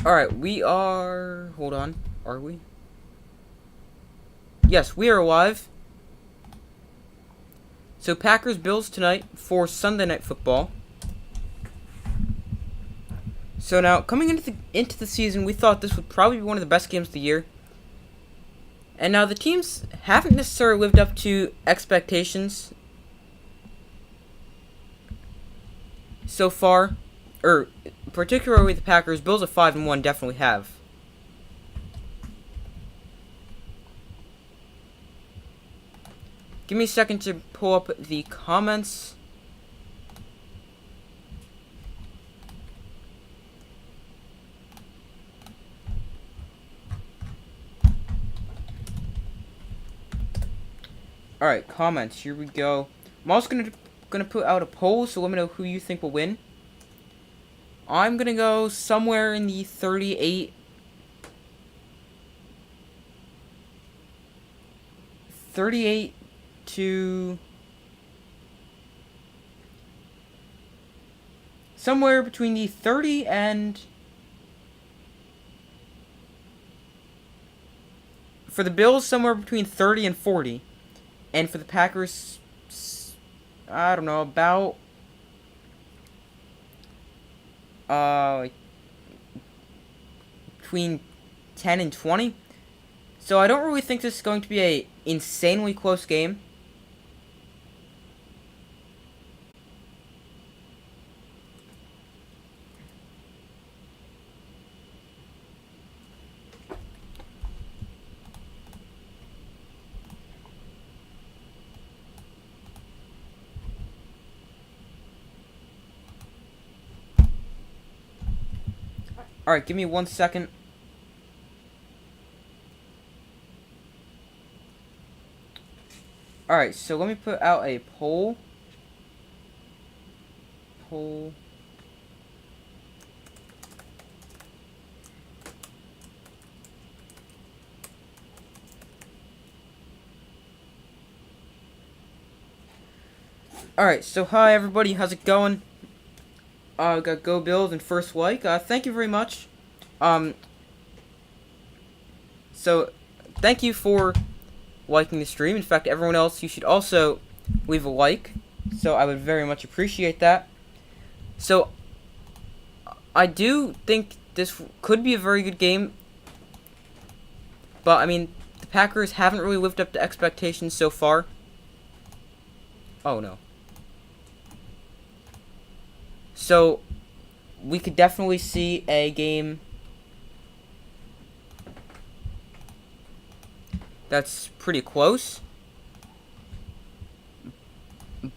Alright, we are... Hold on. Are we? Yes, we are live. So, Packers-Bills tonight for Sunday Night Football. So now, coming into the season, we thought this would probably be one of the best games of the year. And now the teams haven't necessarily lived up to expectations so far. Particularly the Packers. Bills at 5-1 definitely have. Give me a second to pull up the comments. Alright, comments. Here we go. I'm also gonna put out a poll, so let me know who you think will win. I'm gonna go somewhere in the 38 to somewhere between the 30 and for the Bills somewhere between 30 and 40, and for the Packers I don't know, about between 10 and 20. So I don't really think this is going to be a insanely close game. Alright, give me 1 second. Alright, so let me put out a poll. Alright, so hi everybody, how's it going? Got Go Bills and first like. Thank you very much. So, thank you for liking the stream. In fact, everyone else, you should also leave a like. So, I would very much appreciate that. So, I do think this could be a very good game. But, I mean, the Packers haven't really lived up to expectations so far. Oh, no. So, we could definitely see a game that's pretty close.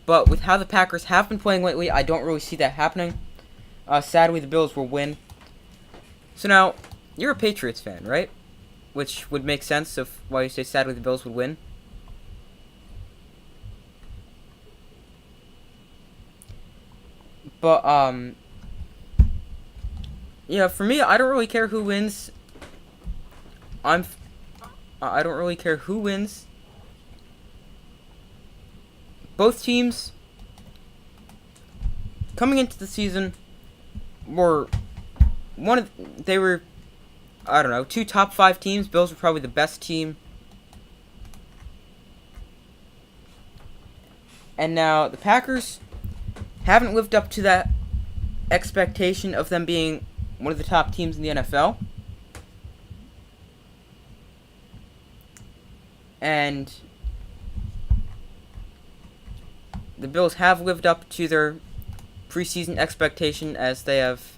But with how the Packers have been playing lately, I don't really see that happening. Sadly, the Bills will win. So now, you're a Patriots fan, right? Which would make sense of why you say sadly the Bills would win. But, yeah, for me, I don't really care who wins. I don't really care who wins. Both teams, coming into the season, were I don't know, 2 top 5 teams. Bills were probably the best team. And now, the Packers haven't lived up to that expectation of them being one of the top teams in the NFL. And the Bills have lived up to their preseason expectation as they have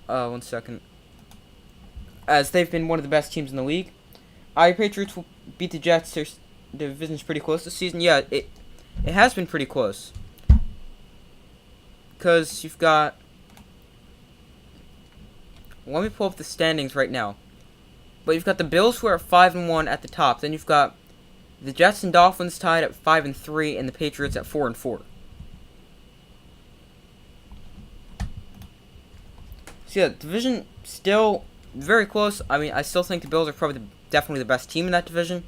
one second. As they've been one of the best teams in the league. Patriots will beat the Jets. Their division's pretty close this season. Yeah, it has been pretty close. Because you've got... Let me pull up the standings right now. But you've got the Bills who are at 5-1 at the top. Then you've got the Jets and Dolphins tied at 5-3, and the Patriots at 4-4. So yeah, division still very close. I mean, I still think the Bills are probably definitely the best team in that division.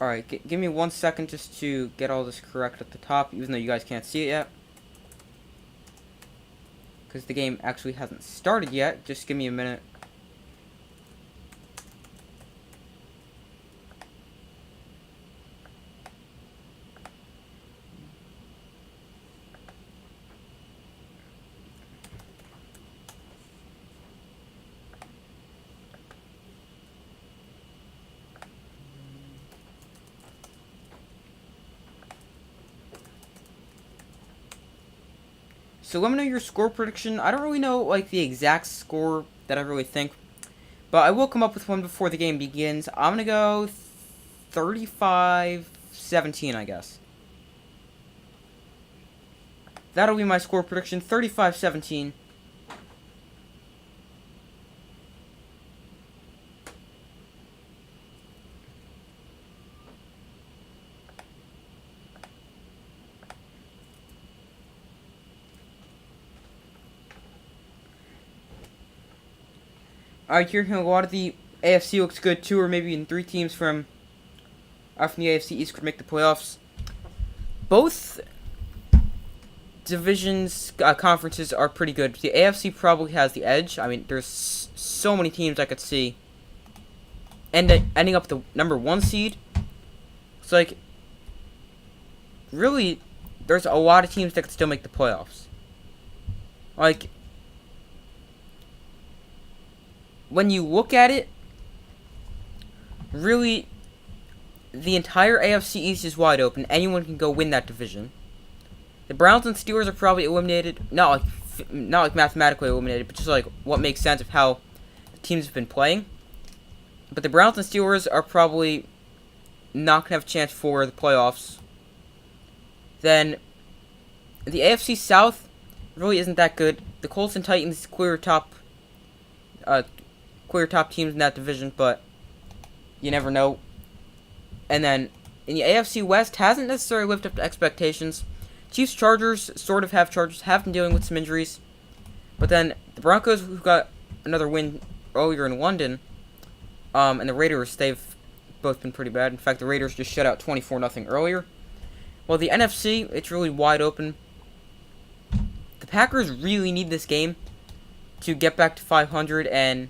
Alright, give me 1 second just to get all this correct at the top, even though you guys can't see it yet. Because the game actually hasn't started yet. Just give me a minute. So let me know your score prediction. I don't really know like the exact score that I really think, but I will come up with one before the game begins. I'm gonna go 35-17, I guess. That'll be my score prediction, 35-17. Alright, here a lot of the AFC looks good too, or maybe in 3 teams from the AFC East could make the playoffs. Both divisions, conferences are pretty good. The AFC probably has the edge. I mean, there's so many teams I could see ending up the number 1 seed. It's like, really, there's a lot of teams that could still make the playoffs. Like, when you look at it, really, the entire AFC East is wide open. Anyone can go win that division. The Browns and Steelers are probably eliminated, not like mathematically eliminated, but just like what makes sense of how the teams have been playing. But the Browns and Steelers are probably not going to have a chance for the playoffs. Then the AFC South really isn't that good. The Colts and Titans clear top teams in that division, but you never know. And then in the AFC West, hasn't necessarily lived up to expectations. Chiefs, Chargers sort of have been dealing with some injuries, but then the Broncos, who got another win earlier in London, and the Raiders, they've both been pretty bad. In fact, the Raiders just shut out 24-0 earlier. Well, the NFC, it's really wide open. The Packers really need this game to get back to 500 and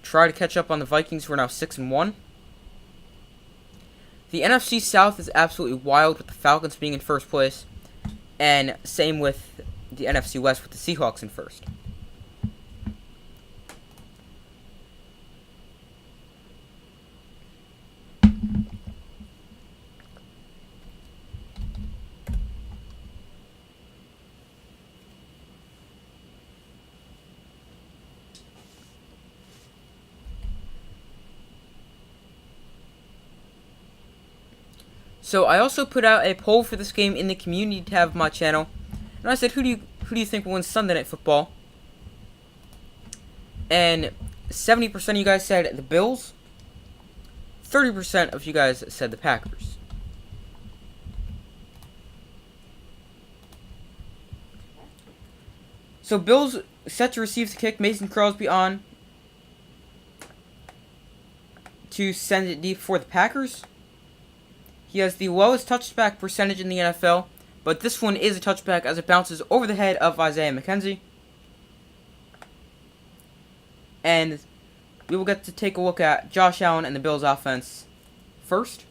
try to catch up on the Vikings, who are now 6-1. The NFC South is absolutely wild, with the Falcons being in first place, and same with the NFC West with the Seahawks in first. So I also put out a poll for this game in the community tab of my channel, and I said, who do you think will win Sunday Night Football? And 70% of you guys said the Bills. 30% of you guys said the Packers. So Bills set to receive the kick. Mason Crosby on to send it deep for the Packers. He has the lowest touchback percentage in the NFL, but this one is a touchback as it bounces over the head of Isaiah McKenzie. And we will get to take a look at Josh Allen and the Bills offense first.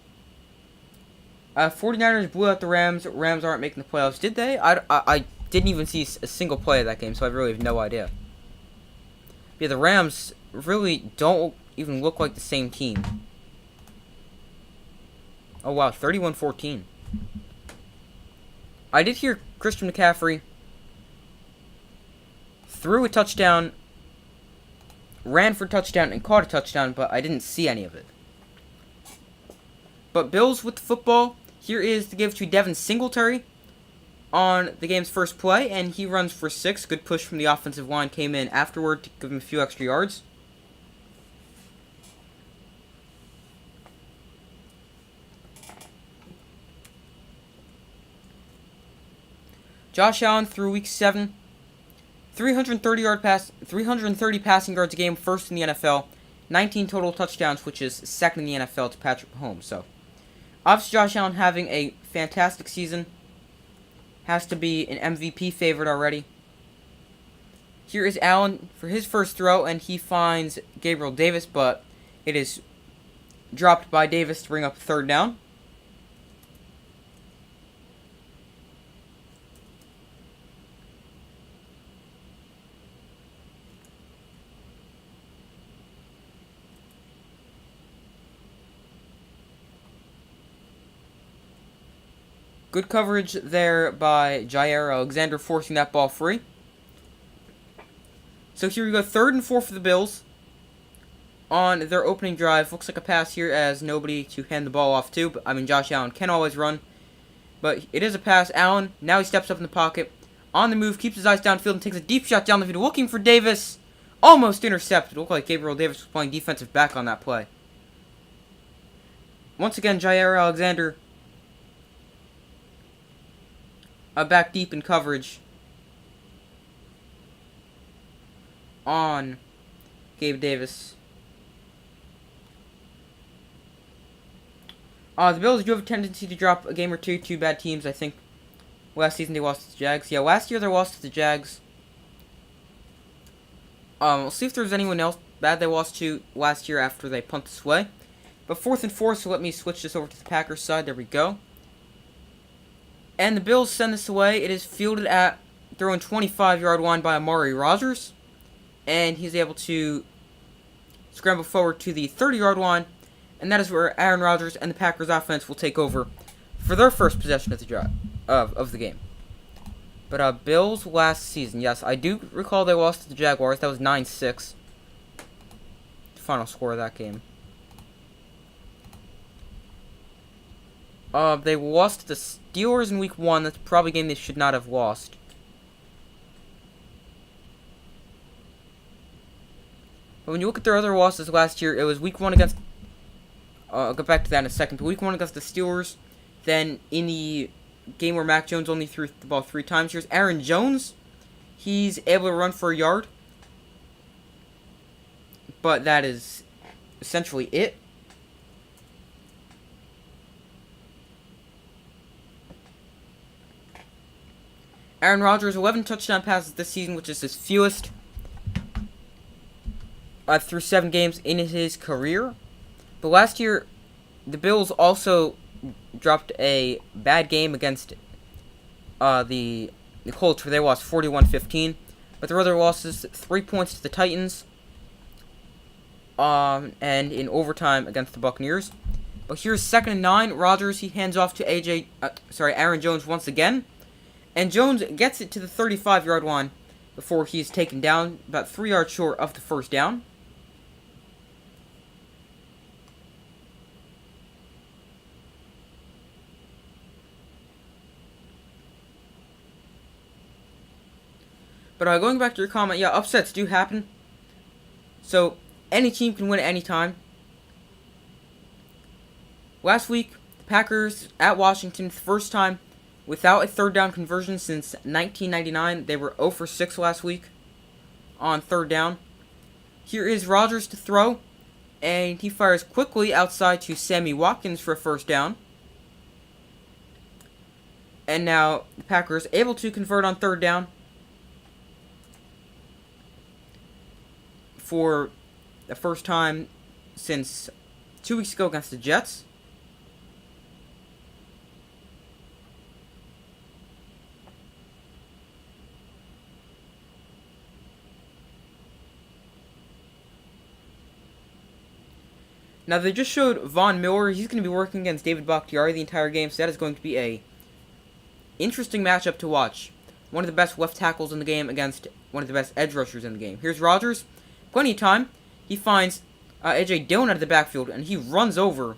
49ers blew out the Rams. Rams aren't making the playoffs. Did they? I didn't even see a single play of that game, so I really have no idea. Yeah, the Rams really don't even look like the same team. Oh, wow, 31-14. I did hear Christian McCaffrey threw a touchdown, ran for a touchdown, and caught a touchdown, but I didn't see any of it. But Bills with the football. Here is the give to Devin Singletary on the game's first play, and he runs for 6. Good push from the offensive line came in afterward to give him a few extra yards. Josh Allen through week 7, 330 passing yards a game, first in the NFL, 19 total touchdowns, which is second in the NFL to Patrick Mahomes. So, obviously, Josh Allen having a fantastic season. Has to be an MVP favorite already. Here is Allen for his first throw, and he finds Gabriel Davis, but it is dropped by Davis to bring up third down. Good coverage there by Jair Alexander, forcing that ball free. So here we go, 3rd and 4 for the Bills. On their opening drive, looks like a pass here as nobody to hand the ball off to. But, Josh Allen can always run. But it is a pass. Allen, now he steps up in the pocket. On the move, keeps his eyes downfield and takes a deep shot down the field, looking for Davis. Almost intercepted. It looked like Gabriel Davis was playing defensive back on that play. Once again, Jair Alexander back deep in coverage on Gabe Davis. The Bills do have a tendency to drop a game or two to bad teams. I think last season they lost to the Jags. Yeah, last year they lost to the Jags. We'll see if there's anyone else bad they lost to last year after they punt this way. But 4th and 4, so let me switch this over to the Packers side. There we go. And the Bills send this away. It is fielded at throwing 25-yard line by Amari Rodgers. And he's able to scramble forward to the 30-yard line. And that is where Aaron Rodgers and the Packers offense will take over for their first possession of the drive of the game. But Bills last season, yes, I do recall they lost to the Jaguars. That was 9-6. The final score of that game. They lost to the Steelers in week 1. That's probably a game they should not have lost. But when you look at their other losses last year, it was week 1 against... I'll get back to that in a second. But week 1 against the Steelers. Then in the game where Mac Jones only threw the ball 3 times, here's Aaron Jones. He's able to run for a yard. But that is essentially it. Aaron Rodgers, 11 touchdown passes this season, which is his fewest through 7 games in his career. But last year, the Bills also dropped a bad game against the Colts, where they lost 41-15. But their other losses, 3 points to the Titans, and in overtime against the Buccaneers. But here's 2nd and 9. Rodgers, he hands off to Aaron Jones once again. And Jones gets it to the 35-yard line before he is taken down, about 3 yards short of the first down. But going back to your comment, yeah, upsets do happen. So, any team can win at any time. Last week, the Packers at Washington, the first time without a 3rd down conversion since 1999. They were 0 for 6 last week on 3rd down. Here is Rodgers to throw, and he fires quickly outside to Sammy Watkins for a 1st down. And now the Packers able to convert on 3rd down for the first time since 2 weeks ago against the Jets. Now, they just showed Von Miller. He's going to be working against David Bakhtiari the entire game, so that is going to be a interesting matchup to watch. One of the best left tackles in the game against one of the best edge rushers in the game. Here's Rodgers. Plenty of time. He finds A.J. Dillon out of the backfield, and he runs over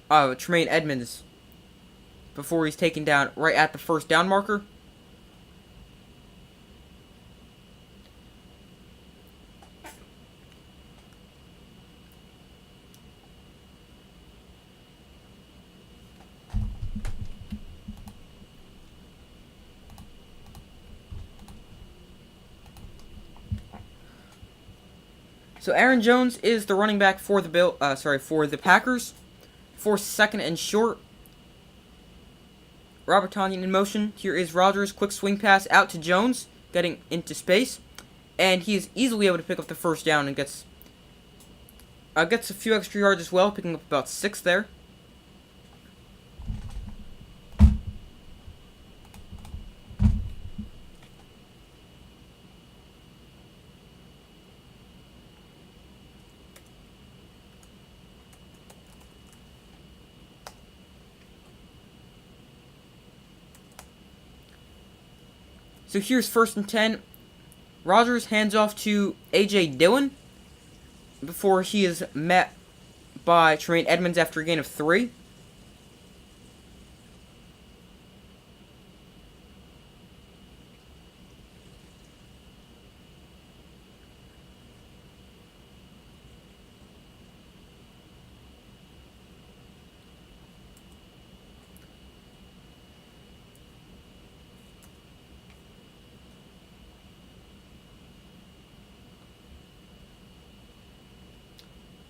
Tremaine Edmonds before he's taken down right at the 1st down marker. So Aaron Jones is the running back for for the Packers. For second and short. Robert Tonyan in motion. Here is Rodgers. Quick swing pass out to Jones, getting into space. And he is easily able to pick up the first down and gets a few extra yards as well, picking up about 6 there. So here's first and 10. Rodgers hands off to A.J. Dillon before he is met by Tremaine Edmonds after a gain of 3.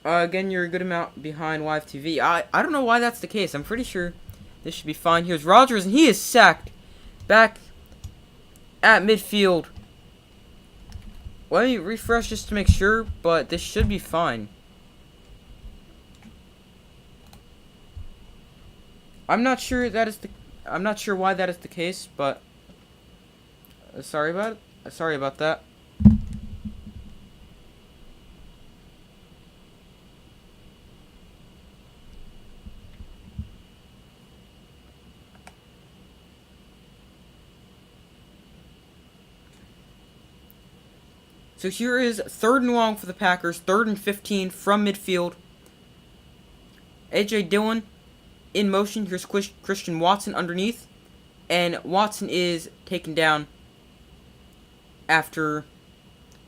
Again, you're a good amount behind Live TV. I don't know why that's the case. I'm pretty sure this should be fine. Here's Rodgers, and he is sacked back at midfield. Let me refresh just to make sure, but this should be fine. I'm not sure why that is the case, but sorry about it. Sorry about that. So here is 3rd and long for the Packers, 3rd and 15 from midfield. A.J. Dillon in motion. Here's Christian Watson underneath. And Watson is taken down after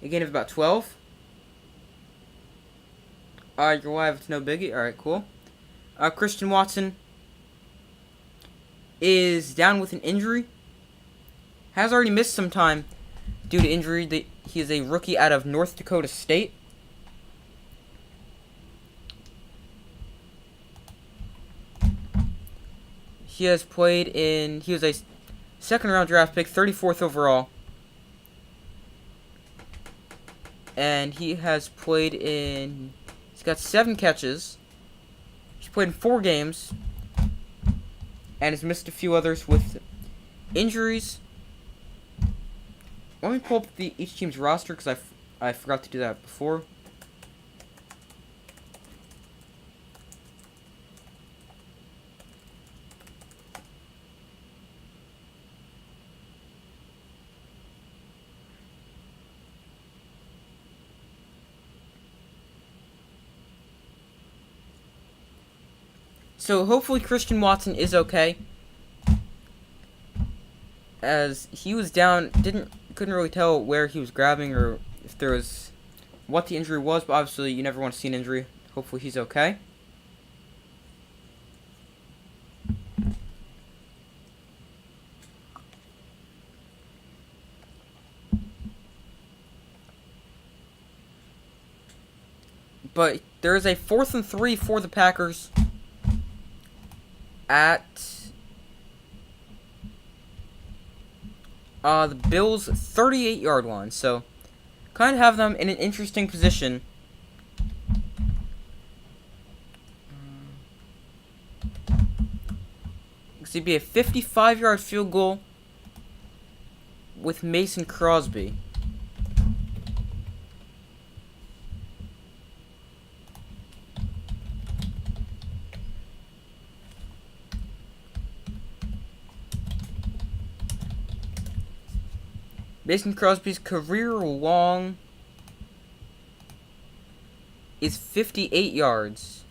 a gain of about 12. You're live, it's no biggie. Alright, cool. Christian Watson is down with an injury. Has already missed some time due to injury. He is a rookie out of North Dakota State. He was a 2nd round draft pick, 34th overall. And he's got 7 catches. He's played in 4 games. And has missed a few others with injuries. Let me pull up each team's roster, because I forgot to do that before. So hopefully Christian Watson is okay, as he was down, couldn't really tell where he was grabbing or if there was what the injury was, but obviously you never want to see an injury. Hopefully he's okay. But there is a 4th and 3 for the Packers at the Bills' 38-yard line. So, kind of have them in an interesting position. It'd be a 55-yard field goal with Mason Crosby. Mason Crosby's career long is 58 yards.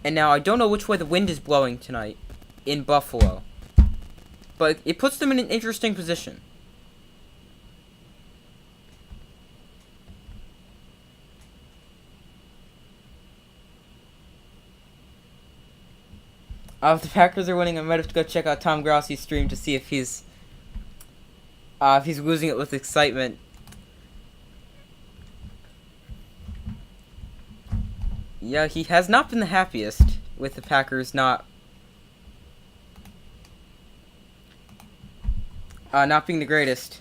And now I don't know which way the wind is blowing tonight in Buffalo, but it puts them in an interesting position. If the Packers are winning, I might have to go check out Tom Grossi's stream to see if he's He's losing it with excitement. Yeah, he has not been the happiest with the Packers not being the greatest.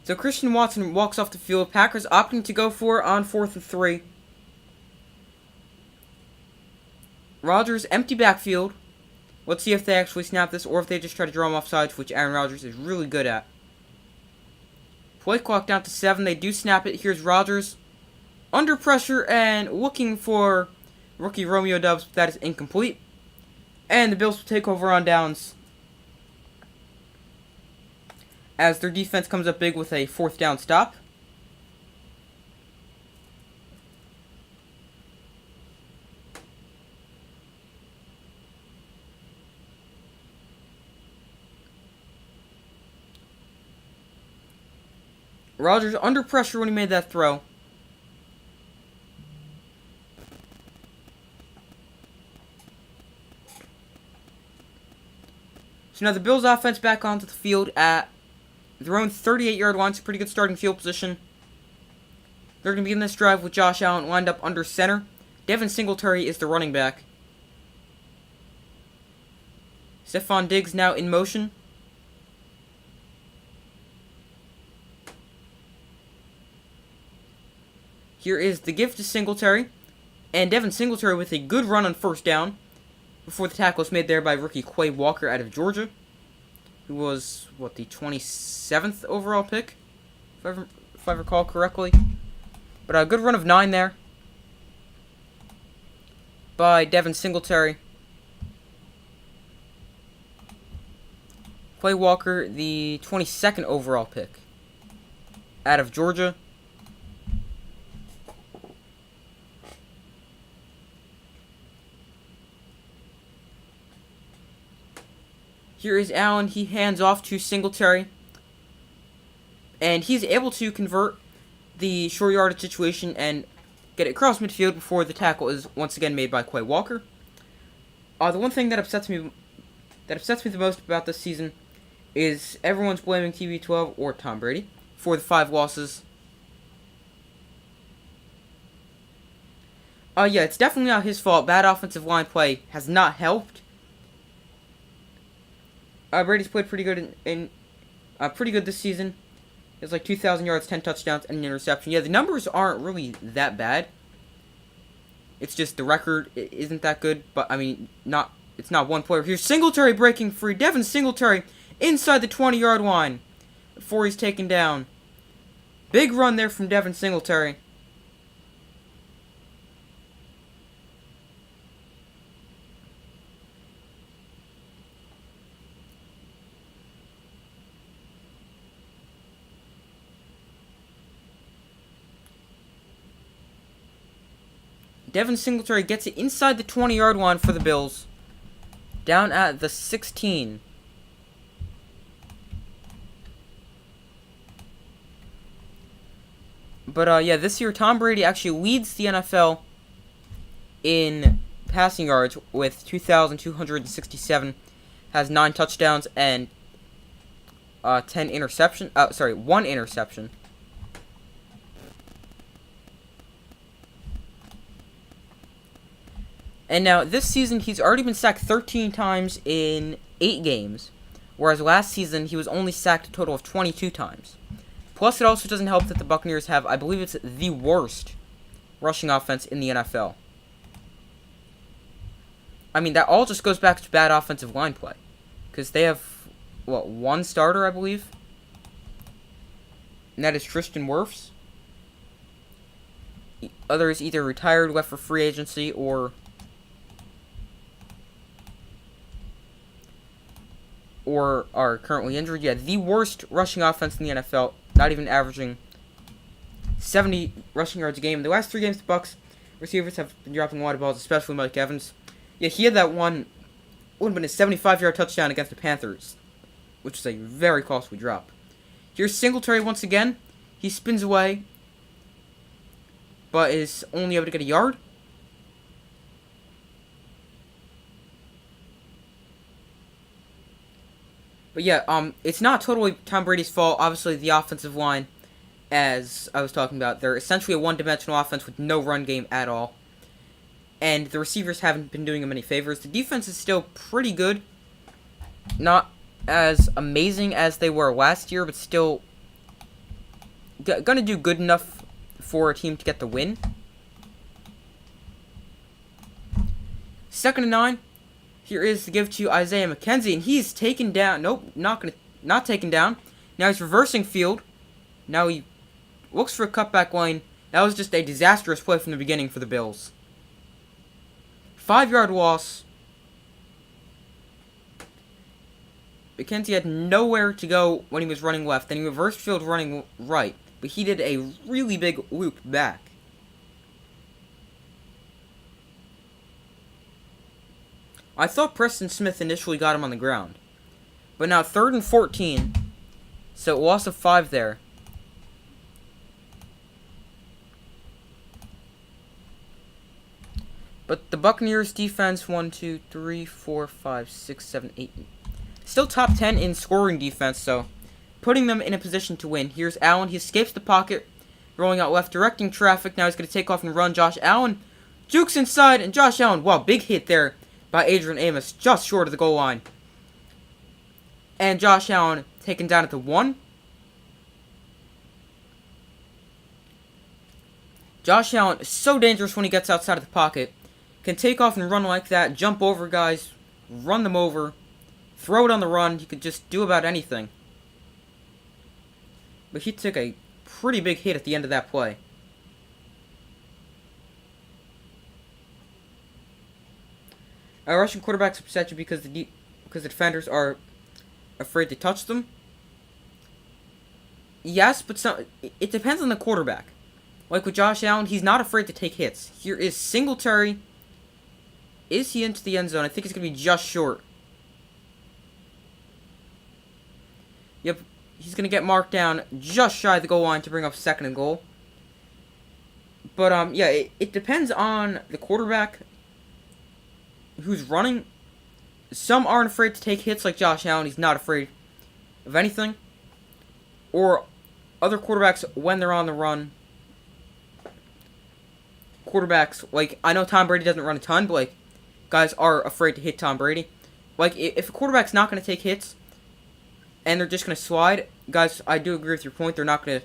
So Christian Watson walks off the field. Packers opting to go for it on 4th and 3. Rodgers empty backfield. Let's see if they actually snap this or if they just try to draw him offsides, which Aaron Rodgers is really good at. Play clock down to 7. They do snap it. Here's Rodgers under pressure and looking for rookie Romeo Doubs, but that is incomplete. And the Bills will take over on downs as their defense comes up big with a 4th down stop. Rodgers under pressure when he made that throw. So now the Bills offense back onto the field at their own 38-yard line. It's a pretty good starting field position. They're going to begin this drive with Josh Allen lined up under center. Devin Singletary is the running back. Stephon Diggs now in motion. Here is the give to Singletary. And Devin Singletary with a good run on 1st down before the tackle was made there by rookie Quay Walker out of Georgia, who was, the 27th overall pick, if I recall correctly. But a good run of 9 there by Devin Singletary. Quay Walker, the 22nd overall pick out of Georgia. Here is Allen. He hands off to Singletary. And he's able to convert the short yardage situation and get it across midfield before the tackle is once again made by Quay Walker. The one thing that upsets me the most about this season is everyone's blaming TB12 or Tom Brady for the 5 losses. Yeah, it's definitely not his fault. Bad offensive line play has not helped. Brady's played pretty good pretty good this season. He has like 2,000 yards, 10 touchdowns, and an interception. Yeah, the numbers aren't really that bad. It's just the record isn't that good. But I mean, it's not one player. Here's Singletary breaking free. Devin Singletary inside the 20-yard line before he's taken down. Big run there from Devin Singletary. Devin Singletary gets it inside the 20-yard line for the Bills. Down at the 16. But, yeah, this year Tom Brady actually leads the NFL in passing yards with 2,267. Has 9 touchdowns and 1 interception. And now, this season, he's already been sacked 13 times in 8 games, whereas last season, he was only sacked a total of 22 times. Plus, it also doesn't help that the Buccaneers have, I believe it's the worst rushing offense in the NFL. I mean, that all just goes back to bad offensive line play. Because they have, one starter, I believe? And that is Tristan Wirfs. Others either retired, left for free agency, or are currently injured. Yeah, the worst rushing offense in the NFL, not even averaging 70 rushing yards a game. The last 3 games, the Bucs receivers have been dropping a lot of balls, especially Mike Evans. Yeah, he had that one, would have been a 75-yard touchdown against the Panthers, which was a very costly drop. Here's Singletary once again. He spins away, but is only able to get a yard. But yeah, it's not totally Tom Brady's fault. Obviously, the offensive line, as I was talking about, they're essentially a one-dimensional offense with no run game at all. And the receivers haven't been doing them any favors. The defense is still pretty good. Not as amazing as they were last year, but still gonna do good enough for a team to get the win. 2nd and 9. Here is the give to Isaiah McKenzie, and he's taken down. Nope, not taken down. Now he's reversing field. Now he looks for a cutback lane. That was just a disastrous play from the beginning for the Bills. 5-yard loss. McKenzie had nowhere to go when he was running left. Then he reversed field running right. But he did a really big loop back. I thought Preston Smith initially got him on the ground. But now 3rd and 14. So loss of 5 there. But the Buccaneers defense, 1, 2, 3, 4, 5, 6, 7, 8. Still top 10 in scoring defense, so putting them in a position to win. Here's Allen. He escapes the pocket, rolling out left, directing traffic. Now he's going to take off and run. Josh Allen jukes inside, and Josh Allen, wow, big hit there by Adrian Amos, just short of the goal line. And Josh Allen taken down at the 1. Josh Allen is so dangerous when he gets outside of the pocket. Can take off and run like that, jump over guys, run them over, throw it on the run. He could just do about anything. But he took a pretty big hit at the end of that play. Russian quarterbacks upset you because the defenders are afraid to touch them. Yes, but it depends on the quarterback. Like with Josh Allen, he's not afraid to take hits. Here is Singletary. Is he into the end zone? I think it's going to be just short. Yep, he's going to get marked down just shy of the goal line to bring up 2nd and goal. But, yeah, it depends on the quarterback who's running. Some aren't afraid to take hits like Josh Allen. He's not afraid of anything. Or other quarterbacks, when they're on the run, quarterbacks, like, I know Tom Brady doesn't run a ton, but, like, guys are afraid to hit Tom Brady. Like, if a quarterback's not going to take hits, and they're just going to slide, guys, I do agree with your point. They're not going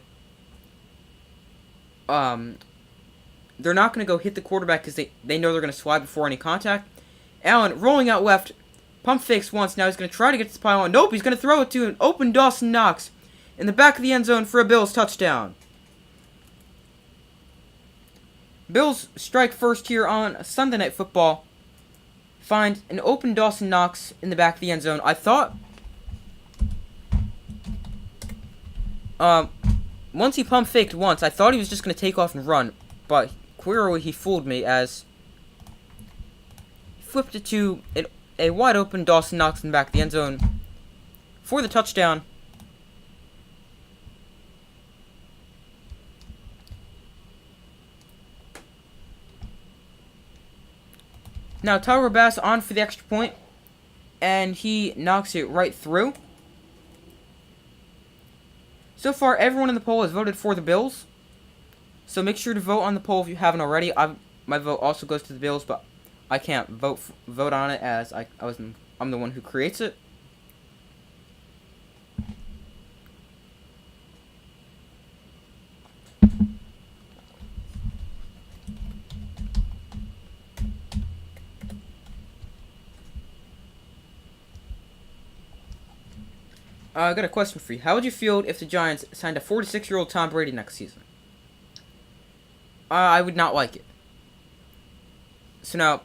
to go hit the quarterback because they know they're going to slide before any contact. Allen rolling out left, pump fakes once. Now he's going to try to get to the pylon. Nope, he's going to throw it to an open Dawson Knox in the back of the end zone for a Bills touchdown. Bills strike first here on Sunday Night Football. Find an open Dawson Knox in the back of the end zone. I thought, once he pump faked once, I thought he was just going to take off and run, but clearly he fooled me as he flipped it to a wide open Dawson Knox in the back of the end zone for the touchdown. Now, Tyler Bass on for the extra point, and he knocks it right through. So far, everyone in the poll has voted for the Bills, so make sure to vote on the poll if you haven't already. My vote also goes to the Bills, but I can't vote on it as I'm the one who creates it. I got a question for you. How would you feel if the Giants signed a 46-year-old Tom Brady next season? I would not like it. So now,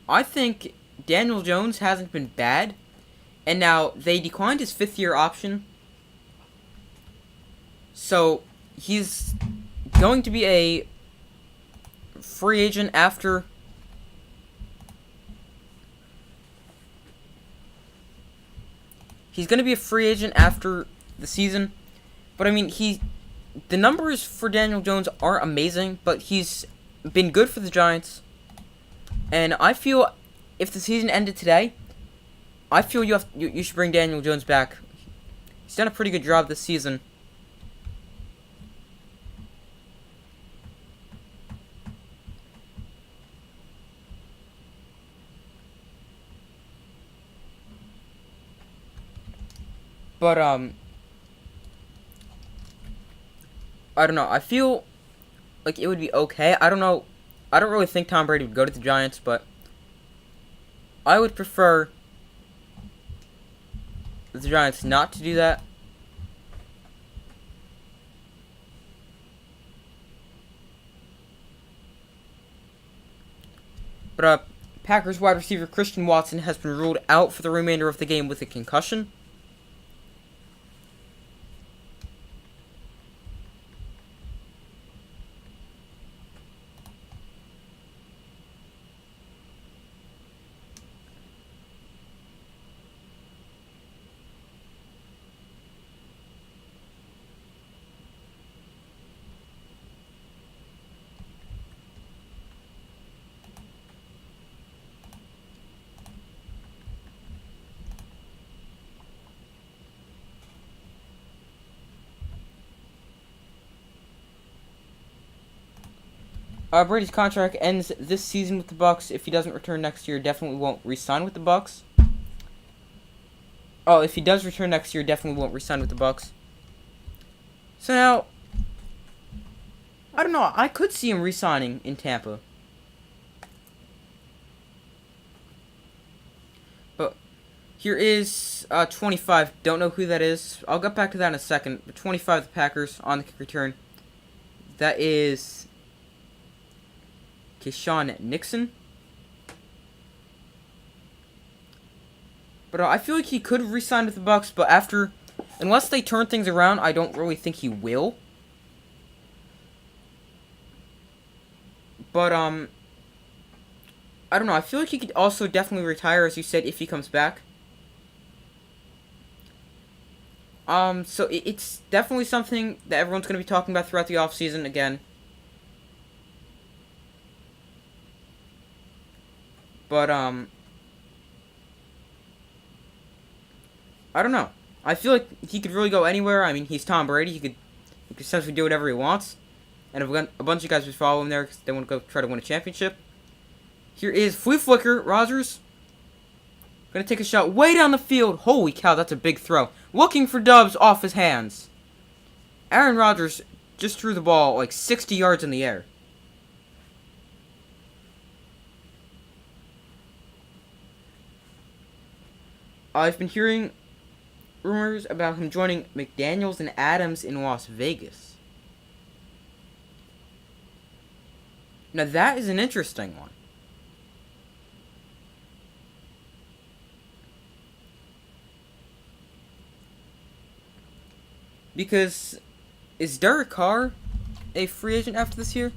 I think Daniel Jones hasn't been bad, and now they declined his 5th-year option, so he's going to be a free agent after the season. But I mean, the numbers for Daniel Jones aren't amazing, but he's been good for the Giants. And I feel if the season ended today, I feel you should bring Daniel Jones back. He's done a pretty good job this season. But I don't know. I feel like it would be okay. I don't know. I don't really think Tom Brady would go to the Giants, but I would prefer the Giants not to do that. But Packers wide receiver Christian Watson has been ruled out for the remainder of the game with a concussion. Brady's contract ends this season with the Bucks. If he doesn't return next year, definitely won't re-sign with the Bucks. Oh, if he does return next year, definitely won't re-sign with the Bucks. So now, I don't know. I could see him re-signing in Tampa. But here is 25. Don't know who that is. I'll get back to that in a second. But 25, the Packers on the kick return. That is Keyshawn Nixon. But I feel like he could re-sign with the Bucks, but unless they turn things around, I don't really think he will. But I don't know. I feel like he could also definitely retire, as you said, if he comes back. So it's definitely something that everyone's going to be talking about throughout the offseason again. But, I don't know. I feel like he could really go anywhere. I mean, he's Tom Brady. He could essentially do whatever he wants. And a bunch of guys would follow him there because they want to go try to win a championship. Here is Flea Flicker Rodgers. Gonna take a shot way down the field. Holy cow, that's a big throw. Looking for Dubs off his hands. Aaron Rodgers just threw the ball like 60 yards in the air. I've been hearing rumors about him joining McDaniels and Adams in Las Vegas. Now that is an interesting one. Because is Derek Carr a free agent after this year?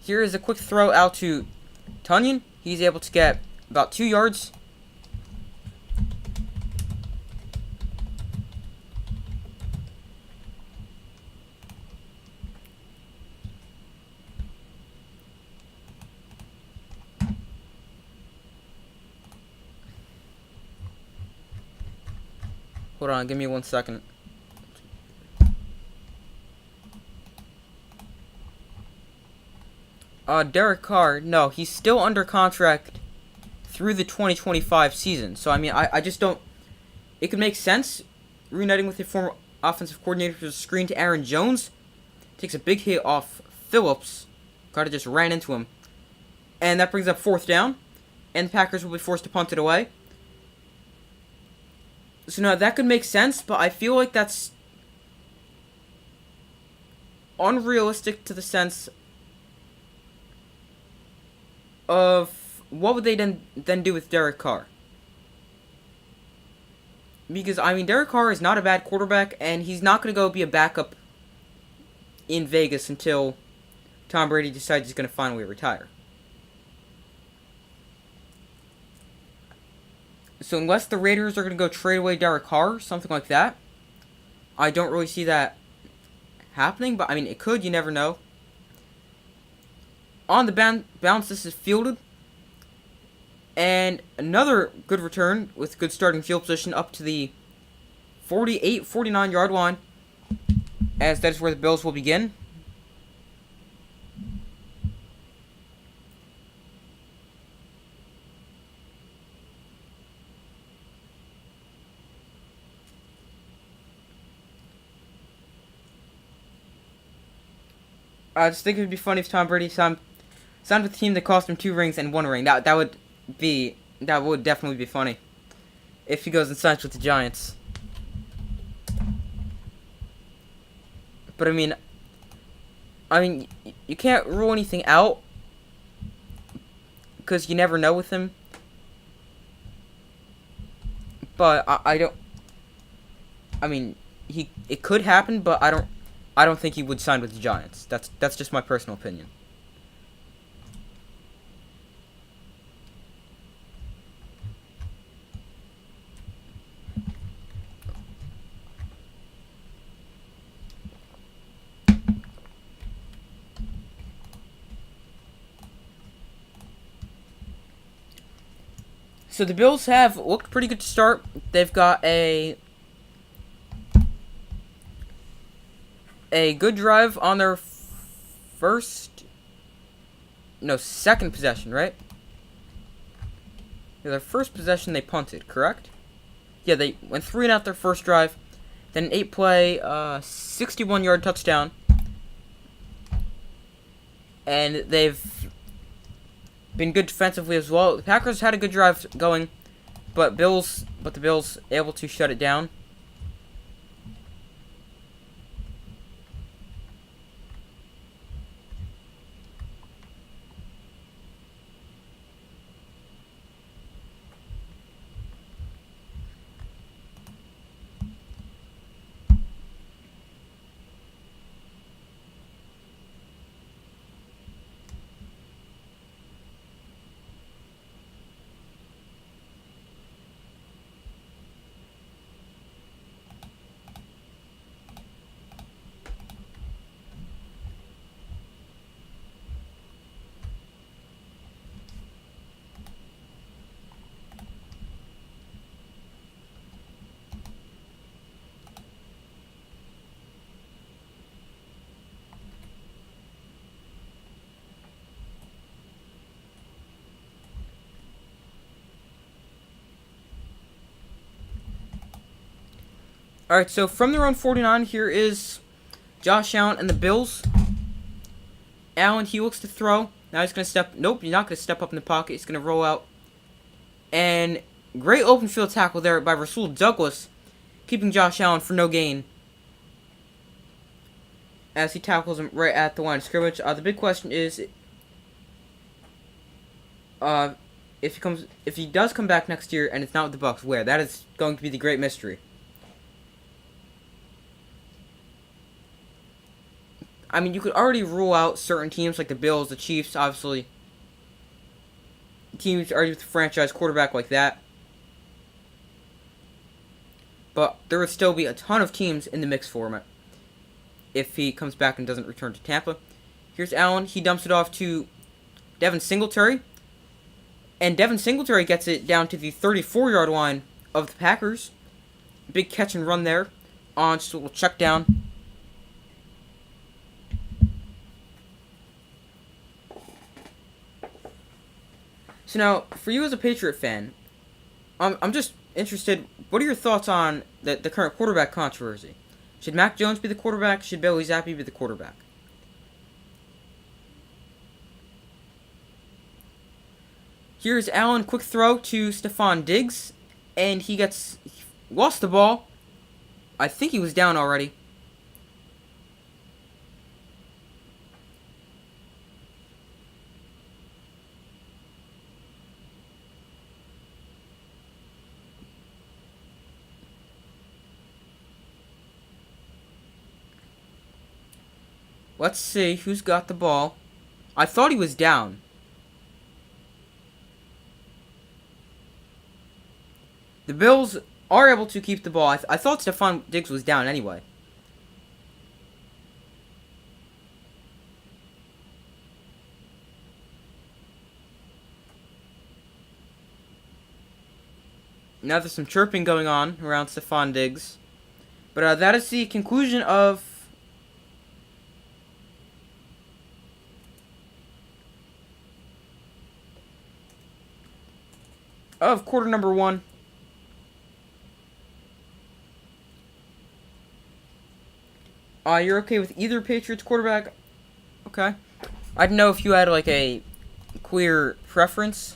Here is a quick throw out to Tonyan. He's able to get about 2 yards. Hold on, give me 1 second. Derek Carr, no, he's still under contract through the 2025 season. So, I mean, I just don't... It could make sense reuniting with the former offensive coordinator for the screen to Aaron Jones. Takes a big hit off Phillips. Carter just ran into him. And that brings up 4th down. And the Packers will be forced to punt it away. So, now, that could make sense, but I feel like that's unrealistic to the sense of what would they then do with Derek Carr? Because, I mean, Derek Carr is not a bad quarterback, and he's not going to go be a backup in Vegas until Tom Brady decides he's going to finally retire. So unless the Raiders are going to go trade away Derek Carr, something like that, I don't really see that happening. But, I mean, it could. You never know. On the bounce, this is fielded. And another good return with good starting field position up to the 48, 49 yard line, as that is where the Bills will begin. I just think it would be funny if Tom Brady signed with a team that cost him 2 rings and 1 ring. That would definitely be funny if he goes and signs with the Giants. But I mean, you can't rule anything out because you never know with him. But I don't. I mean, it could happen, but I don't think he would sign with the Giants. That's just my personal opinion. So the Bills have looked pretty good to start. They've got a good drive on their second possession, right? Yeah, their first possession they punted, correct? Yeah, they went 3 and out their first drive. Then an 8-play, 61-yard touchdown. And they've been good defensively as well. The Packers had a good drive going, but the Bills able to shut it down. Alright, so from their own 49, here is Josh Allen and the Bills. Allen, he looks to throw. Now he's going to step. Nope, he's not going to step up in the pocket. He's going to roll out. And great open field tackle there by Rasul Douglas, keeping Josh Allen for no gain as he tackles him right at the line of scrimmage. The big question is, if he does come back next year and it's not with the Bucs, where? That is going to be the great mystery. I mean, you could already rule out certain teams like the Bills, the Chiefs, obviously. Teams already with a franchise quarterback like that. But there would still be a ton of teams in the mix for him if he comes back and doesn't return to Tampa. Here's Allen. He dumps it off to Devin Singletary. And Devin Singletary gets it down to the 34-yard line of the Packers. Big catch and run there on just a little check down. So now, for you as a Patriot fan, I'm just interested, what are your thoughts on the current quarterback controversy? Should Mac Jones be the quarterback? Should Bailey Zappi be the quarterback? Here's Allen, quick throw to Stephon Diggs, and he lost the ball. I think he was down already. Let's see who's got the ball. I thought he was down. The Bills are able to keep the ball. I thought Stephon Diggs was down anyway. Now there's some chirping going on around Stefon Diggs. But that is the conclusion of quarter number 1. You're okay with either Patriots quarterback? Okay. I didn't know if you had like a clear preference.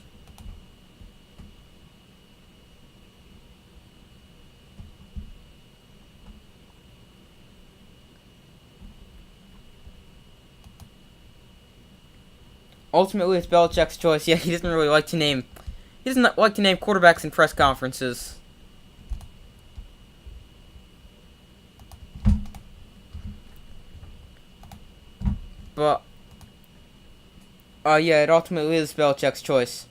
Ultimately, it's Belichick's choice. Yeah, he doesn't really like to name. He doesn't like to name quarterbacks in press conferences. But yeah, it ultimately is Belichick's choice.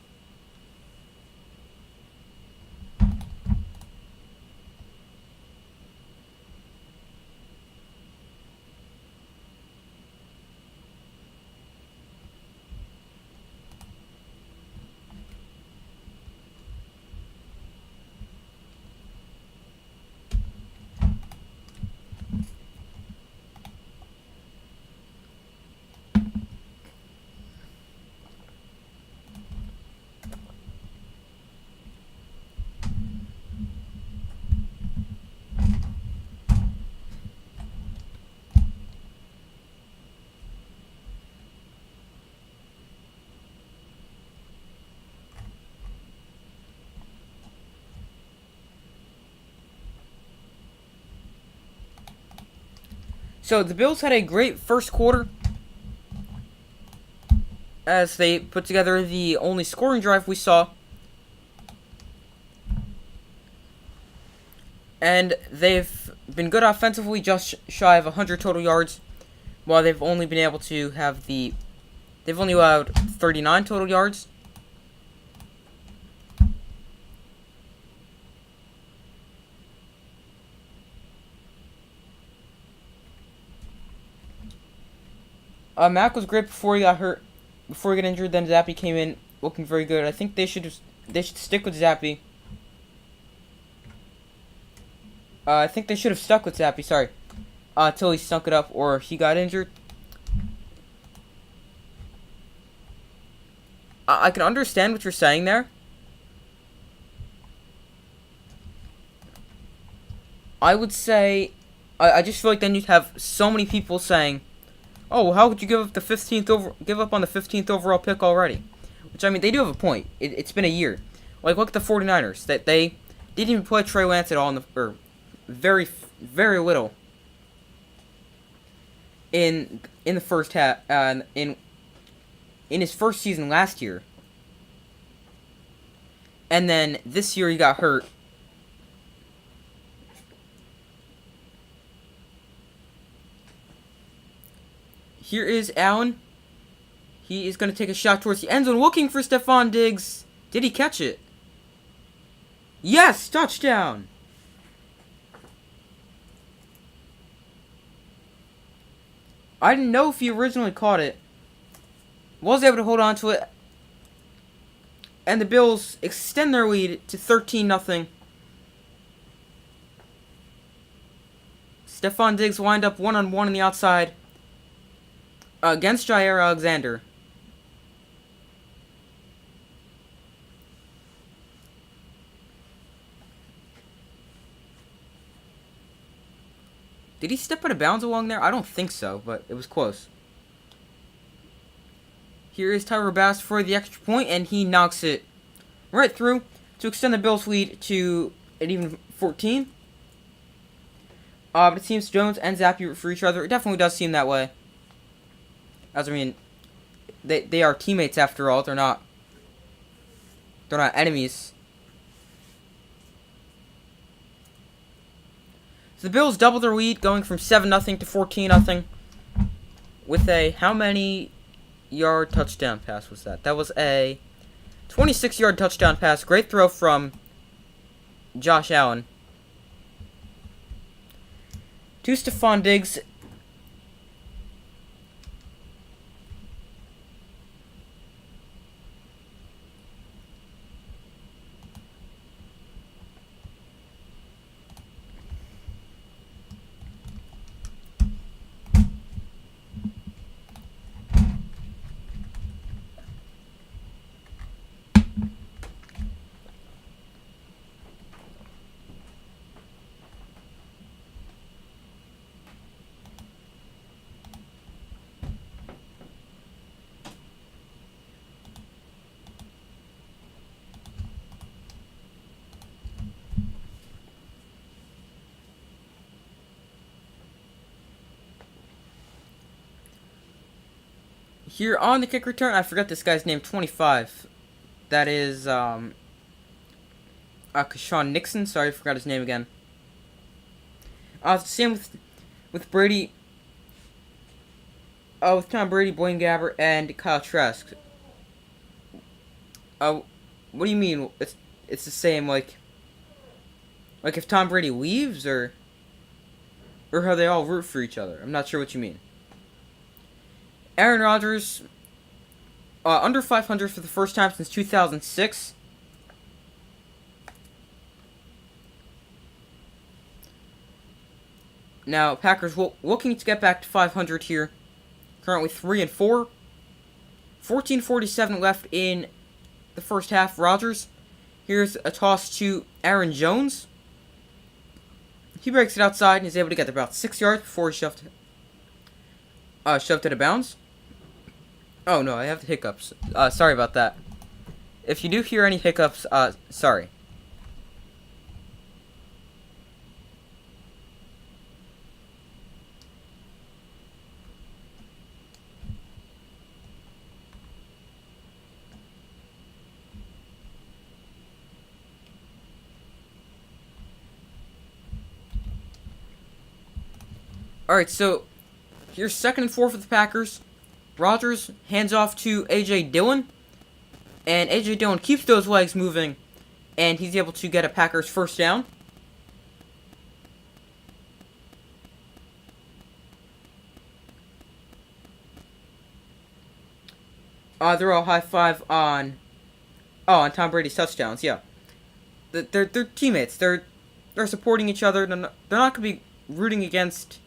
So the Bills had a great first quarter as they put together the only scoring drive we saw. And they've been good offensively, just shy of 100 total yards, while they've only been able to have they've only allowed 39 total yards. Mac was great before he got hurt, before he got injured. Then Zappe came in looking very good. I think they should stick with Zappe. I think they should have stuck with Zappe. Sorry, until he stunk it up or he got injured. I can understand what you're saying there. I would say, I just feel like then you'd have so many people saying, "Oh, well, how could you give up on the 15th overall pick already?" Which, I mean, they do have a point. It's been a year. Like, look at the 49ers. That they didn't even play Trey Lance at all or very, very little in the first half. In his first season last year, and then this year he got hurt. Here is Allen. He is going to take a shot towards the end zone, looking for Stefon Diggs. Did he catch it? Yes, touchdown. I didn't know if he originally caught it. Was able to hold on to it. And the Bills extend their lead to 13-0. Stefon Diggs lined up one-on-one on the outside against Jaire Alexander. Did he step out of bounds along there? I don't think so, but it was close. Here is Tyler Bass for the extra point, and he knocks it right through to extend the Bills' lead to an even 14. But it seems Jones and Zappe for each other. It definitely does seem that way. As I mean, they are teammates after all. They're not enemies. So the Bills double their lead, going from 7-0 to 14-0 with a how many yard touchdown pass was that? That was a 26-yard touchdown pass. Great throw from Josh Allen to Stefon Diggs. Here on the kick return, I forgot this guy's name, 25. That is, Kashawn Nixon. Sorry, I forgot his name again. Same with Brady. With Tom Brady, Blaine Gabbert, and Kyle Trask. What do you mean? It's the same, like if Tom Brady leaves, or how they all root for each other? I'm not sure what you mean. Aaron Rodgers, under 500 for the first time since 2006. Now, Packers looking to get back to 500 here. Currently 3-4. 14:47 left in the first half. Rodgers. Here's a toss to Aaron Jones. He breaks it outside and is able to get about 6 yards before he shoved it out of bounds. Oh no, I have the hiccups. Sorry about that. If you do hear any hiccups, sorry. Alright, so here's 2nd and 4 for the Packers. Rodgers hands off to A.J. Dillon. And A.J. Dillon keeps those legs moving. And he's able to get a Packers first down. They're all high five on Tom Brady's touchdowns, yeah. They're teammates. They're supporting each other. They're not going to be rooting against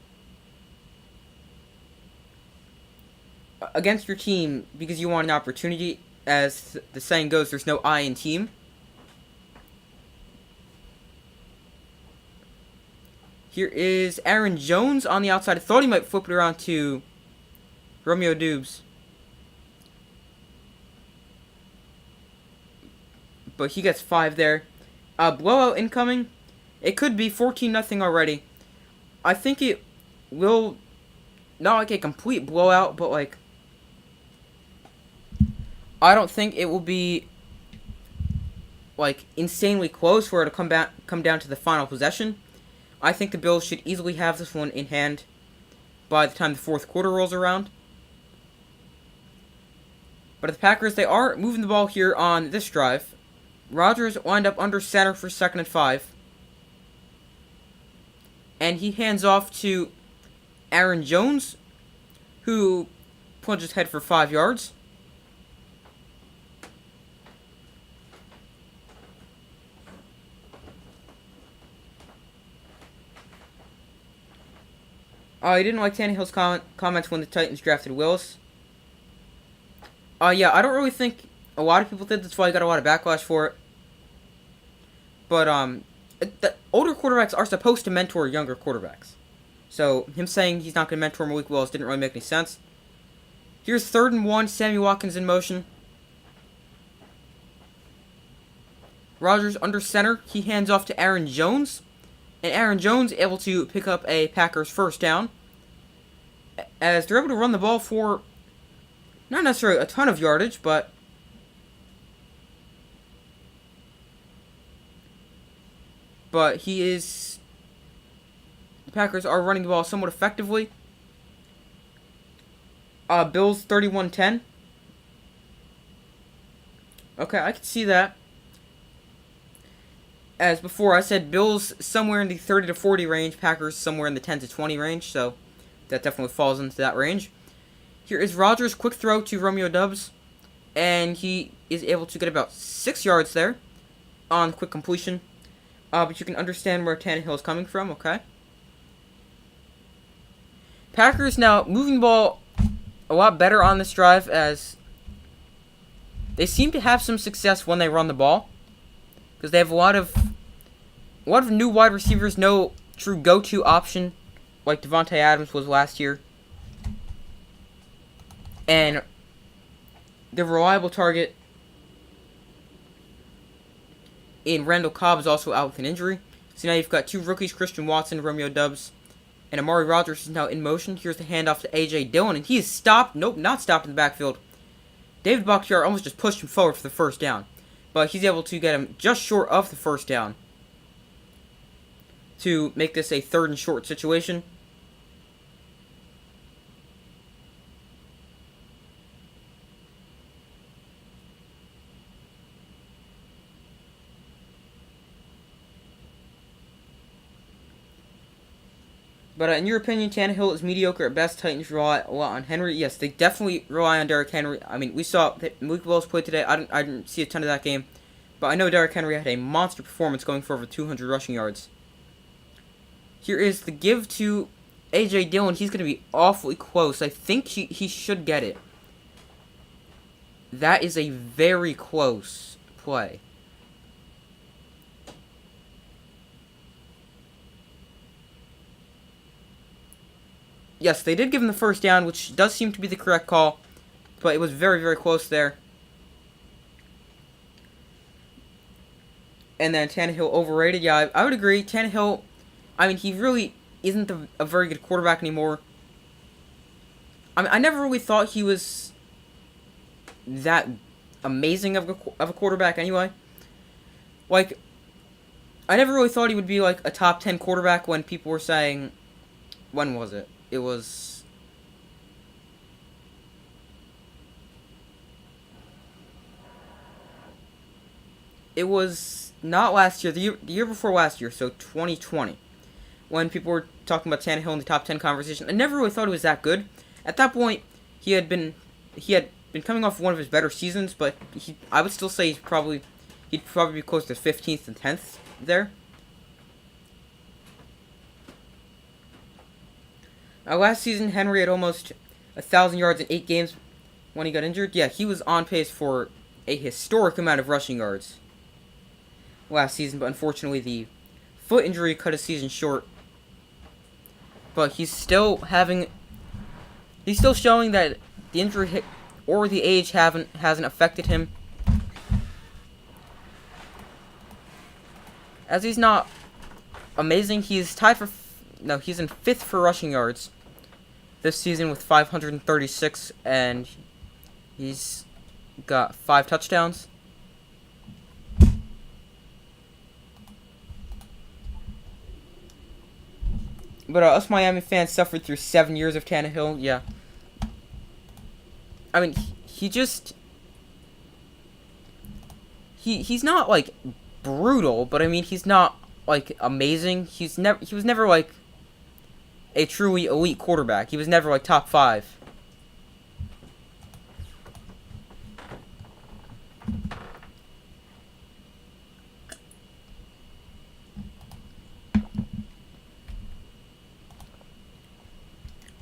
your team because you want an opportunity. As the saying goes, there's no I in team. Here is Aaron Jones on the outside. I thought he might flip it around to Romeo Doubs, but he gets 5 there. Blowout incoming. It could be 14-0 already. I think it will, not like a complete blowout, but like, I don't think it will be like insanely close where it'll come down to the final possession. I think the Bills should easily have this one in hand by the time the fourth quarter rolls around. But the Packers, they are moving the ball here on this drive. Rodgers wind up under center for 2nd and 5. And he hands off to Aaron Jones, who plunges ahead for 5 yards. I didn't like Tannehill's comments when the Titans drafted Willis. Yeah, I don't really think a lot of people did. That's why I got a lot of backlash for it. But, the older quarterbacks are supposed to mentor younger quarterbacks. So, him saying he's not going to mentor Malik Willis didn't really make any sense. Here's 3rd and 1, Sammy Watkins in motion. Rodgers under center. He hands off to Aaron Jones. And Aaron Jones able to pick up a Packers first down. As they're able to run the ball for not necessarily a ton of yardage, but the Packers are running the ball somewhat effectively. Bills 31-10. Okay, I can see that. As before, I said Bills somewhere in the 30 to 40 range, Packers somewhere in the 10 to 20 range, so that definitely falls into that range. Here is Rodgers, quick throw to Romeo Doubs, and he is able to get about 6 yards there on quick completion. But you can understand where Tannehill is coming from, okay? Packers now moving the ball a lot better on this drive, as they seem to have some success when they run the ball, because they have a lot of new wide receivers, no true go-to option like Devontae Adams was last year. And the reliable target in Randall Cobb is also out with an injury. So now you've got 2 rookies, Christian Watson, Romeo Doubs, And Amari Rodgers is now in motion. Here's the handoff to A.J. Dillon, and he is stopped. Nope, not stopped in the backfield. David Bakhtiari almost just pushed him forward for the first down. But he's able to get him just short of the first down to make this a 3rd and short situation. But in your opinion, Tannehill is mediocre at best. Titans rely a lot on Henry. Yes, they definitely rely on Derrick Henry. I mean, we saw that Malik Willis played today. I didn't see a ton of that game. But I know Derrick Henry had a monster performance going for over 200 rushing yards. Here is the give to A.J. Dillon. He's going to be awfully close. I think he should get it. That is a very close play. Yes, they did give him the first down, which does seem to be the correct call. But it was very, very close there. And then Tannehill overrated. Yeah, I would agree. Tannehill, I mean, he really isn't a very good quarterback anymore. I mean, I never really thought he was that amazing of a quarterback anyway. Like, I never really thought he would be like a top 10 quarterback when people were saying, when was it? It was not last year, the year before last year, so 2020, when people were talking about Tannehill in the top 10 conversation. I never really thought he was that good. At that point, he had been coming off one of his better seasons, but I would still say he'd probably be close to 15th and 10th there. Last season, Henry had almost 1,000 yards in 8 games when he got injured. Yeah, he was on pace for a historic amount of rushing yards last season, but unfortunately the foot injury cut his season short. But he's still showing that the injury or the age hasn't affected him, as he's not amazing. He's tied for he's in 5th for rushing yards this season with 536, and he's got 5 touchdowns. But us Miami fans suffered through 7 years of Tannehill. Yeah, I mean, he's not like brutal, but I mean, he's not like amazing. He was never like a truly elite quarterback. He was never like top 5.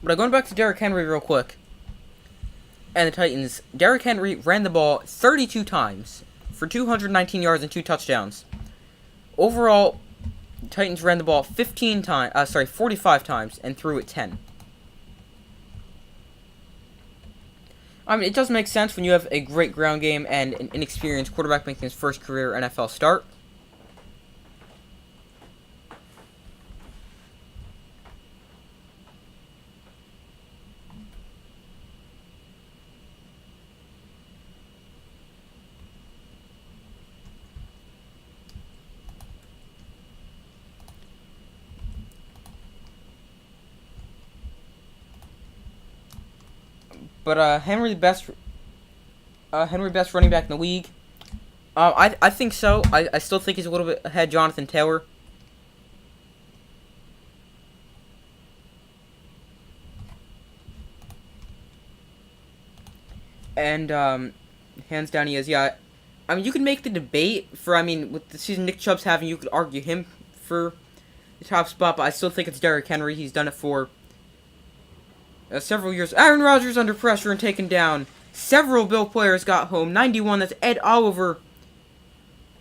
But going back to Derrick Henry real quick, and the Titans, Derrick Henry ran the ball 32 times for 219 yards and 2 touchdowns. Overall, the Titans ran the ball 45 times and threw it 10. I mean, it does make sense when you have a great ground game and an inexperienced quarterback making his first career NFL start. But Henry best running back in the league. I think so. I still think he's a little bit ahead of Jonathan Taylor. And hands down he is. Yeah, I mean, you could make the debate for, I mean, with the season Nick Chubb's having, you could argue him for the top spot, but I still think it's Derrick Henry. He's done it for several years. Aaron Rodgers under pressure and taken down. Several Bill players got home. 91, that's Ed Oliver,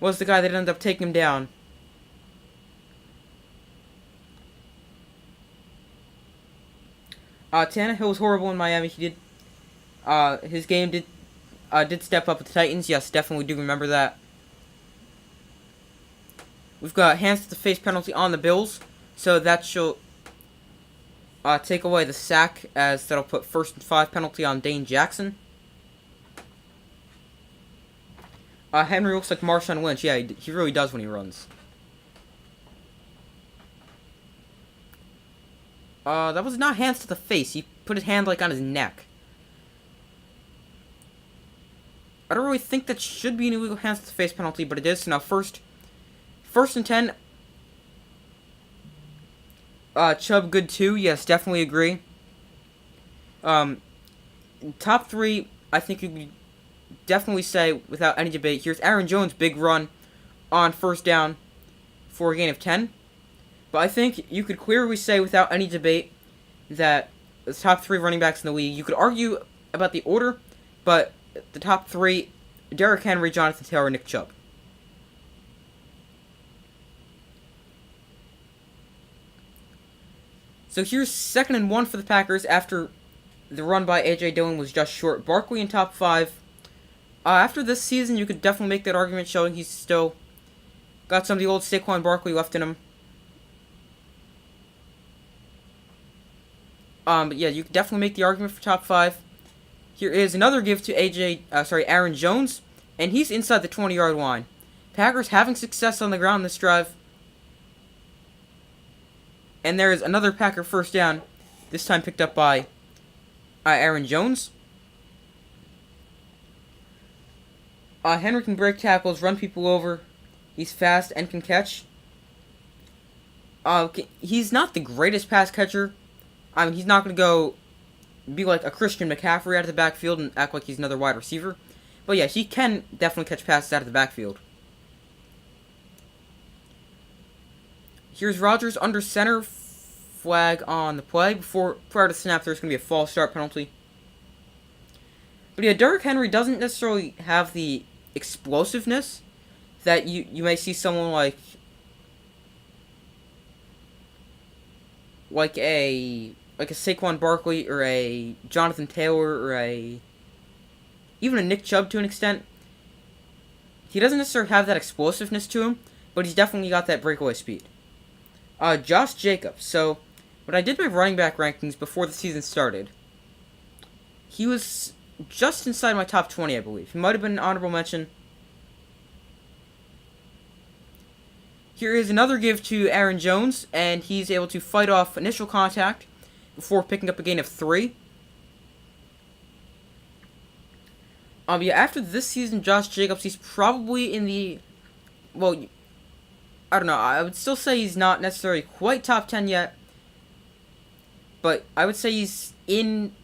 was the guy that ended up taking him down. Tannehill was horrible in Miami. He did, his game did step up with the Titans. Yes, definitely do remember that. We've got hands to the face penalty on the Bills, so that should take away the sack, as that'll put 1st and 5 penalty on Dane Jackson. Henry looks like Marshawn Lynch. Yeah, he really does when he runs. That was not hands to the face. He put his hand, like, on his neck. I don't really think that should be an illegal hands to the face penalty, but it is. So now first and 10. Chubb good too. Yes, definitely agree. Top 3, I think you could definitely say without any debate. Here's Aaron Jones' big run on 1st down for a gain of 10. But I think you could clearly say without any debate that the top 3 running backs in the league, you could argue about the order, but the top 3, Derrick Henry, Jonathan Taylor, Nick Chubb. So here's 2nd and 1 for the Packers after the run by A.J. Dillon was just short. Barkley in top 5. After this season, you could definitely make that argument showing he's still got some of the old Saquon Barkley left in him. But yeah, you could definitely make the argument for top 5. Here is another give to Aaron Jones, and he's inside the 20-yard line. Packers having success on the ground this drive. And there is another Packer 1st down, this time picked up by Aaron Jones. Henry can break tackles, run people over. He's fast and can catch. He's not the greatest pass catcher. I mean, he's not going to go be like a Christian McCaffrey out of the backfield and act like he's another wide receiver. But yeah, he can definitely catch passes out of the backfield. Here's Rodgers under center. Flag on the play. Prior to snap, there's going to be a false start penalty. But yeah, Derrick Henry doesn't necessarily have the explosiveness that you may see someone like a Saquon Barkley or a Jonathan Taylor or even a Nick Chubb to an extent. He doesn't necessarily have that explosiveness to him, but he's definitely got that breakaway speed. Josh Jacobs. So, when I did my running back rankings before the season started, he was just inside my top 20, I believe. He might have been an honorable mention. Here is another give to Aaron Jones, and he's able to fight off initial contact before picking up a gain of 3. Yeah, after this season, Josh Jacobs, he's probably in the, well, I don't know, I would still say he's not necessarily quite top 10 yet, but I would say he's in,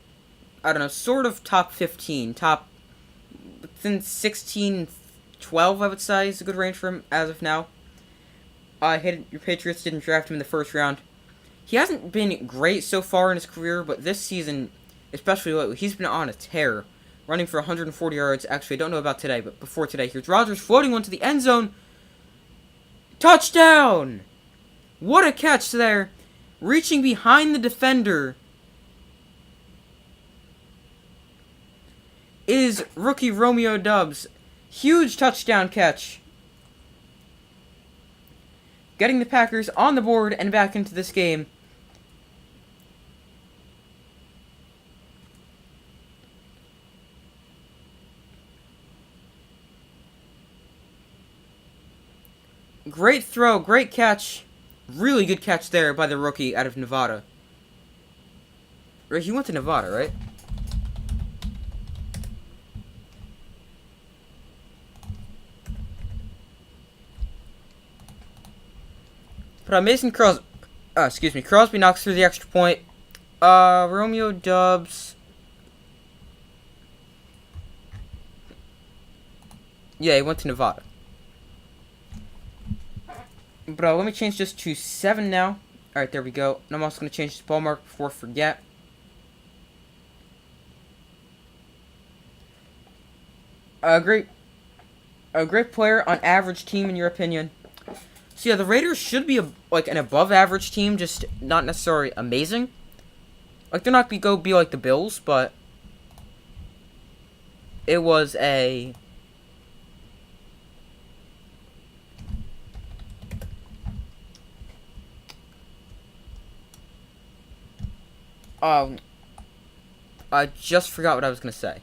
I don't know, sort of top 15, within 16, 12, I would say, is a good range for him as of now. Your Patriots didn't draft him in the 1st round. He hasn't been great so far in his career, but this season, especially lately, he's been on a tear, running for 140 yards. Actually, I don't know about today, but before today, here's Rodgers floating one to the end zone. Touchdown! What a catch there. Reaching behind the defender is rookie Romeo Doubs. Huge touchdown catch. Getting the Packers on the board and back into this game. Great throw, great catch. Really good catch there by the rookie out of Nevada. Right, he went to Nevada, right? But Crosby knocks through the extra point. Romeo Doubs. Yeah, he went to Nevada. But let me change this to 7 now. Alright, there we go. And I'm also going to change this ball mark before I forget. A great player on average team, in your opinion. So yeah, the Raiders should be like an above average team, just not necessarily amazing. Like, they're not going to be like the Bills, but it was a Um, I just forgot what I was gonna say.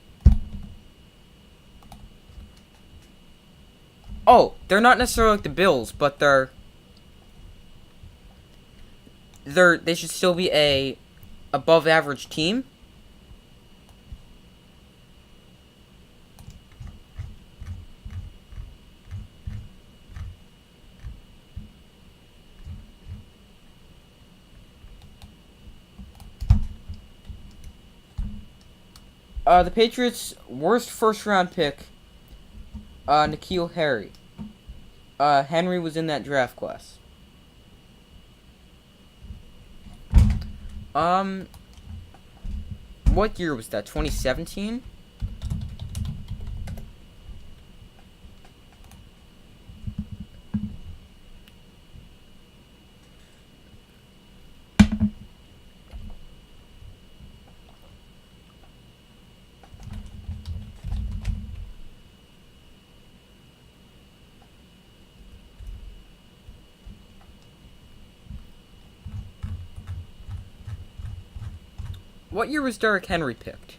Oh, they're not necessarily like the Bills, but they should still be a above average team. The Patriots' worst first round pick, N'Keal Harry. Henry was in that draft class. What year was that? 2017? What year was Derrick Henry picked?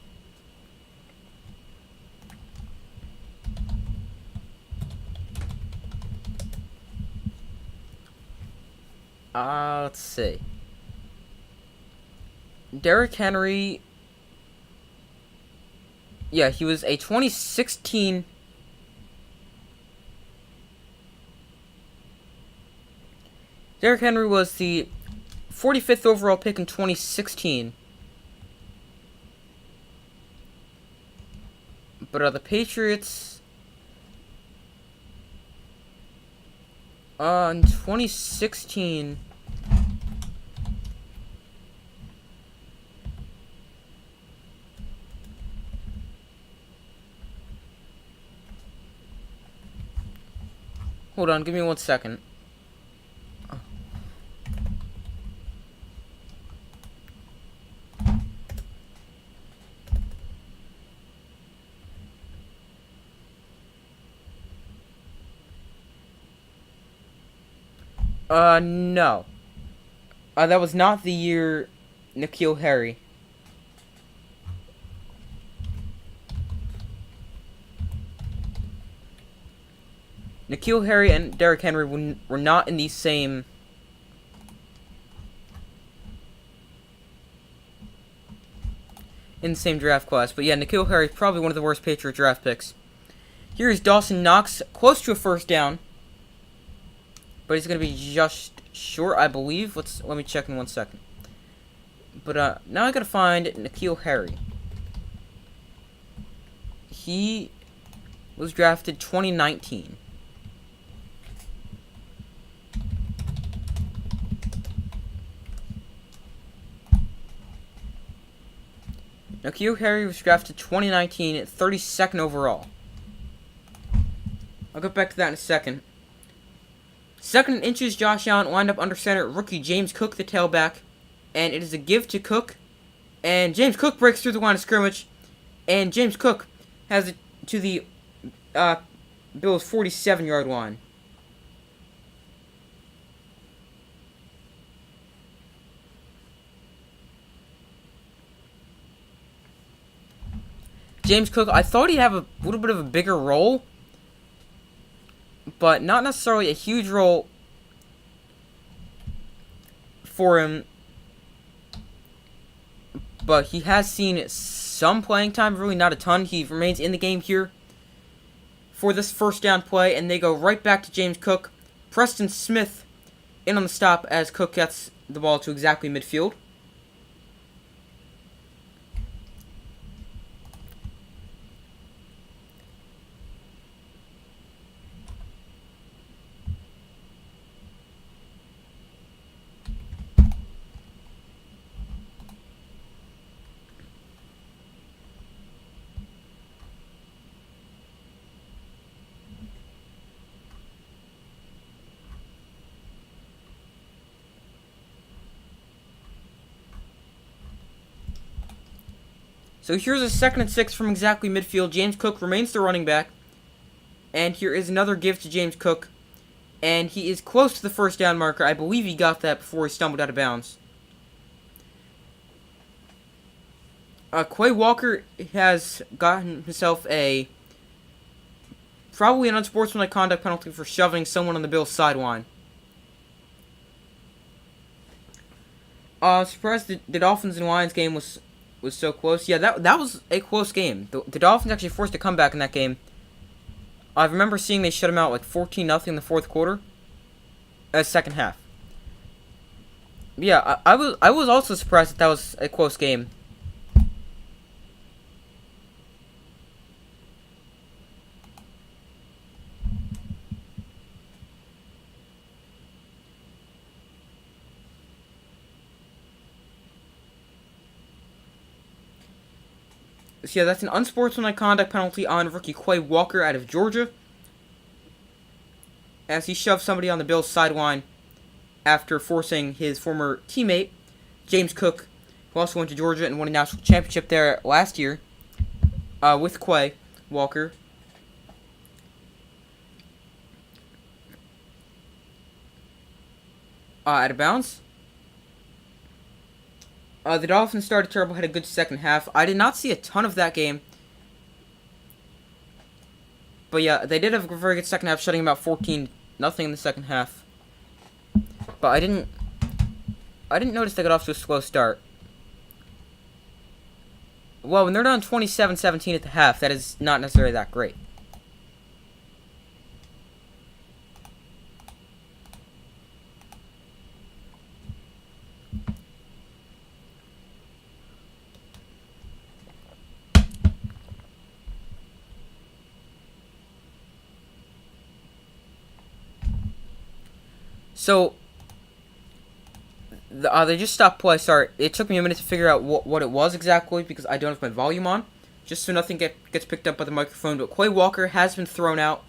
Let's see. Derrick Henry. Yeah, he was a 2016. Derrick Henry was the 45th overall pick in 2016. But the Patriots in 2016. Hold on, give me 1 second. No. That was not the year N'Keal Harry. N'Keal Harry and Derrick Henry were not in the same draft class. But yeah, N'Keal Harry is probably one of the worst Patriot draft picks. Here is Dawson Knox, close to a first down. But he's going to be just short, I believe. Let me check in 1 second. But now I got to find N'Keal Harry. He was drafted 2019. N'Keal Harry was drafted 2019 at 32nd overall. I'll get back to that in a second. Second and inches, Josh Allen lined up under center. Rookie James Cook, the tailback. And it is a give to Cook. And James Cook breaks through the line of scrimmage. And James Cook has it to the Bills' 47-yard line. James Cook, I thought he'd have a little bit of a bigger role, but not necessarily a huge role for him. But he has seen some playing time, really not a ton. He remains in the game here for this first down play, and they go right back to James Cook. Preston Smith in on the stop as Cook gets the ball to exactly midfield. So here's a 2nd and 6 from exactly midfield. James Cook remains the running back. And here is another give to James Cook. And he is close to the first down marker. I believe he got that before he stumbled out of bounds. Quay Walker has gotten himself probably an unsportsmanlike conduct penalty for shoving someone on the Bills' sideline. Surprised the Dolphins and Lions game was so close. Yeah, that was a close game. The Dolphins actually forced a comeback in that game. I remember seeing they shut them out like 14-0 in the fourth quarter. Second half. Yeah, I was also surprised that was a close game. So yeah, that's an unsportsmanlike conduct penalty on rookie Quay Walker out of Georgia, as he shoved somebody on the Bills' sideline after forcing his former teammate, James Cook, who also went to Georgia and won a national championship there last year, with Quay Walker. Out of bounds. The Dolphins started terrible, had a good second half. I did not see a ton of that game. But yeah, they did have a very good second half, shutting about 14-0 in the second half. But I didn't notice they got off to a slow start. Well, when they're down 27-17 at the half, that is not necessarily that great. So, they just stopped play. Sorry, it took me a minute to figure out what it was exactly because I don't have my volume on, just so nothing gets picked up by the microphone. But Quay Walker has been thrown out,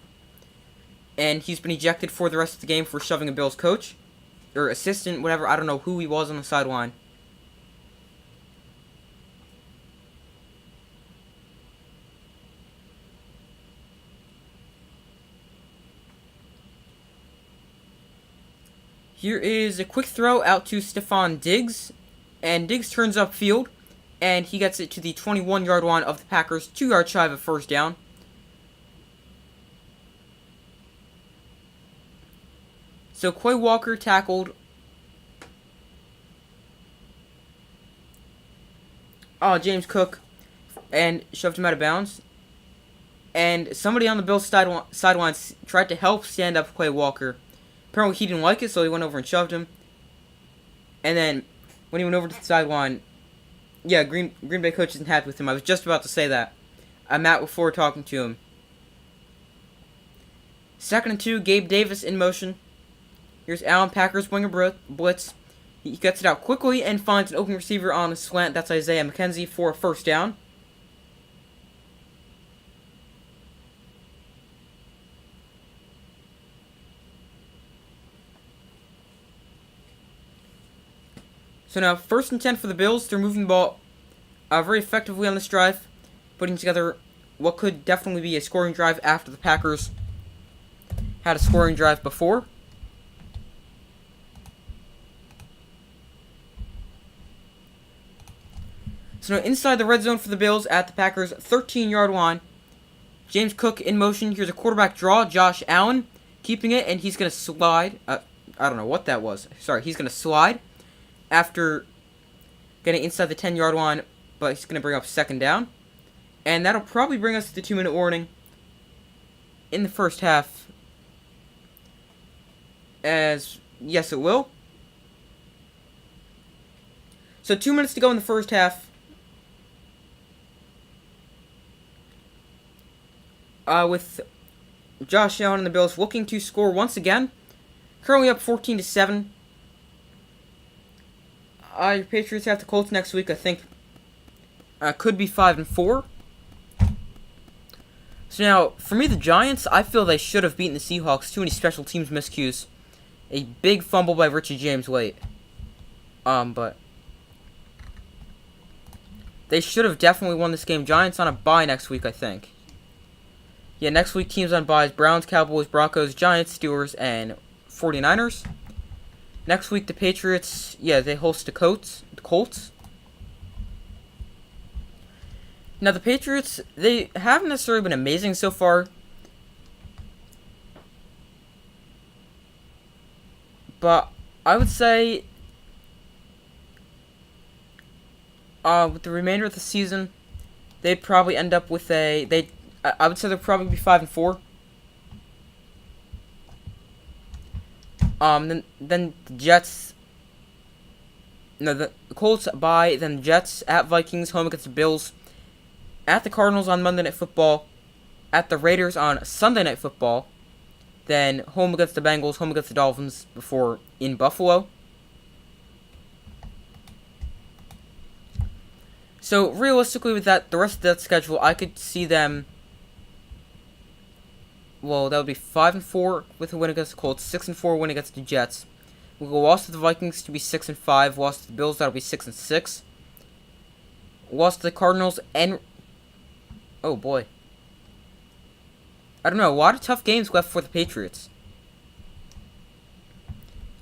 and he's been ejected for the rest of the game for shoving a Bills coach, or assistant, whatever. I don't know who he was on the sideline. Here is a quick throw out to Stefon Diggs, and Diggs turns upfield, and he gets it to the 21-yard line of the Packers, 2 yards shy of a first down. So Quay Walker tackled James Cook and shoved him out of bounds. And somebody on the Bills' sidelines tried to help stand up Quay Walker. Apparently he didn't like it, so he went over and shoved him. And then, when he went over to the sideline, yeah, Green Bay coach isn't happy with him. I was just about to say that. I met before talking to him. 2nd and 2, Gabe Davis in motion. Here's Allen, Packers winger blitz. He gets it out quickly and finds an open receiver on a slant. That's Isaiah McKenzie for a first down. So now, 1st and 10 for the Bills. They're moving the ball very effectively on this drive, putting together what could definitely be a scoring drive after the Packers had a scoring drive before. So now, inside the red zone for the Bills at the Packers' 13-yard line. James Cook in motion. Here's a quarterback draw. Josh Allen keeping it, and he's going to slide. I don't know what that was. Sorry, he's going to slide after getting inside the 10-yard line, but he's going to bring up 2nd down. And that'll probably bring us to the 2-minute warning in the first half. As, yes, it will. So 2 minutes to go in the first half. With Josh Allen and the Bills looking to score once again. Currently up 14-7. Your Patriots have the Colts next week, I think. Could be 5-4. So now, for me, the Giants, I feel they should have beaten the Seahawks. Too many special teams miscues. A big fumble by Richie James late. But they should have definitely won this game. Giants on a bye next week, I think. Yeah, next week teams on byes: Browns, Cowboys, Broncos, Giants, Steelers, and 49ers. Next week, the Patriots, yeah, they host the Colts. Now the Patriots, they haven't necessarily been amazing so far, but I would say with the remainder of the season, they'd probably end up with I would say they'll probably be 5-4. Then the Jets. No, the Colts bye, then the Jets at Vikings, home against the Bills, at the Cardinals on Monday Night Football, at the Raiders on Sunday Night Football, then home against the Bengals, home against the Dolphins before in Buffalo. So realistically, with that, the rest of that schedule, I could see them. Well, that would be 5-4 with a win against the Colts, 6-4 win against the Jets. We'll go loss to the Vikings to be 6-5, loss to the Bills, that'll be 6-6. Loss to the Cardinals and oh boy. I don't know, a lot of tough games left for the Patriots.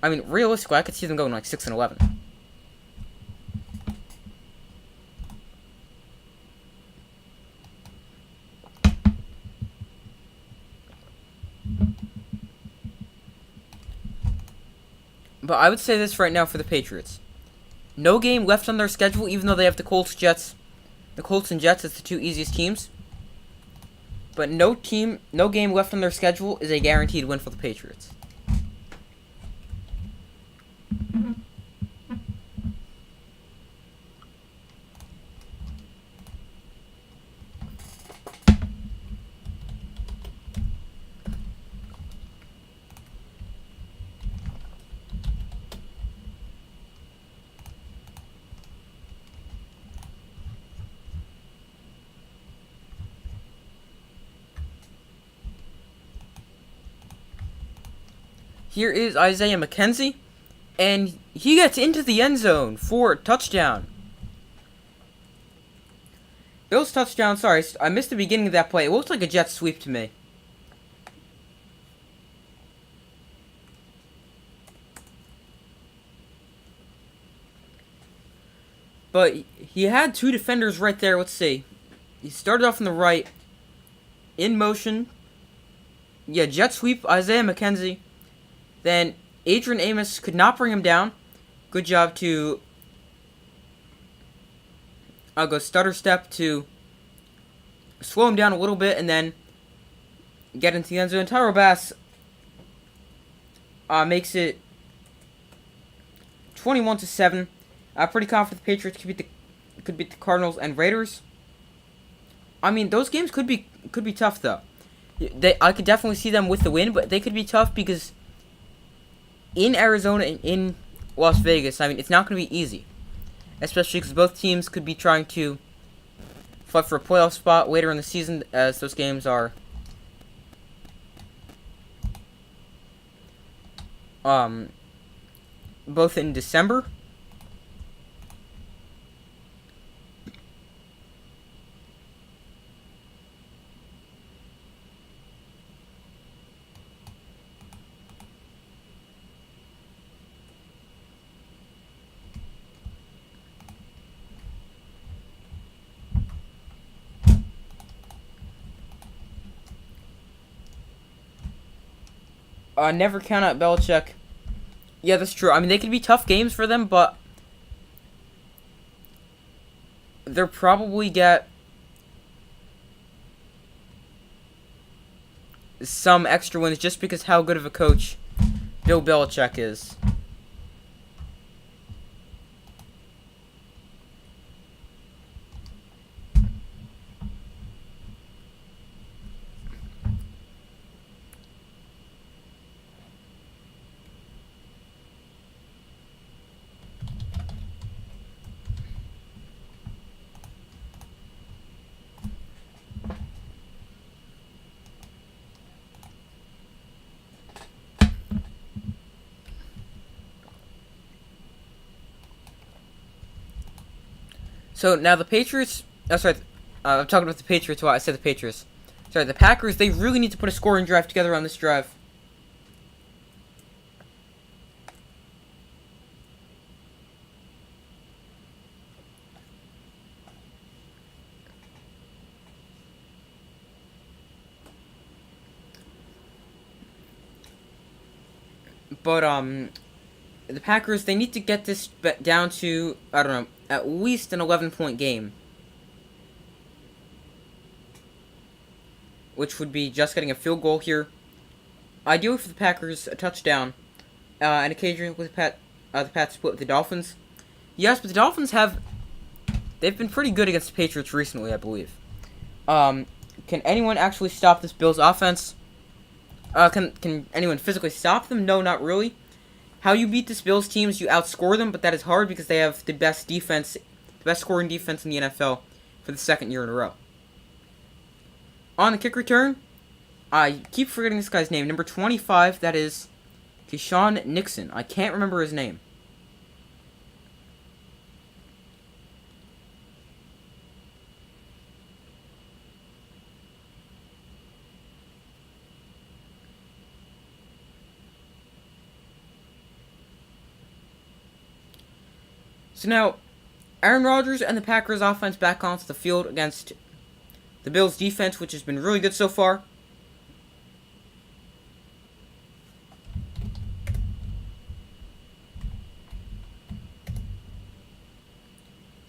I mean, realistically, I could see them going like 6-11. But I would say this right now for the Patriots. No game left on their schedule, even though they have the Colts and Jets as the two easiest teams. But no game left on their schedule is a guaranteed win for the Patriots. Here is Isaiah McKenzie, and he gets into the end zone for a touchdown. Bills touchdown, sorry, I missed the beginning of that play. It looked like a jet sweep to me. But he had two defenders right there, let's see. He started off on the right, in motion. Yeah, jet sweep, Isaiah McKenzie. Then Adrian Amos could not bring him down. Good job to I'll go stutter step to slow him down a little bit and then get into the end zone. Tyro Bass makes it 21-7. Pretty confident the Patriots could beat the Cardinals and Raiders. I mean, those games could be tough though. I could definitely see them with the win, but they could be tough because in Arizona and in Las Vegas, I mean, it's not going to be easy. Especially because both teams could be trying to fight for a playoff spot later in the season, as those games are both in December. Never count out Belichick. Yeah, that's true. I mean, they could be tough games for them, but they'll probably get some extra wins just because how good of a coach Bill Belichick is. So now the Patriots. Oh, sorry. I'm talking about the Patriots. Well, I said the Patriots. Sorry, the Packers. They really need to put a scoring drive together on this drive. But the Packers, they need to get this down to, I don't know, at least an 11-point game, which would be just getting a field goal here. Ideally for the Packers, a touchdown, and occasionally with the Pats split with the Dolphins. Yes, but the Dolphins they've been pretty good against the Patriots recently, I believe. Can anyone actually stop this Bills offense? Can anyone physically stop them? No, not really. How you beat this Bills team is you outscore them, but that is hard because they have the best defense, the best scoring defense in the NFL for the second year in a row. On the kick return, I keep forgetting this guy's name. Number 25, that is Keisean Nixon. I can't remember his name. So now, Aaron Rodgers and the Packers offense back onto the field against the Bills defense, which has been really good so far.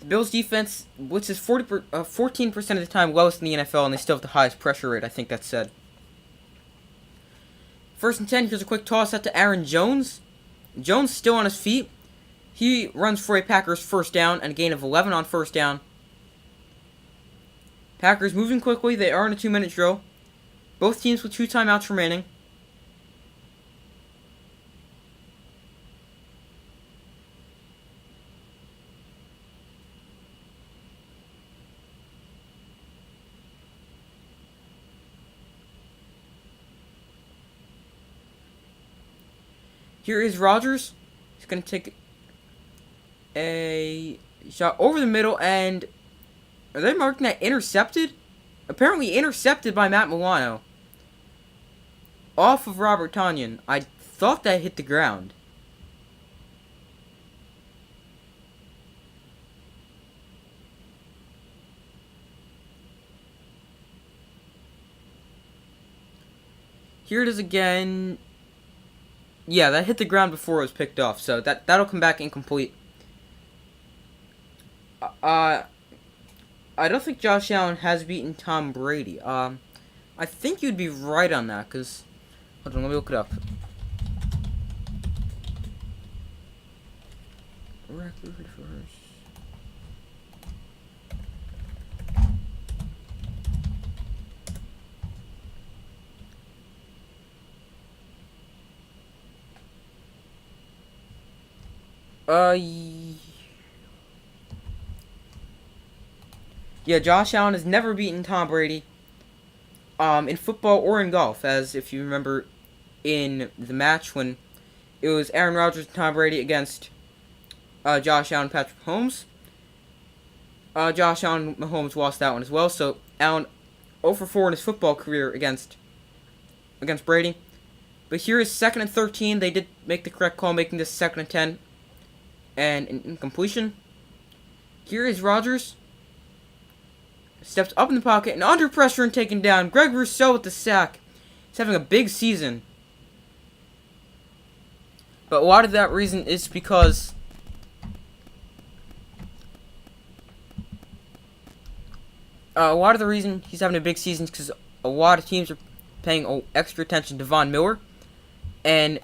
The Bills defense, which is 14% of the time lowest in the NFL, and they still have the highest pressure rate, I think that's said. First and 10, here's a quick toss out to Aaron Jones. Jones still on his feet. He runs for a Packers first down and a gain of 11 on first down. Packers moving quickly. They are in a 2-minute drill. Both teams with 2 timeouts remaining. Here is Rodgers. He's going to take a shot over the middle, and are they marking that intercepted? Apparently intercepted by Matt Milano. Off of Robert Tonyan. I thought that hit the ground. Here it is again. Yeah, that hit the ground before it was picked off, so that'll come back incomplete. I don't think Josh Allen has beaten Tom Brady. I think you'd be right on that, because... Hold on, let me look it up. Record first. Yeah, Josh Allen has never beaten Tom Brady in football or in golf, as if you remember in the match when it was Aaron Rodgers and Tom Brady against Josh Allen and Patrick Mahomes. Josh Allen and Mahomes lost that one as well, so Allen 0 for 4 in his football career against Brady. But here is 2nd and 13. They did make the correct call, making this 2nd and 10 and an incompletion. Here is Rodgers. Steps up in the pocket and under pressure and taken down. Greg Rousseau with the sack. He's having a big season. But a lot of that reason is because a lot of the reason he's having a big season is because a lot of teams are paying extra attention to Von Miller. And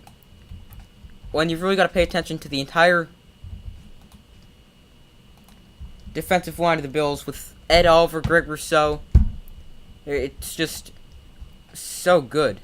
when you've really got to pay attention to the entire defensive line of the Bills with Ed Oliver, Greg Rousseau, it's just so good.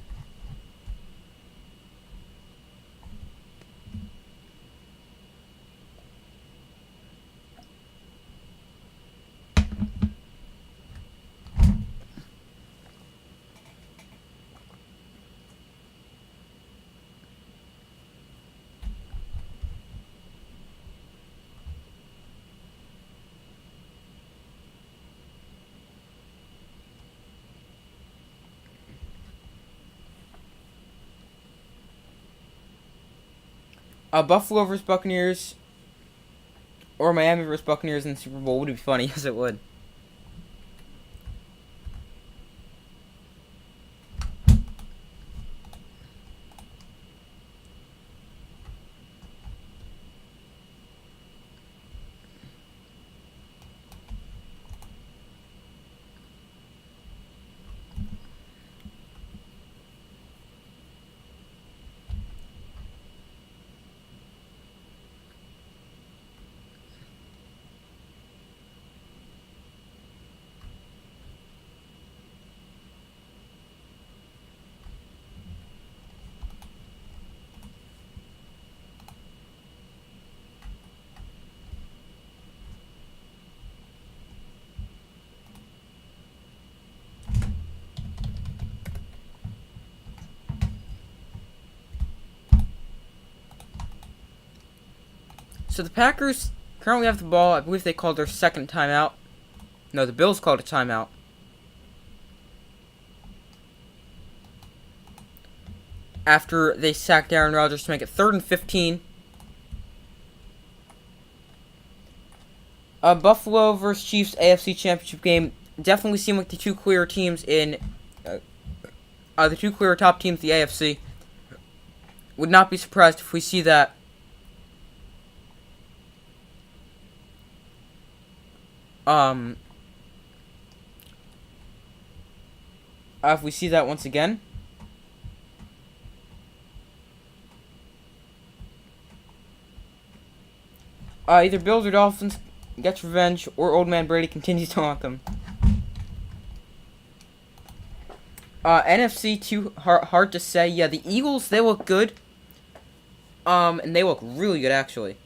Buffalo vs. Buccaneers or Miami vs. Buccaneers in the Super Bowl would be funny. Yes, it would. So the Packers currently have the ball. I believe they called their second timeout. No, the Bills called a timeout. After they sacked Aaron Rodgers to make it 3rd and 15. Buffalo versus Chiefs AFC Championship game. Definitely seem like the two clear teams in... the two clear top teams in the AFC. Would not be surprised if we see that. If we see that once again. Either Bills or Dolphins gets revenge, or Old Man Brady continues to haunt them. NFC, too hard to say. Yeah, the Eagles, they look good. And they look really good, actually.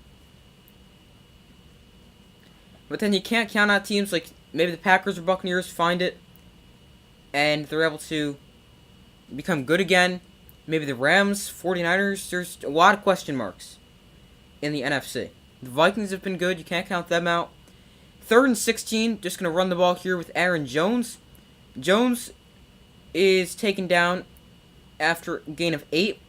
But then you can't count out teams like maybe the Packers or Buccaneers find it, and they're able to become good again. Maybe the Rams, 49ers, there's a lot of question marks in the NFC. The Vikings have been good, you can't count them out. 3rd and 16, just going to run the ball here with Aaron Jones. Jones is taken down after a gain of 8.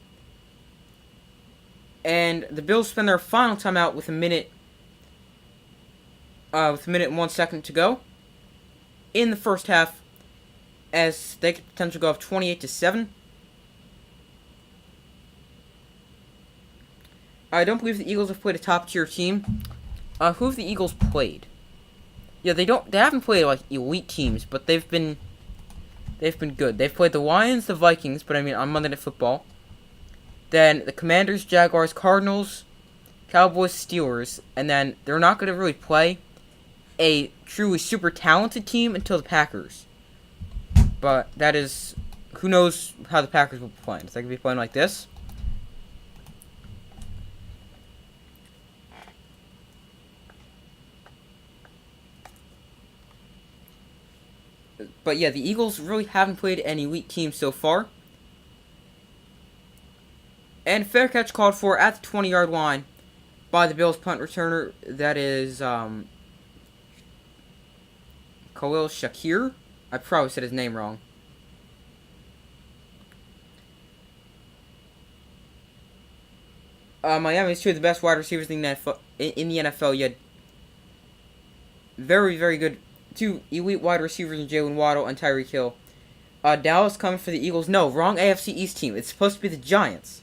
And the Bills spend their final timeout with a minute and 1 second to go in the first half, as they could potentially go up 28-7. I don't believe the Eagles have played a top-tier team. Who have the Eagles played? Yeah, they haven't played like elite teams, but they've been good. They've played the Lions, the Vikings, but I mean on Monday Night Football. Then the Commanders, Jaguars, Cardinals, Cowboys, Steelers, and then they're not going to really play a truly super talented team until the Packers. But that is, who knows how the Packers will be playing. Is they going to be playing like this? But yeah, the Eagles really haven't played an elite team so far. And fair catch called for at the 20-yard line by the Bills punt returner. That is Khalil Shakir. I probably said his name wrong. Miami is two of the best wide receivers in the NFL. You had very, very good two elite wide receivers in Jalen Waddle and Tyreek Hill. Dallas coming for the Eagles. No, wrong AFC East team. It's supposed to be the Giants.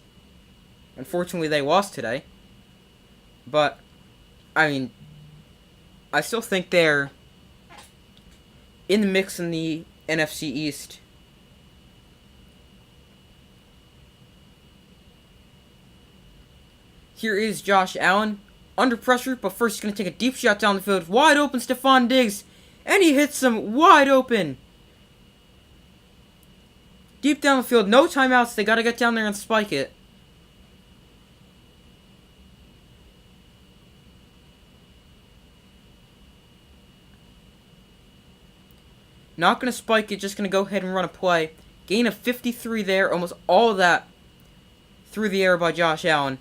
Unfortunately, they lost today. But, I mean, I still think they're in the mix in the NFC East. Here is Josh Allen, under pressure, but first he's going to take a deep shot down the field. Wide open, Stephon Diggs, and he hits him wide open. Deep down the field, no timeouts, they got to get down there and spike it. Not going to spike it, just going to go ahead and run a play. Gain of 53 there, almost all of that through the air by Josh Allen.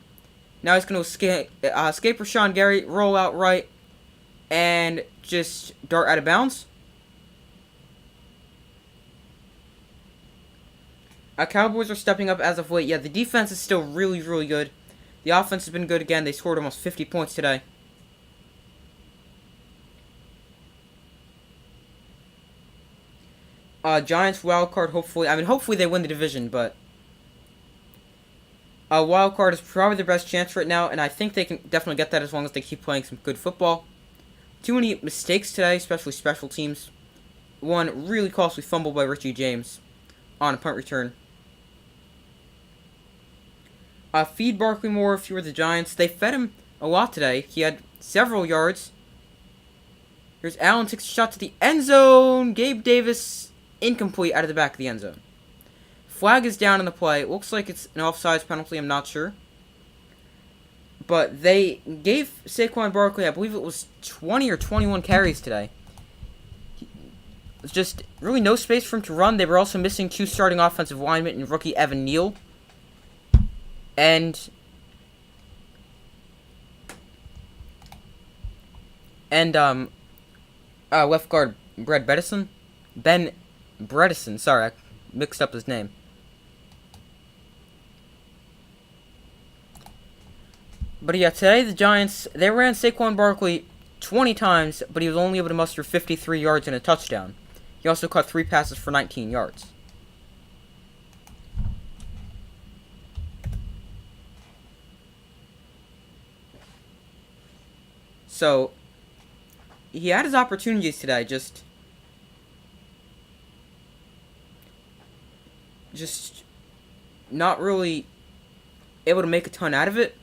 Now he's going to escape Rashawn Gary, roll out right, and just dart out of bounds. Cowboys are stepping up as of late. Yeah, the defense is still really, really good. The offense has been good again. They scored almost 50 points today. Giants wildcard, hopefully. I mean, hopefully they win the division, but wildcard is probably their best chance right now, and I think they can definitely get that as long as they keep playing some good football. Too many mistakes today, especially special teams. One really costly fumble by Richie James on a punt return. Feed Barkley more if you were the Giants. They fed him a lot today. He had several yards. Here's Allen, takes a shot to the end zone. Gabe Davis, incomplete out of the back of the end zone. Flag is down on the play. It looks like it's an offsides penalty, I'm not sure. But they gave Saquon Barkley, I believe it was 20 or 21 carries today. It's just really no space for him to run. They were also missing two starting offensive linemen and rookie Evan Neal. And and left guard Ben Bredesen. Sorry, I mixed up his name. But yeah, today the Giants, they ran Saquon Barkley 20 times, but he was only able to muster 53 yards and a touchdown. He also caught 3 passes for 19 yards. So, he had his opportunities today, just not really able to make a ton out of it.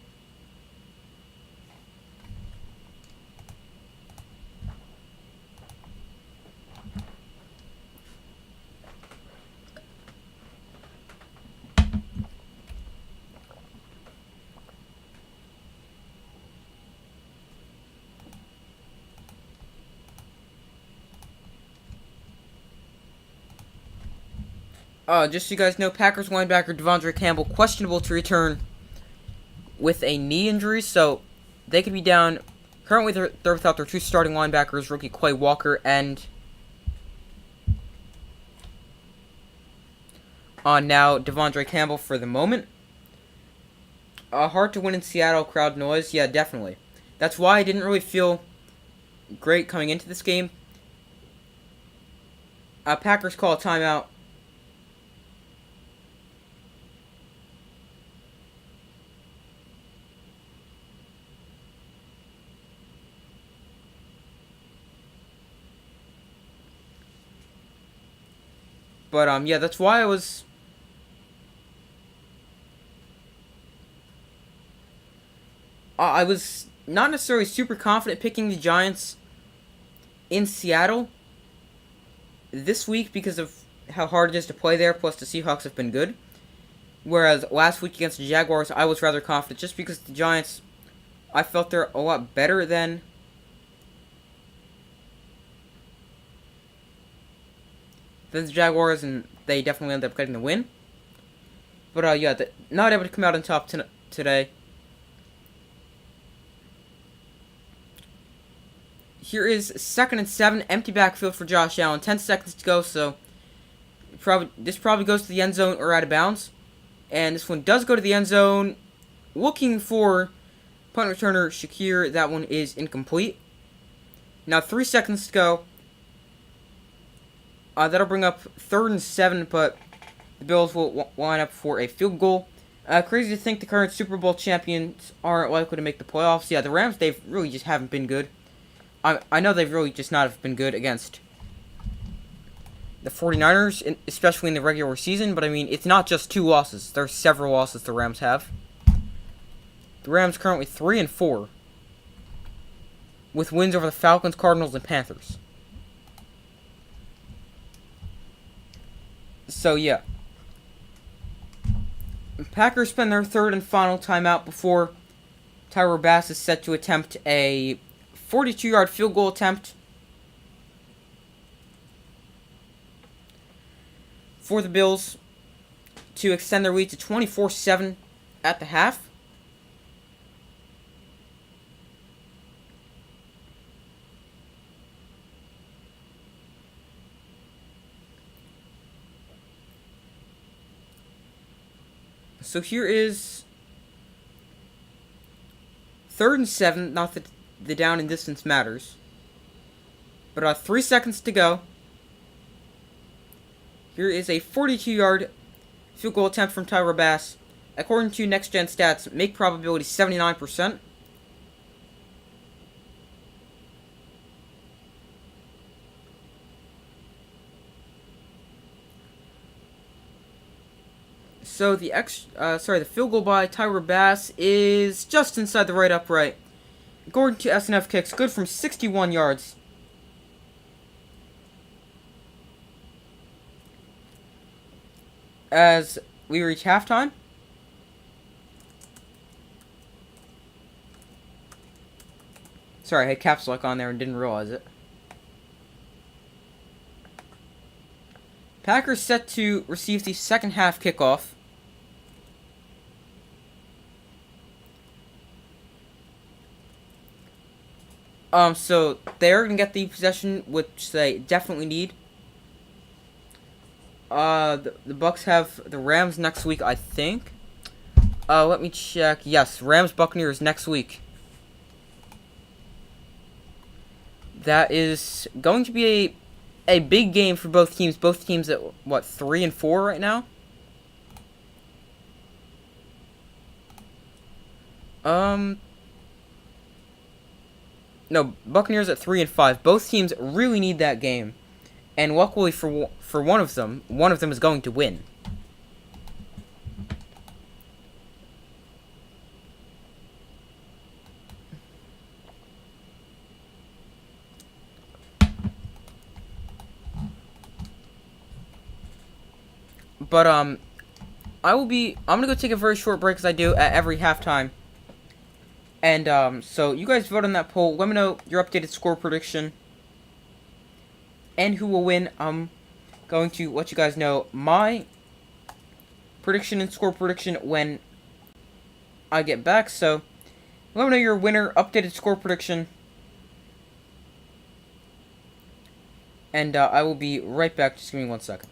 Just so you guys know, Packers linebacker Devondre Campbell questionable to return with a knee injury, so they could be down. Currently, they're without their 2 starting linebackers, rookie Quay Walker and now Devondre Campbell for the moment. Hard to win in Seattle, crowd noise, yeah, definitely. That's why I didn't really feel great coming into this game. Packers call a timeout. But, yeah, that's why I was not necessarily super confident picking the Giants in Seattle this week because of how hard it is to play there, plus the Seahawks have been good. Whereas last week against the Jaguars, I was rather confident just because the Giants, I felt they're a lot better than the Jaguars, and they definitely ended up getting the win. But, yeah, not able to come out on top today. Here is 2nd and 7, empty backfield for Josh Allen. 10 seconds to go, so this probably goes to the end zone or out of bounds. And this one does go to the end zone. Looking for punt returner Shakir. That one is incomplete. Now 3 seconds to go. That'll bring up 3rd and 7, but the Bills will line up for a field goal. Crazy to think the current Super Bowl champions aren't likely to make the playoffs. Yeah, the Rams, they've really just haven't been good. I know they've really just not have been good against the 49ers, especially in the regular season, but I mean, it's not just 2 losses. There's several losses the Rams have. The Rams currently 3-4, with wins over the Falcons, Cardinals, and Panthers. So, yeah. Packers spend their 3rd and final timeout before Tyler Bass is set to attempt a 42-yard field goal attempt for the Bills to extend their lead to 24-7 at the half. So here is 3rd and 7, not that the down and distance matters. But 3 seconds to go. Here is a 42-yard field goal attempt from Tyler Bass. According to Next Gen Stats, make probability 79%. So the field goal by Tyler Bass is just inside the right upright. According to SNF Kicks, good from 61 yards. As we reach halftime. Sorry, I had caps lock on there and didn't realize it. Packers set to receive the second half kickoff. So they're gonna get the possession, which they definitely need. The Bucks have the Rams next week, I think. Let me check. Yes, Rams Buccaneers next week. That is going to be a big game for both teams. Both teams at what, 3-4 right now? No, Buccaneers at 3-5. Both teams really need that game, and luckily for one of them is going to win. But I'm gonna go take a very short break as I do at every halftime. And so you guys vote on that poll. Let me know your updated score prediction and who will win. I'm going to let you guys know my prediction and score prediction when I get back. So let me know your winner, updated score prediction, and I will be right back. Just give me 1 second.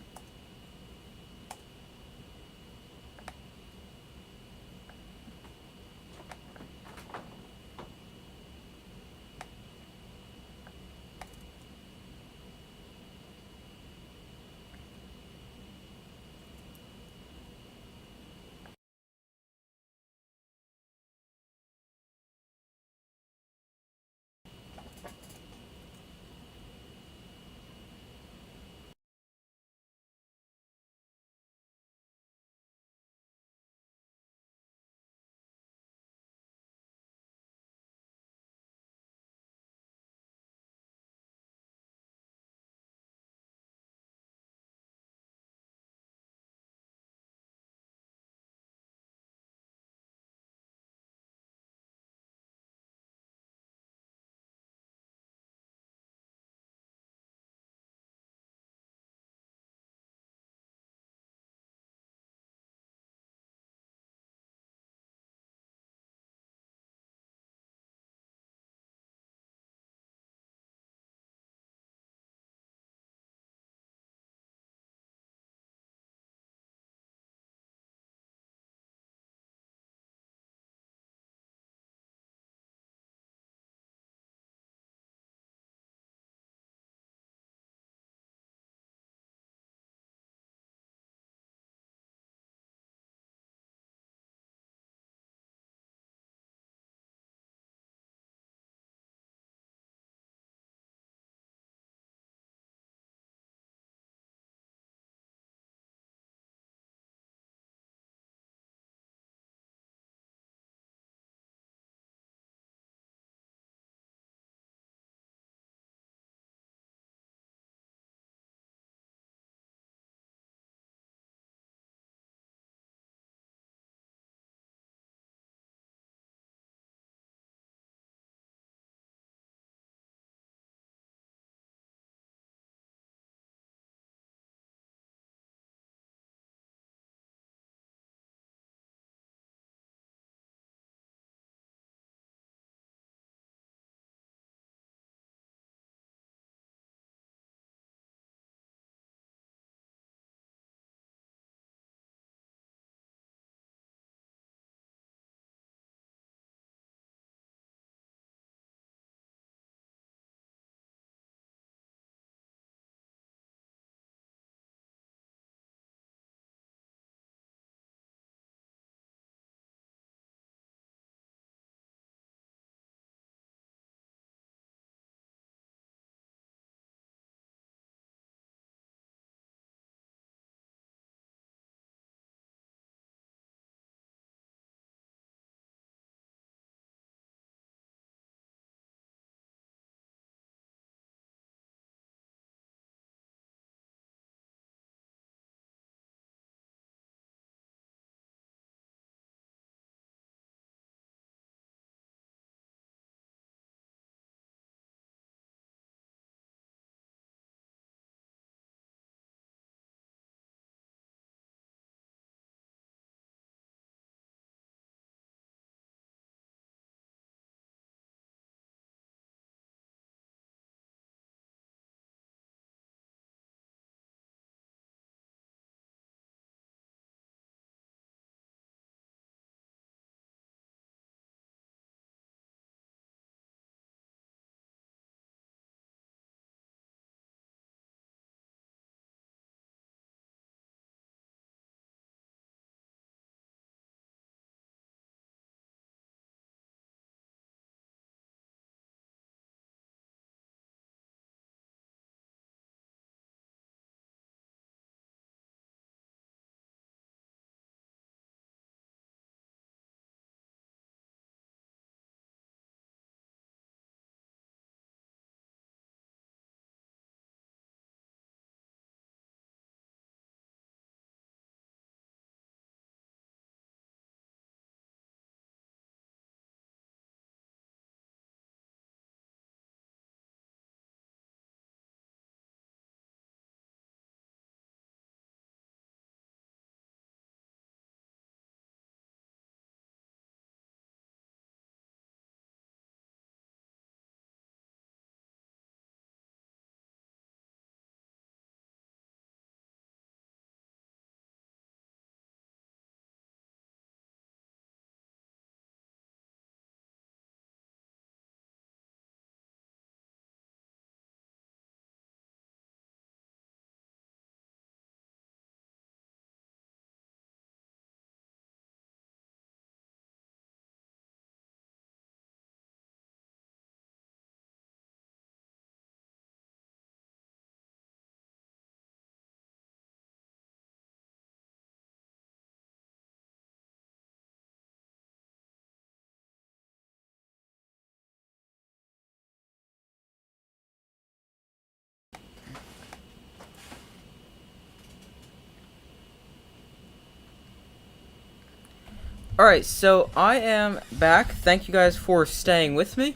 Alright, so I am back. Thank you guys for staying with me.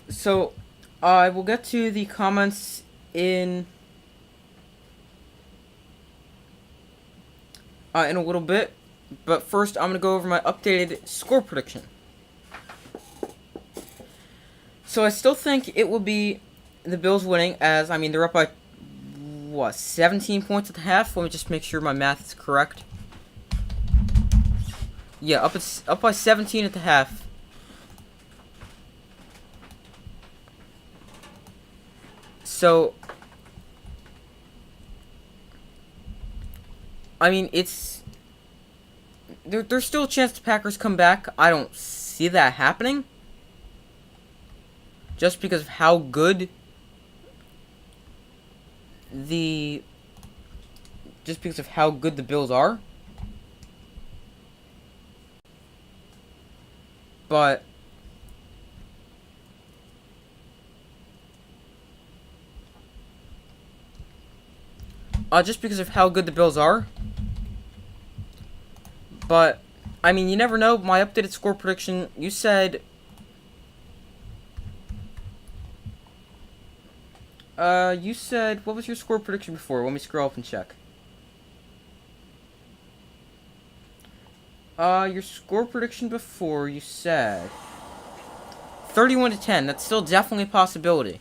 So, I will get to the comments in a little bit. But first, I'm going to go over my updated score prediction. So, I still think it will be the Bills winning, as, I mean, they're up by, 17 points at the half? Let me just make sure my math is correct. Yeah, up by 17 at the half. So, I mean, there's still a chance the Packers come back. I don't see that happening. Just because of how good the Bills are. But just because of how good the Bills are. But I mean, you never know. My updated score prediction, you said what was your score prediction before? Let me scroll up and check. Your score prediction before, you said 31-10. That's still definitely a possibility.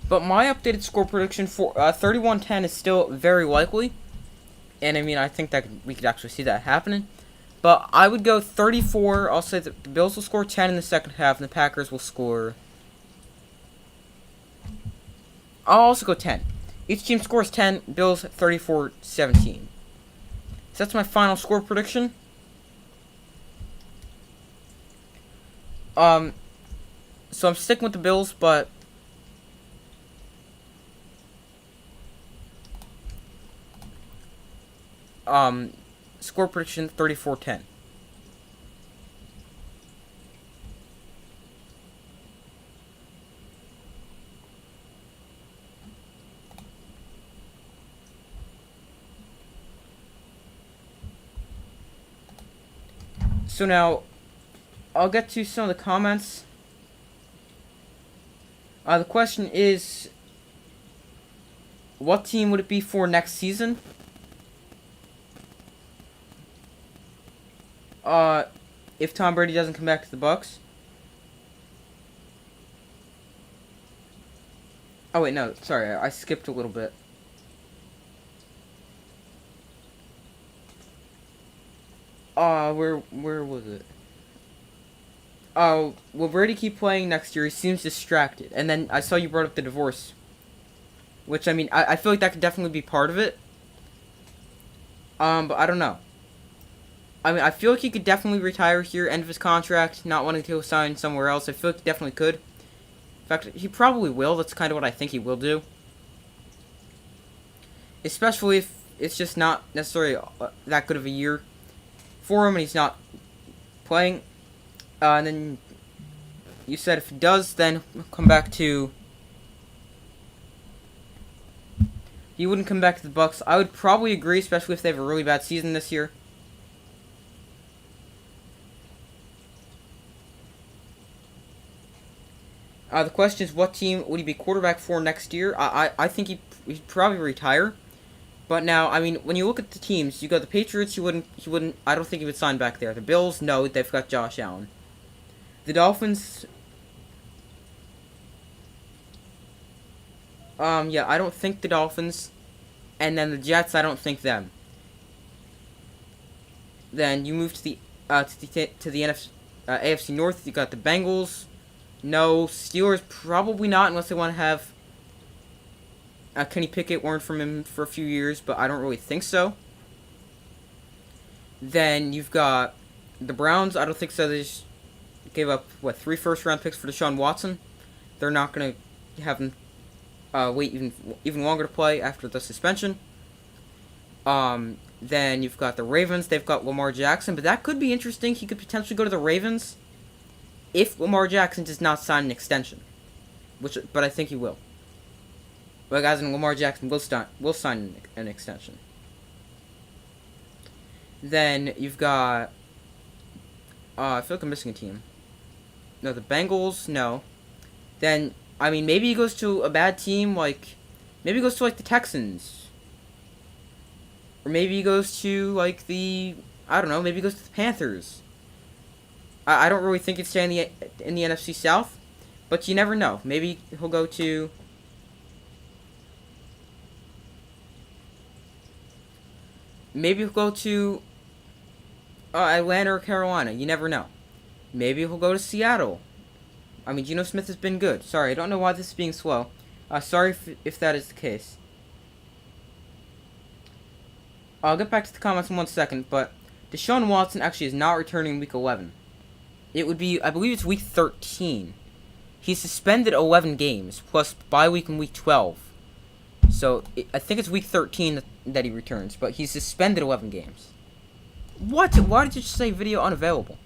But my updated score prediction for 31-10 is still very likely. And I mean, I think that we could actually see that happening. But I would go 34. I'll say that the Bills will score 10 in the second half, and the Packers will score. I'll also go 10. Each team scores 10. Bills 34-17. So that's my final score prediction. So I'm sticking with the Bills, but score prediction 34-10. So now, I'll get to some of the comments. The question is, what team would it be for next season? If Tom Brady doesn't come back to the Bucks. Oh wait, no, sorry, I skipped a little bit. Where was it? Oh, will Brady keep playing next year? He seems distracted. And then I saw you brought up the divorce. Which, I mean, I feel like that could definitely be part of it. But I don't know. I mean, I feel like he could definitely retire here, end of his contract, not wanting to sign somewhere else. I feel like he definitely could. In fact, he probably will. That's kind of what I think he will do. Especially if it's just not necessarily that good of a year for him and he's not playing. And then you said if he does, then come back to... He wouldn't come back to the Bucks. I would probably agree, especially if they have a really bad season this year. The question is, what team would he be quarterback for next year? I think he'd probably retire. But now, I mean, when you look at the teams, you got the Patriots. He wouldn't. I don't think he would sign back there. The Bills, no, they've got Josh Allen. The Dolphins. Yeah, I don't think the Dolphins. And then the Jets, I don't think them. Then you move to the AFC North. You got the Bengals. No, Steelers probably not unless they want to have Kenny Pickett learn from him for a few years, but I don't really think so. Then you've got the Browns. I don't think so. gave up, what, 3 first-round picks for Deshaun Watson. They're not going to have him wait even longer to play after the suspension. Then you've got the Ravens. They've got Lamar Jackson, but that could be interesting. He could potentially go to the Ravens if Lamar Jackson does not sign an extension, but I think he will. But guys, and Lamar Jackson will sign an extension. Then you've got I feel like I'm missing a team. No, the Bengals. No. Then maybe he goes to a bad team, like maybe he goes to like the Texans, or maybe he goes to like I don't know. Maybe he goes to the Panthers. I don't really think he'd stay in the NFC South, but you never know. Maybe he'll go to. Maybe he'll go to Atlanta or Carolina. You never know. Maybe he'll go to Seattle. Geno Smith has been good. Sorry, I don't know why this is being slow. Sorry if that is the case. I'll get back to the comments in 1 second, but Deshaun Watson actually is not returning week 11. It would be, I believe it's week 13. He's suspended 11 games, plus bye week in week 12. So, I think it's week 13 that he returns, but he's suspended 11 games. What? Why did you just say video unavailable?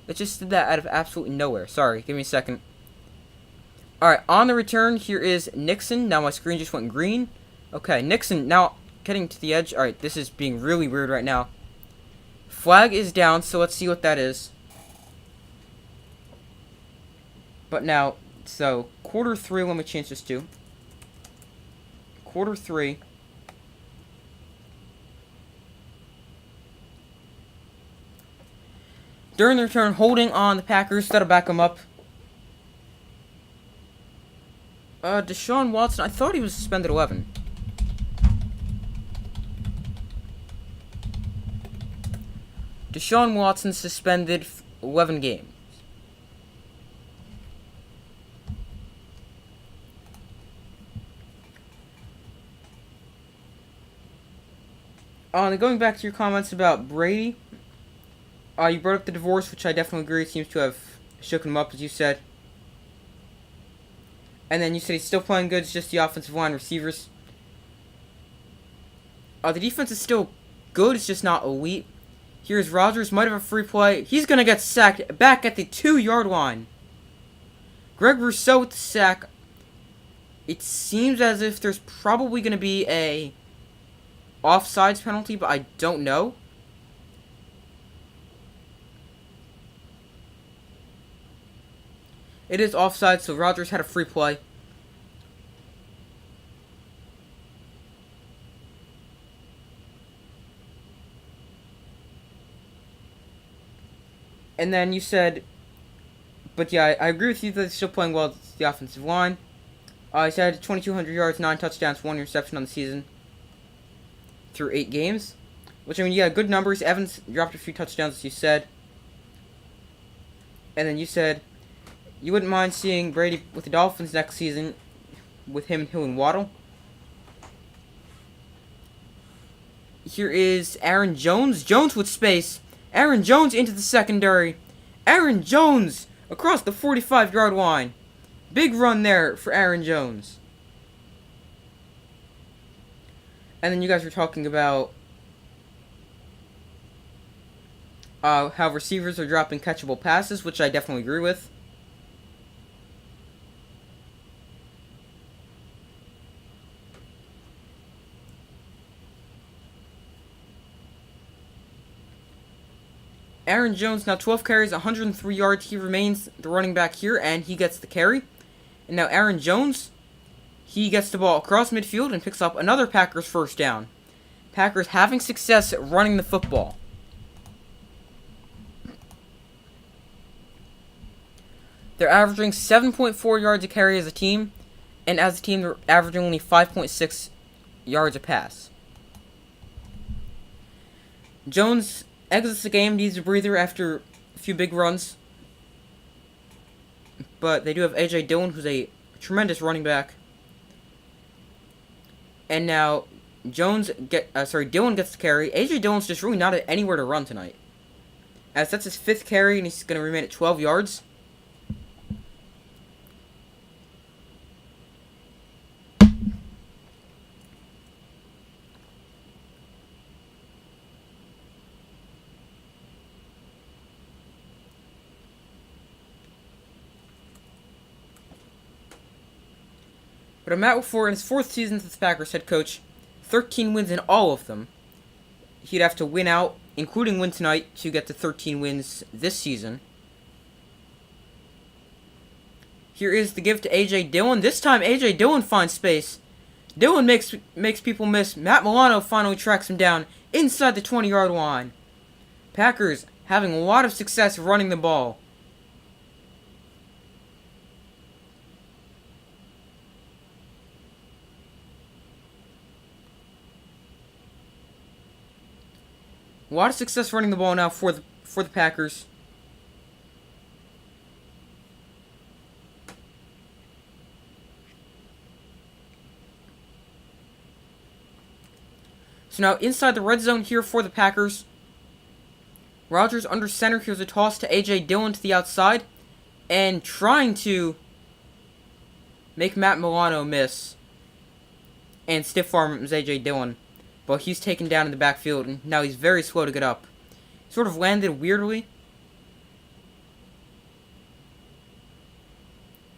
It just did that out of absolutely nowhere. Sorry, give me a second. Alright, on the return, here is Nixon. Now my screen just went green. Okay, Nixon, now getting to the edge. Alright, this is being really weird right now. Flag is down, so let's see what that is. But now, so, quarter 3, let me change this to. Quarter 3. During the return, holding on the Packers, that'll back them up. Deshaun Watson, I thought he was suspended 11. Deshaun Watson suspended 11 games. Going back to your comments about Brady, you brought up the divorce, which I definitely agree seems to have shook him up, as you said. And then you said he's still playing good, it's just the offensive line receivers. The defense is still good, it's just not elite. Here's Rodgers, might have a free play. He's going to get sacked back at the 2-yard line. Greg Rousseau with the sack. It seems as if there's probably going to be a offsides penalty, but I don't know. It is offside, so Rodgers had a free play. And then you said, but yeah, I agree with you that he's still playing well with the offensive line. He's had 2,200 yards, 9 touchdowns, 1 interception on the season through 8 games. Which, yeah, good numbers. Evans dropped a few touchdowns, as you said. And then you said you wouldn't mind seeing Brady with the Dolphins next season with him, Hill, and Waddle. Here is Aaron Jones. Jones with space. Aaron Jones into the secondary. Aaron Jones across the 45-yard line. Big run there for Aaron Jones. And then you guys were talking about how receivers are dropping catchable passes, which I definitely agree with. Aaron Jones now 12 carries, 103 yards. He remains the running back here, and he gets the carry. And now Aaron Jones, he gets the ball across midfield and picks up another Packers first down. Packers having success at running the football. They're averaging 7.4 yards a carry as a team, and as a team they're averaging only 5.6 yards a pass. Jones exits the game, needs a breather after a few big runs. But they do have A.J. Dillon, who's a tremendous running back. And now Dillon gets the carry. A.J. Dillon's just really not anywhere to run tonight. as that's his 5th carry, and he's going to remain at 12 yards. But Matt LaFleur, in his 4th season as the Packers head coach, 13 wins in all of them. He'd have to win out, including win tonight, to get to 13 wins this season. Here is the give to A.J. Dillon. This time, A.J. Dillon finds space. Dillon makes people miss. Matt Milano finally tracks him down inside the 20-yard line. Packers having a lot of success running the ball. A lot of success running the ball now for the Packers. So now inside the red zone here for the Packers. Rodgers under center. Here's a toss to A.J. Dillon to the outside. And trying to make Matt Milano miss. And stiff arm A.J. Dillon. But he's taken down in the backfield, and now he's very slow to get up. Sort of landed weirdly.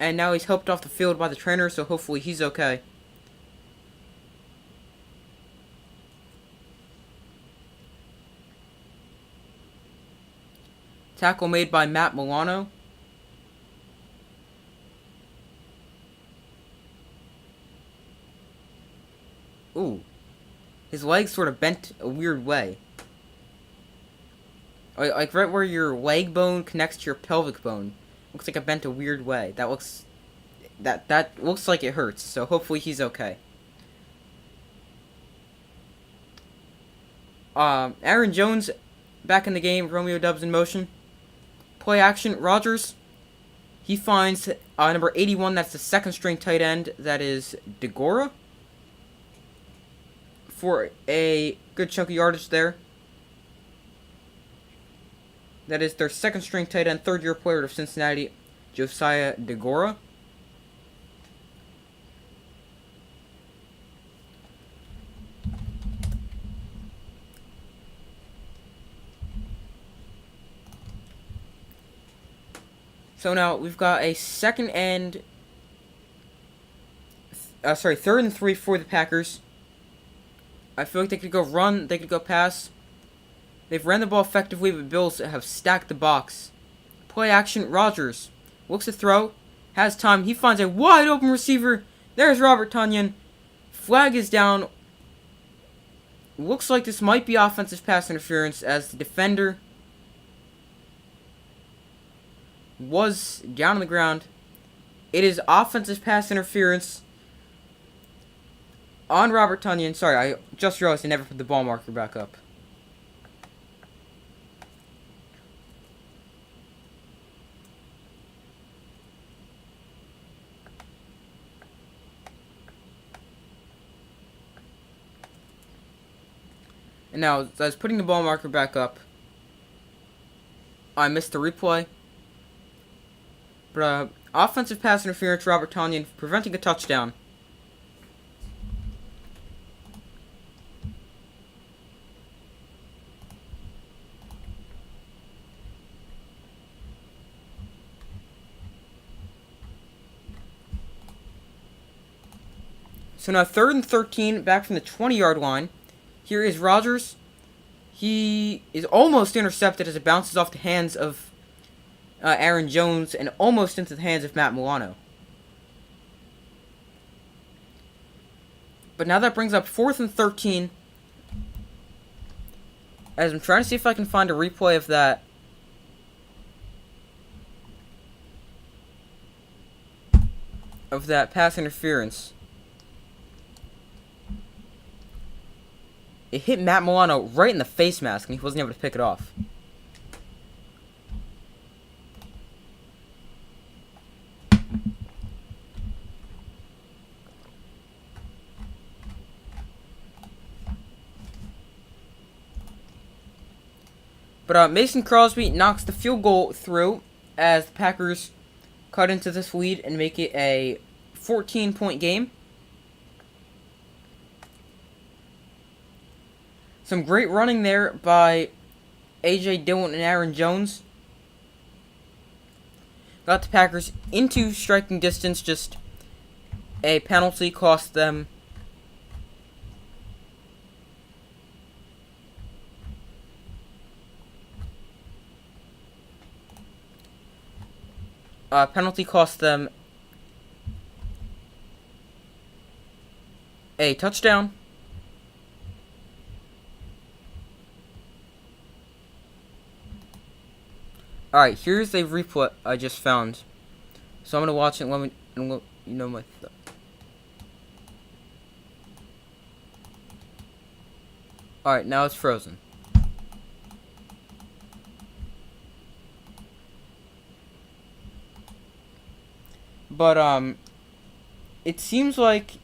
And now he's helped off the field by the trainer, so hopefully he's okay. Tackle made by Matt Milano. Ooh. His legs sort of bent a weird way. Like right where your leg bone connects to your pelvic bone. Looks like it bent a weird way. That looks like it hurts, so hopefully he's okay. Aaron Jones back in the game. Romeo Doubs in motion. Play action. Rodgers. He finds number 81. That's the 2nd string tight end. That is DeGora. For a good chunk of yardage there. That is their 2nd string tight end, 3rd year player of Cincinnati, Josiah DeGora. So now we've got a 3rd and 3 for the Packers. I feel like they could go run, they could go pass. They've ran the ball effectively, but Bills have stacked the box. Play action, Rodgers looks to throw, has time, he finds a wide open receiver. There's Robert Tonyan. Flag is down. Looks like this might be offensive pass interference as the defender was down on the ground. It is offensive pass interference on Robert Tonyan. Sorry, I just realized I never put the ball marker back up. And now, as I was putting the ball marker back up, I missed the replay. But, offensive pass interference, Robert Tonyan preventing a touchdown. So now 3rd and 13, back from the 20-yard line. Here is Rodgers. He is almost intercepted as it bounces off the hands of Aaron Jones and almost into the hands of Matt Milano. But now that brings up 4th and 13. As I'm trying to see if I can find a replay of that. Of that pass interference. It hit Matt Milano right in the face mask, and he wasn't able to pick it off. But Mason Crosby knocks the field goal through as the Packers cut into this lead and make it a 14-point game. Some great running there by A.J. Dillon and Aaron Jones. Got the Packers into striking distance, just a penalty cost them a touchdown. Alright, here's a replay I just found. So I'm going to watch it and let you know my thoughts. Alright, now it's frozen. But, it seems like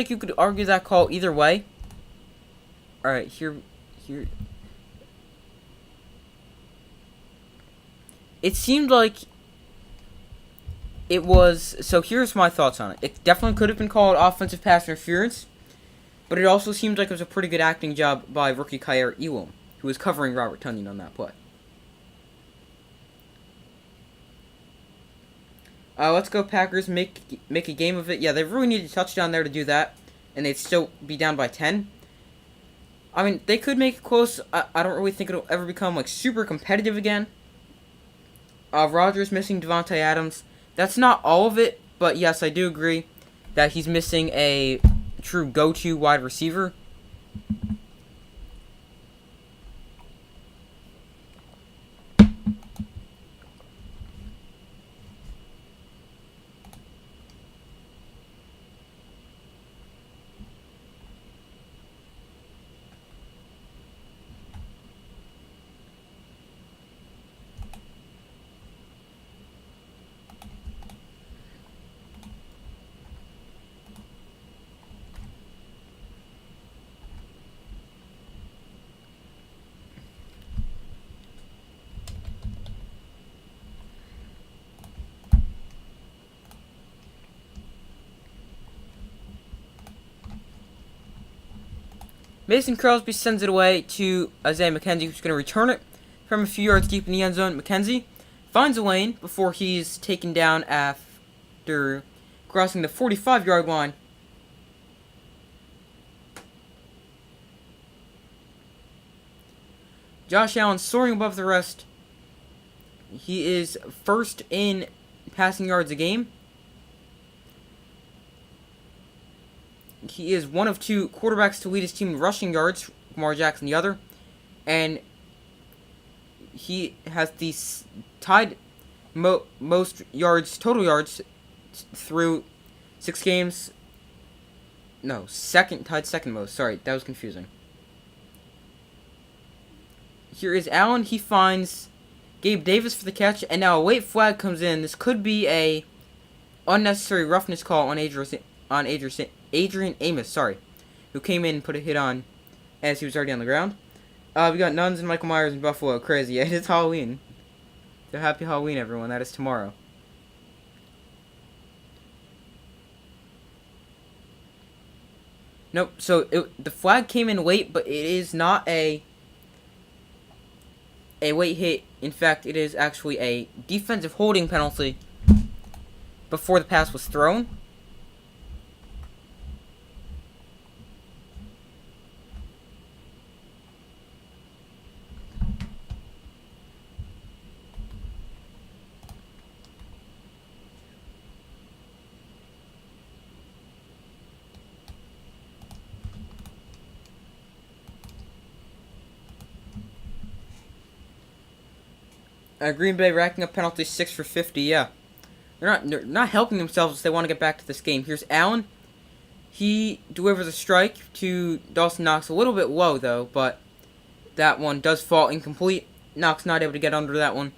you could argue that call either way. Alright, here. It seemed like it was... So here's my thoughts on it. It definitely could have been called offensive pass interference, but it also seemed like it was a pretty good acting job by rookie Kaiir Elam, who was covering Robert Tonyan on that play. Let's go Packers, make a game of it. Yeah, they really needed a touchdown there to do that, and they'd still be down by 10. I mean, they could make it close. I don't really think it'll ever become, like, super competitive again. Rodgers missing Devontae Adams. That's not all of it, but yes, I do agree that he's missing a true go-to wide receiver. Mason Crosby sends it away to Isaiah McKenzie, who's going to return it from a few yards deep in the end zone. McKenzie finds a lane before he's taken down after crossing the 45-yard line. Josh Allen soaring above the rest. He is first in passing yards a game. He is one of two quarterbacks to lead his team in rushing yards, Lamar Jackson the other. And he has the tied most yards, total yards, through 6 games. No, tied second most. Sorry, that was confusing. Here is Allen. He finds Gabe Davis for the catch, and now a late flag comes in. This could be a unnecessary roughness call on Adrian Amos, who came in and put a hit on as he was already on the ground. We got Nuns and Michael Myers in Buffalo. Crazy. Yeah, it's Halloween. So happy Halloween, everyone. That is tomorrow. Nope. So the flag came in late, but it is not a late hit. In fact, it is actually a defensive holding penalty before the pass was thrown. Green Bay racking up penalties 6 for 50. Yeah, they're not helping themselves if they want to get back to this game. Here's Allen. He delivers a strike to Dawson Knox, a little bit low though, but that one does fall incomplete. Knox not able to get under that one.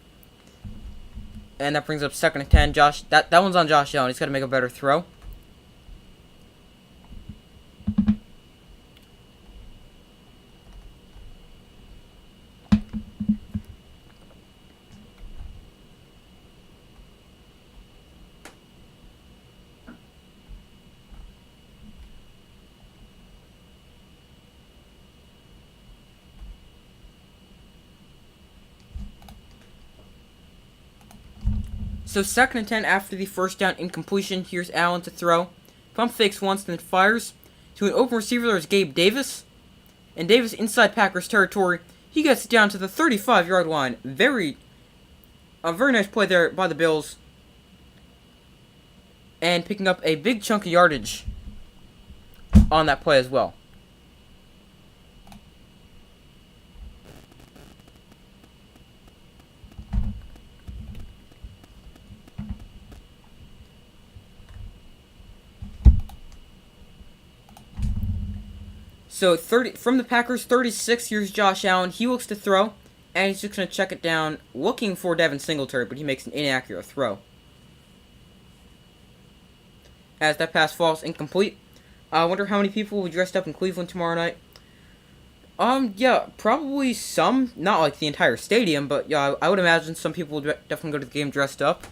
And that brings up 2nd and 10. That one's on Josh Allen. He's got to make a better throw. So 2nd and 10 after the first down incompletion. Here's Allen to throw. Pump fakes once, then fires to an open receiver. There's Gabe Davis. And Davis inside Packers territory. He gets down to the 35-yard line. A very nice play there by the Bills. And picking up a big chunk of yardage on that play as well. So 30 from the Packers, 36. Here's Josh Allen. He looks to throw, and he's just going to check it down, looking for Devin Singletary, but he makes an inaccurate throw. As that pass falls incomplete. I wonder how many people will be dressed up in Cleveland tomorrow night. Yeah, probably some. Not like the entire stadium, but yeah, I would imagine some people will definitely go to the game dressed up.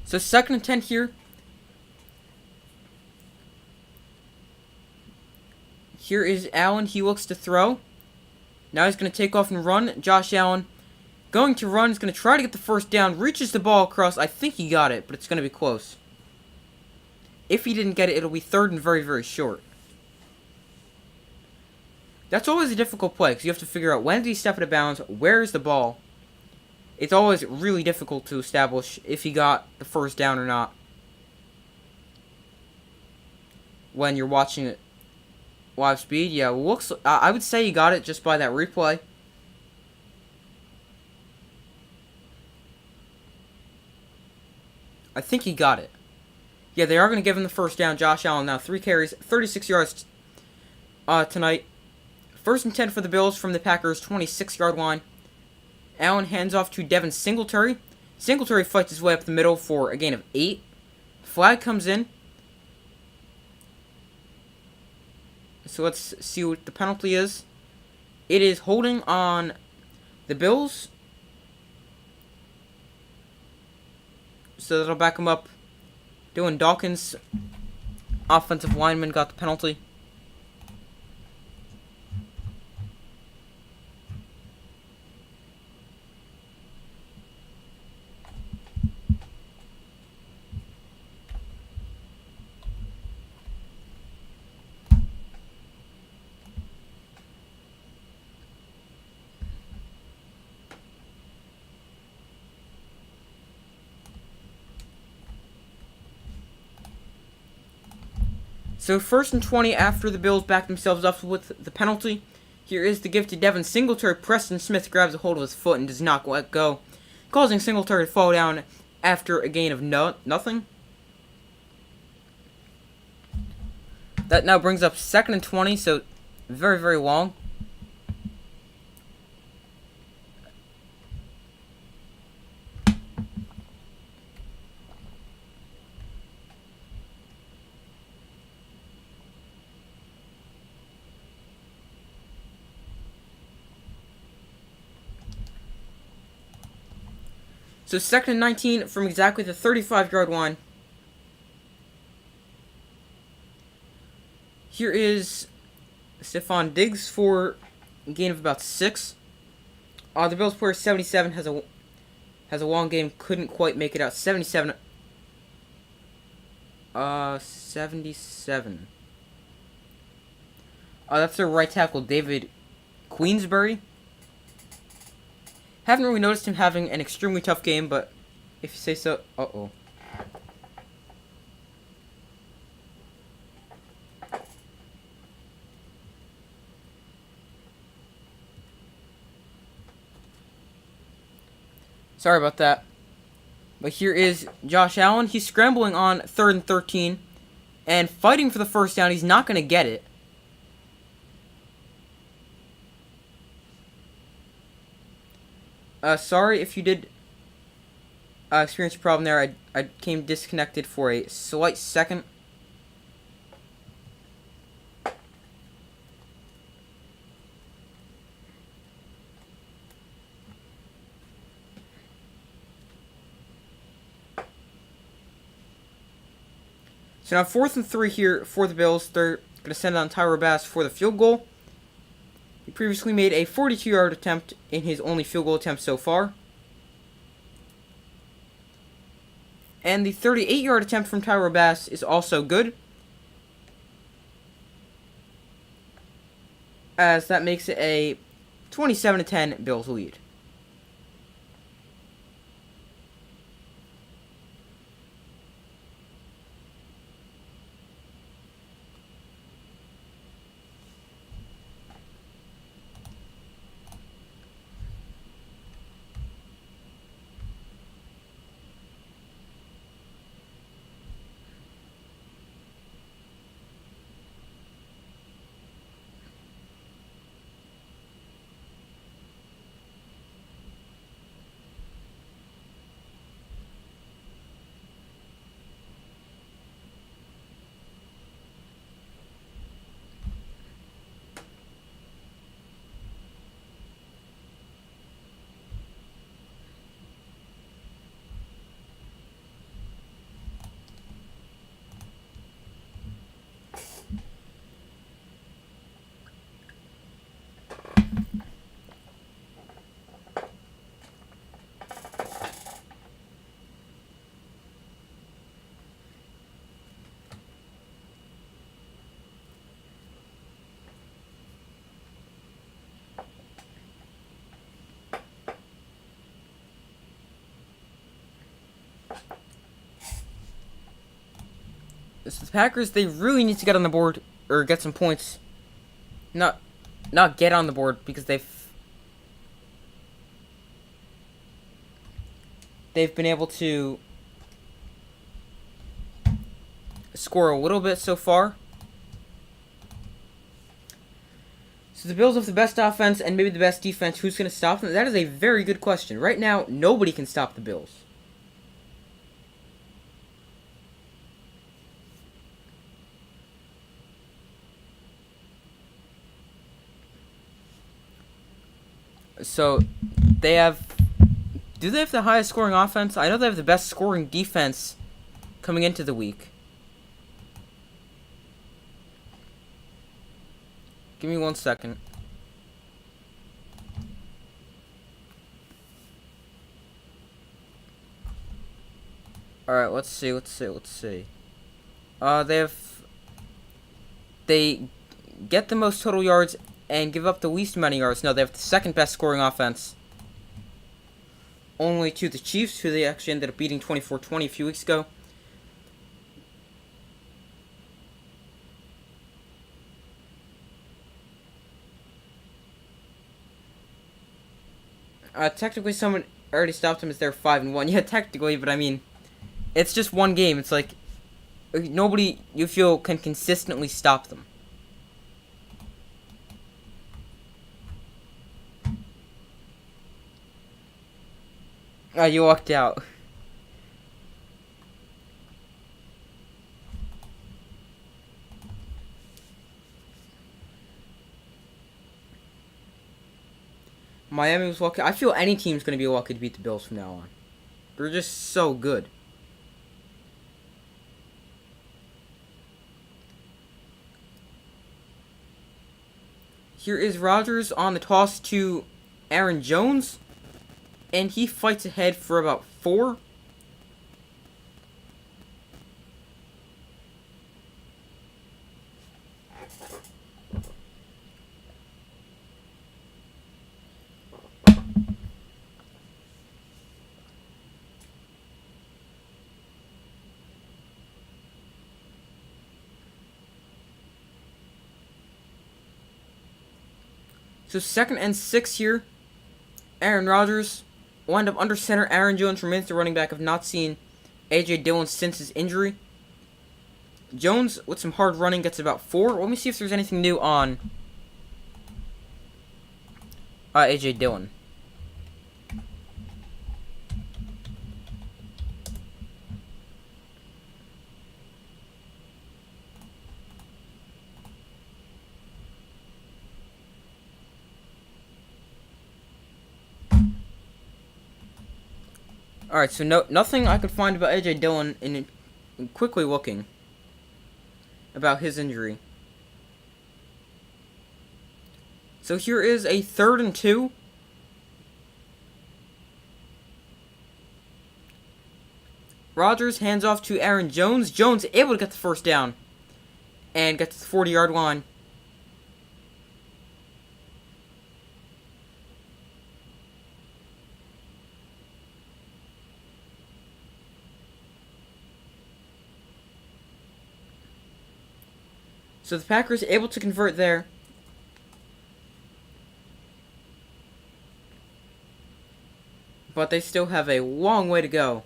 So 2nd and 10 here. Here is Allen. He looks to throw. Now he's going to take off and run. Josh Allen going to run. He's going to try to get the first down. Reaches the ball across. I think he got it, but it's going to be close. If he didn't get it, it'll be 3rd and very, very short. That's always a difficult play because you have to figure out when did he step out of bounds, where is the ball. It's always really difficult to establish if he got the first down or not when you're watching it live speed. Yeah, looks. I would say he got it just by that replay. I think he got it. Yeah, they are going to give him the first down. Josh Allen now 3 carries, 36 yards tonight. 1st and 10 for the Bills from the Packers' 26-yard line. Allen hands off to Devin Singletary. Singletary fights his way up the middle for a gain of 8. Flag comes in. So let's see what the penalty is. It is holding on the Bills. So that'll back him up. Dylan Dawkins, offensive lineman, got the penalty. So 1st and 20 after the Bills back themselves up with the penalty. Here is the give to Devin Singletary. Preston Smith grabs a hold of his foot and does not let go, causing Singletary to fall down after a gain of nothing. That now brings up 2nd and 20, so very, very long. So 2nd and 19 from exactly the 35-yard line. Here is Stephon Diggs for a gain of about 6. The Bills player 77 has a long game, couldn't quite make it out. 77. 77. That's their right tackle, David Queensbury. Haven't really noticed him having an extremely tough game, but if you say so. Uh-oh. Sorry about that. But here is Josh Allen. He's scrambling on 3rd and 13 and fighting for the first down. He's not going to get it. Sorry if you did experience a problem there. I came disconnected for a slight second. So now 4th and 3 here for the Bills. They're going to send on Tyra Bass for the field goal. He previously made a 42-yard attempt in his only field goal attempt so far. And the 38-yard attempt from Tyra Bass is also good, as that makes it a 27-10 Bills lead. So the Packers, they really need to get on the board, or get some points. Not get on the board, because they've been able to score a little bit so far. So the Bills have the best offense and maybe the best defense. Who's going to stop them? That is a very good question. Right now, nobody can stop the Bills. So, they have... Do they have the highest scoring offense? I know they have the best scoring defense coming into the week. Give me 1 second. Alright, let's see. They get the most total yards and give up the least amount of yards. No, they have the second best scoring offense. Only to the Chiefs, who they actually ended up beating 24-20 a few weeks ago. Technically someone already stopped them as they're 5-1. Yeah, technically, but I mean, it's just one game. It's like, nobody, you feel, can consistently stop them. You walked out. Miami was lucky. I feel any team's going to be lucky to beat the Bills from now on. They're just so good. Here is Rodgers on the toss to Aaron Jones. And he fights ahead for about 4. So 2nd and 6 here. Aaron Rodgers wind up under center. Aaron Jones remains the running back. I've not seen A.J. Dillon since his injury. Jones, with some hard running, gets about 4. Let me see if there's anything new on A.J. Dillon. Alright, so nothing I could find about A.J. Dillon in quickly looking about his injury. So here is a 3rd and 2. Rodgers hands off to Aaron Jones. Jones able to get the first down and get to the 40-yard line. So the Packers able to convert there. But they still have a long way to go.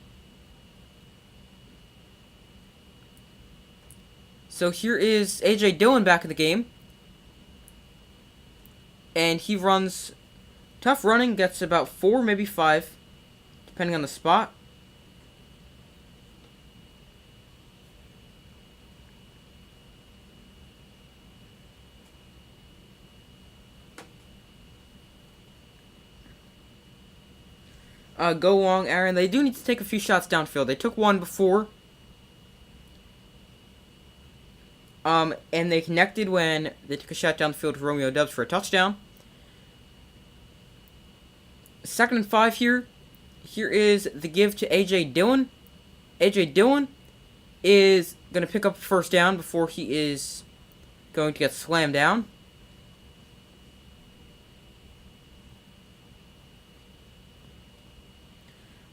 So here is A.J. Dillon back in the game. And he runs tough running, gets about 4, maybe 5, depending on the spot. Go long, Aaron. They do need to take a few shots downfield. They took one before. And they connected when they took a shot downfield to Romeo Doubs for a touchdown. 2nd and 5 here. Here is the give to A.J. Dillon. A.J. Dillon is going to pick up a first down before he is going to get slammed down.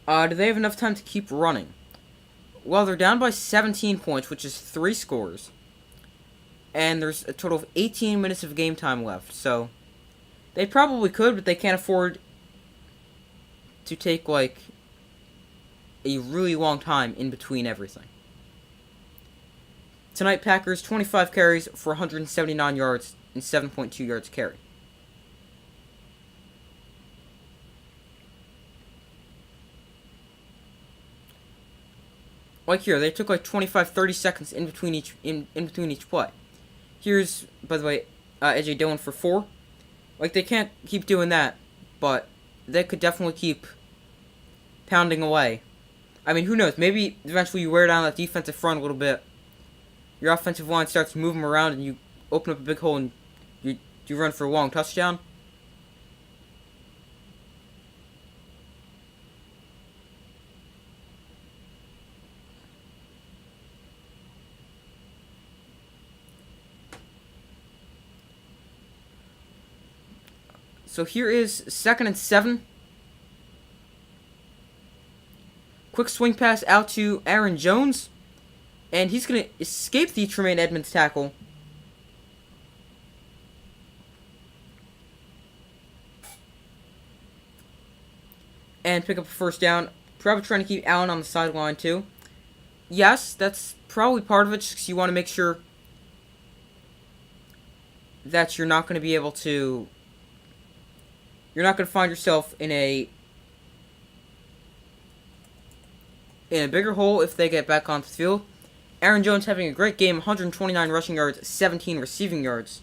Do they have enough time to keep running? Well, they're down by 17 points, which is 3 scores. And there's a total of 18 minutes of game time left. So, they probably could, but they can't afford to take, like, a really long time in between everything. Tonight, Packers, 25 carries for 179 yards and 7.2 yards carry. Like here, they took like 25-30 seconds in between each play. Here's, by the way, A.J. Dillon for 4. Like, they can't keep doing that, but they could definitely keep pounding away. I mean, who knows? Maybe eventually you wear down that defensive front a little bit. Your offensive line starts to move them around, and you open up a big hole, and you run for a long touchdown. So here is 2nd and 7. Quick swing pass out to Aaron Jones. And he's going to escape the Tremaine Edmonds tackle. And pick up a first down. Probably trying to keep Allen on the sideline too. Yes, that's probably part of it, just because you want to make sure that you're not going to be able to... You're not going to find yourself in a bigger hole if they get back onto the field. Aaron Jones having a great game, 129 rushing yards, 17 receiving yards.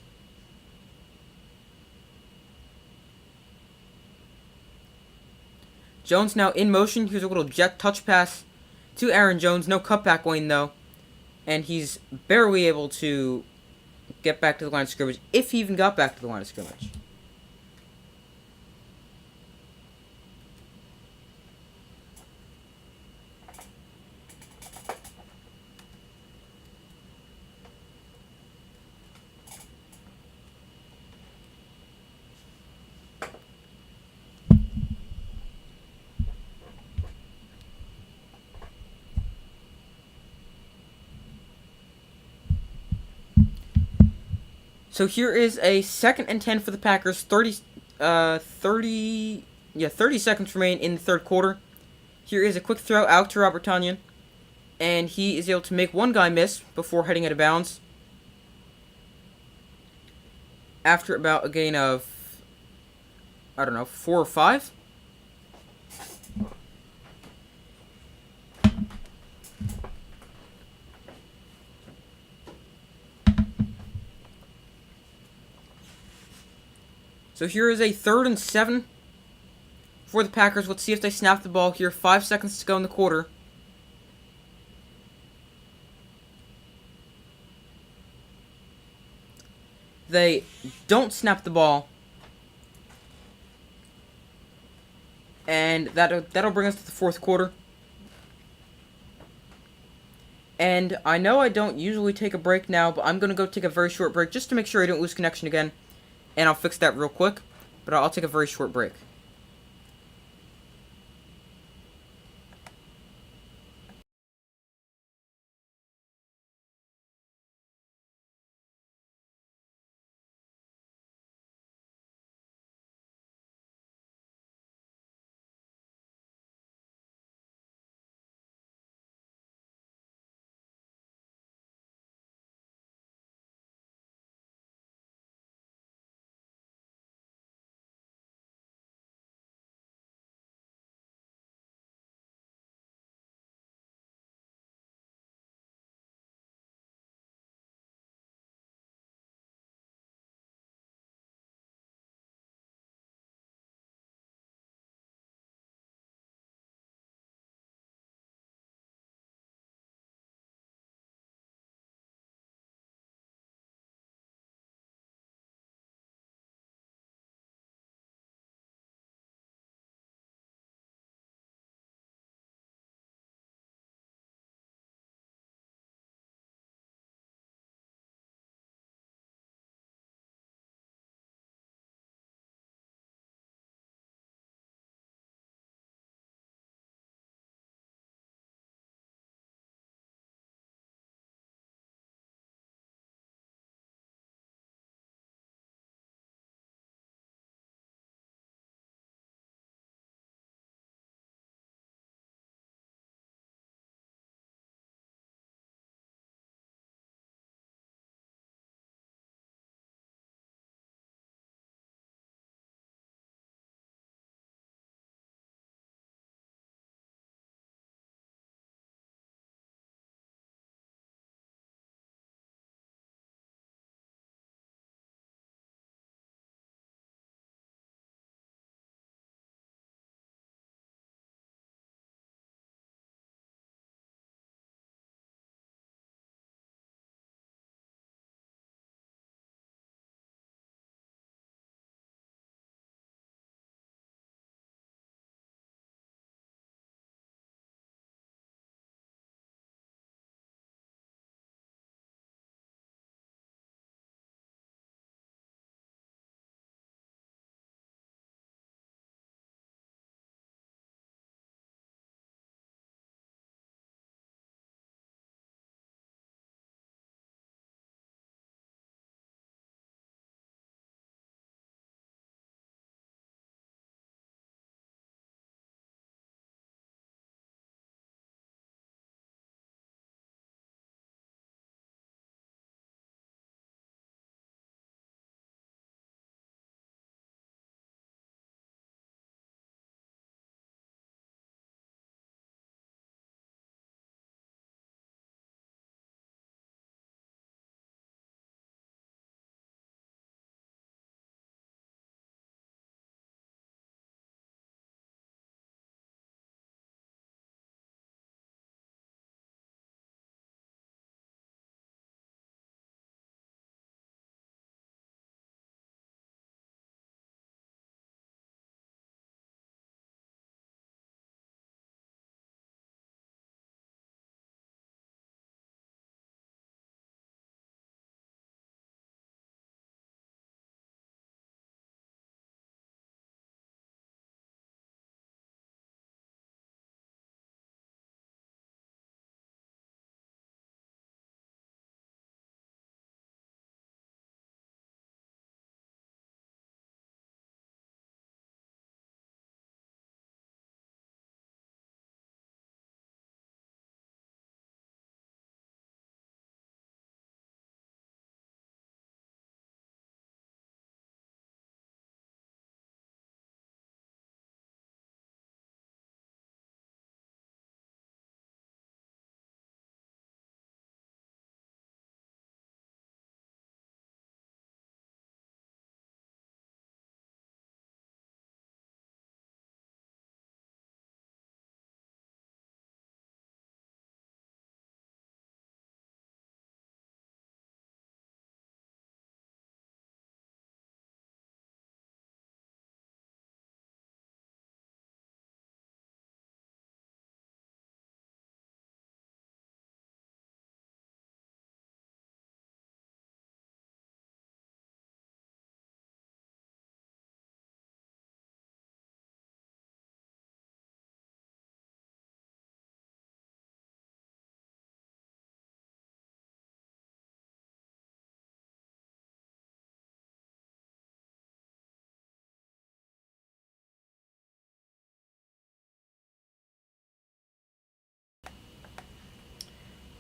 Jones now in motion. Here's a little jet touch pass to Aaron Jones. No cutback lane though. And he's barely able to get back to the line of scrimmage, if he even got back to the line of scrimmage. So here is a 2nd and 10 for the Packers. 30 Yeah, 30 seconds remain in the third quarter. Here is a quick throw out to Robert Tonyan, and he is able to make one guy miss before heading out of bounds. After about a gain of, I don't know, 4 or 5. So here is a 3rd and 7 for the Packers. Let's see if they snap the ball here. 5 seconds to go in the quarter. They don't snap the ball. And that'll bring us to the fourth quarter. And I know I don't usually take a break now, but I'm going to go take a very short break just to make sure I don't lose connection again. And I'll fix that real quick. But I'll take a very short break.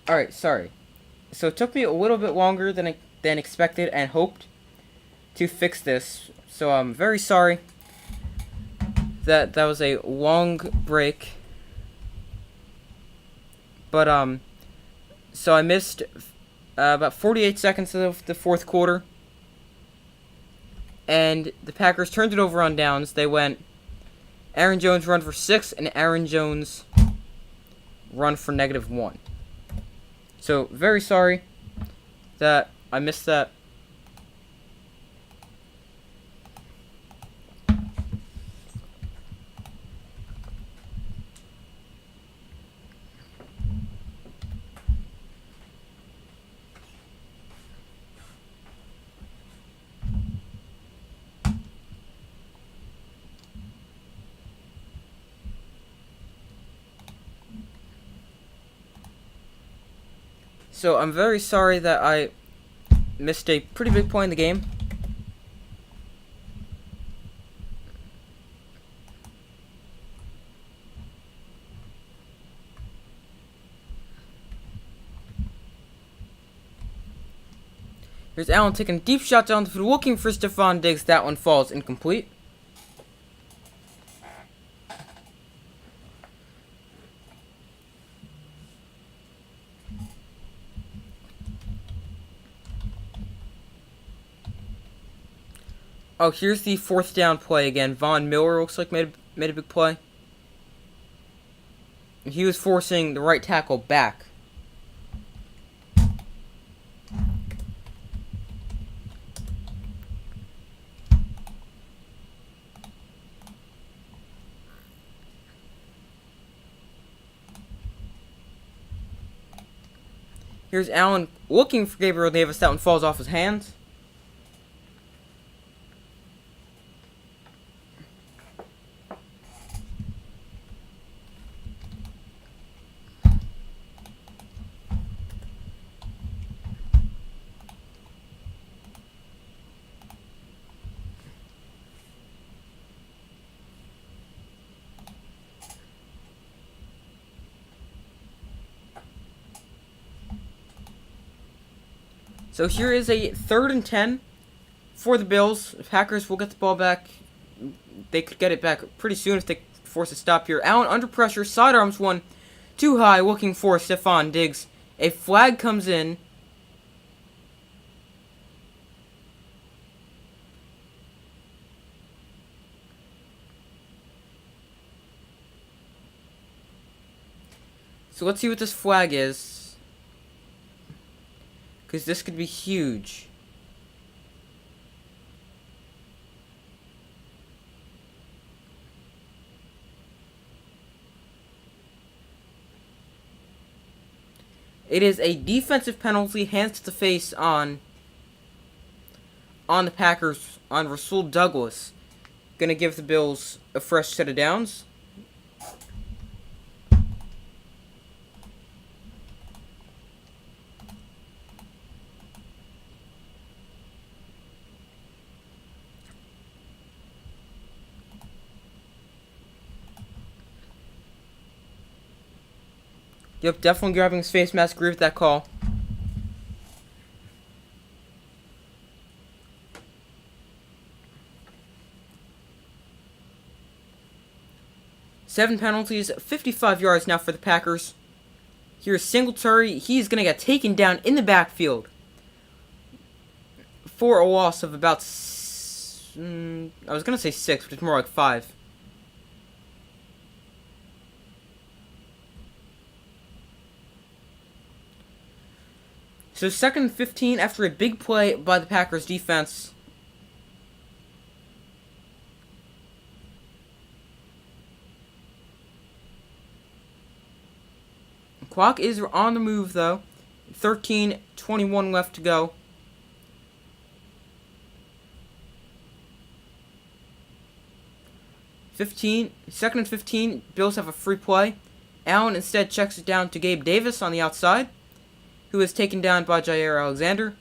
Alright, sorry. So it took me a little bit longer than expected and hoped to fix this. So I'm very sorry that was a long break. But so I missed about 48 seconds of the fourth quarter, and the Packers turned it over on downs. They went Aaron Jones run for 6 and Aaron Jones run for -1. So very sorry that I missed that. So I'm very sorry that I missed a pretty big play in the game. Here's Allen taking a deep shot down the field, looking for Stefon Diggs. That one falls incomplete. Oh, here's the fourth down play again. Von Miller looks like made a big play. He was forcing the right tackle back. Here's Allen looking for Gabriel Davis. That one falls off his hands. So here is a 3rd and 10 for the Bills. The Packers will get the ball back. They could get it back pretty soon if they force a stop here. Allen under pressure, sidearms one too high, looking for Stefon Diggs. A flag comes in. So let's see what this flag is, because this could be huge. It is a defensive penalty, hands to the face on the Packers, on Rasul Douglas. Gonna give the Bills a fresh set of downs. Yep, definitely grabbing his face mask. Agree with that call. Seven penalties, 55 yards now for the Packers. Here's Singletary. He's going to get taken down in the backfield for a loss of about, I was going to say 6, but it's more like 5. So 2nd and 15 after a big play by the Packers defense. Clock is on the move though. 13:21 left to go. Second and 15, Bills have a free play. Allen instead checks it down to Gabe Davis on the outside, who is taken down by Jair Alexander.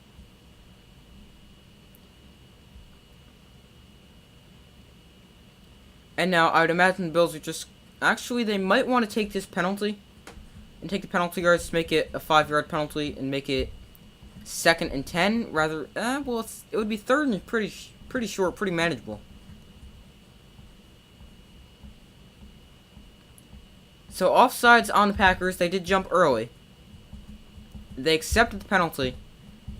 And now I would imagine the Bills are just... Actually, they might want to take this penalty and take the penalty yards to make it a 5-yard penalty and make it 2nd and 10. Rather, well, it would be 3rd and pretty short, pretty manageable. So offsides on the Packers. They did jump early. They accepted the penalty,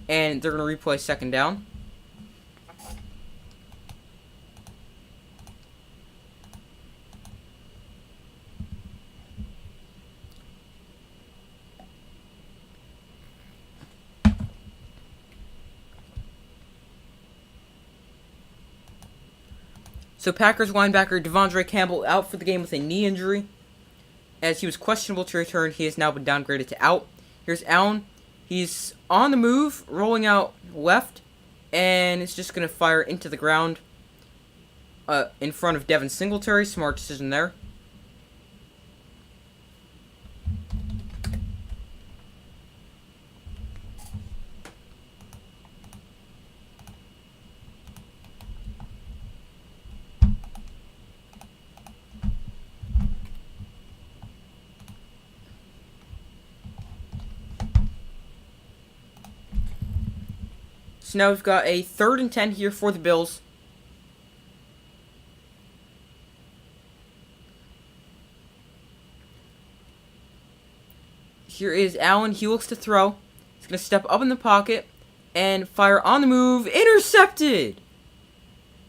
and they're going to replay 2nd down. So Packers linebacker Devondre Campbell out for the game with a knee injury. As he was questionable to return, he has now been downgraded to out. Here's Allen. He's on the move, rolling out left, and it's just going to fire into the ground in front of Devin Singletary. Smart decision there. So now we've got a 3rd and 10 here for the Bills. Here is Allen. He looks to throw. He's going to step up in the pocket and fire on the move. Intercepted!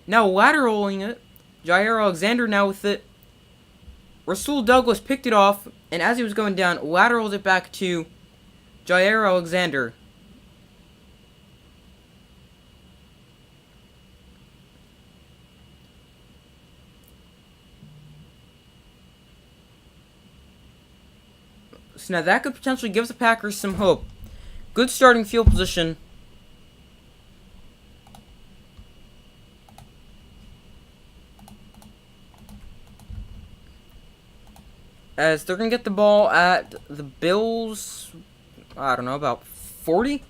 Now lateraling it. Jaire Alexander now with it. Rasul Douglas picked it off, and as he was going down, lateraled it back to Jaire Alexander. So now that could potentially give the Packers some hope. Good starting field position. As they're going to get the ball at the Bills, I don't know, about 40?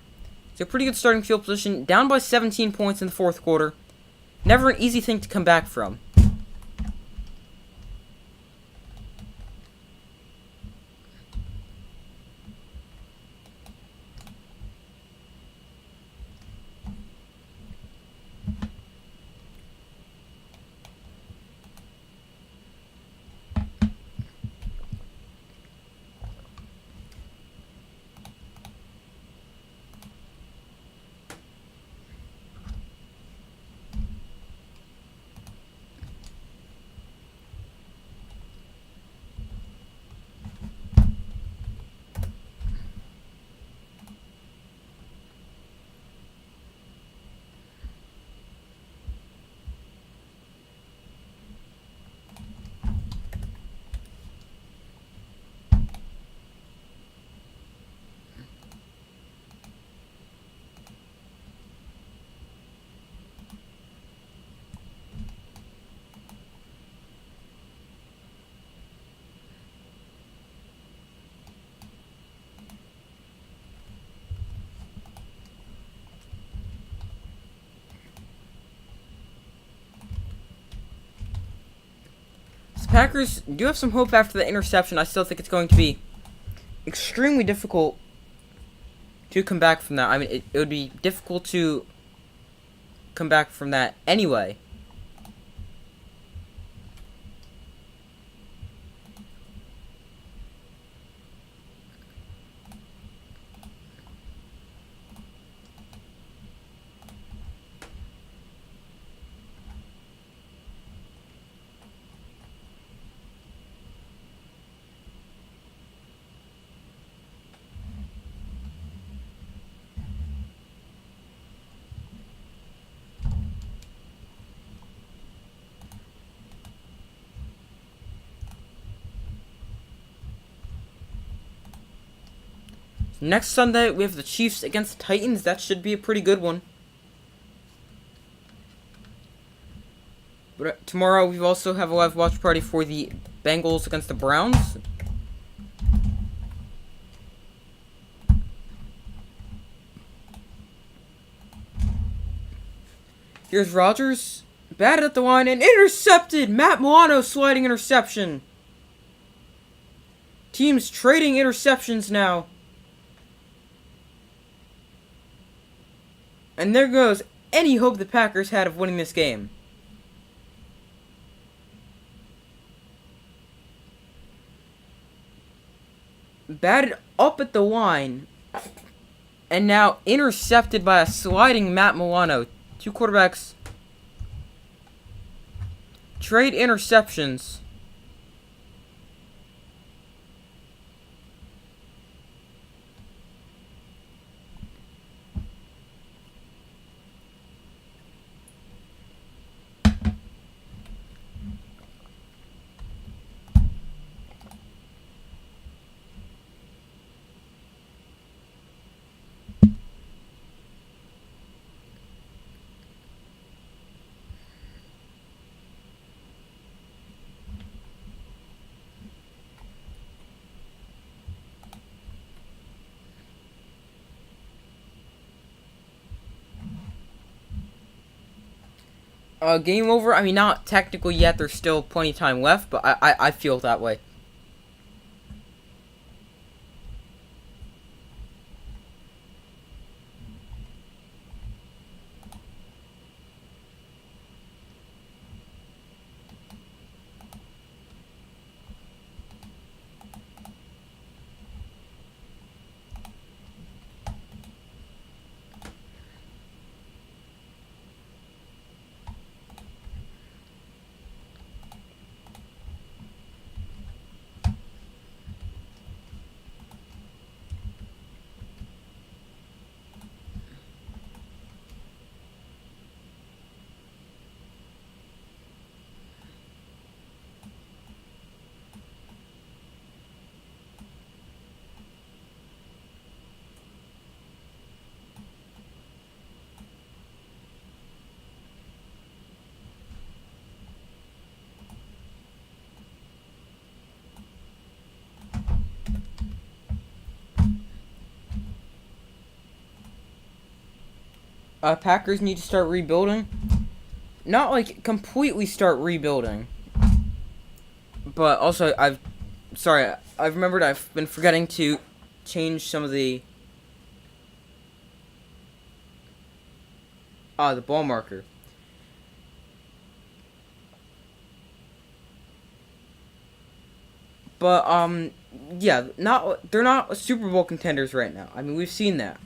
It's a pretty good starting field position. Down by 17 points in the 4th quarter. Never an easy thing to come back from. Packers do have some hope after the interception. I still think it's going to be extremely difficult to come back from that. I mean, it would be difficult to come back from that anyway. Next Sunday, we have the Chiefs against the Titans. That should be a pretty good one. But tomorrow, we also have a live watch party for the Bengals against the Browns. Here's Rodgers. Batted at the line and intercepted. Matt Milano sliding interception. Teams trading interceptions now. And there goes any hope the Packers had of winning this game. Batted up at the line. And now intercepted by a sliding Matt Milano. Two quarterbacks. Trade interceptions. Game over. I mean, not technical yet. There's still plenty of time left, but I feel that way. Packers need to start rebuilding. Not like completely start rebuilding. But also, I've remembered I've been forgetting to change some of the ball marker. But yeah, they're not Super Bowl contenders right now. I mean, we've seen that.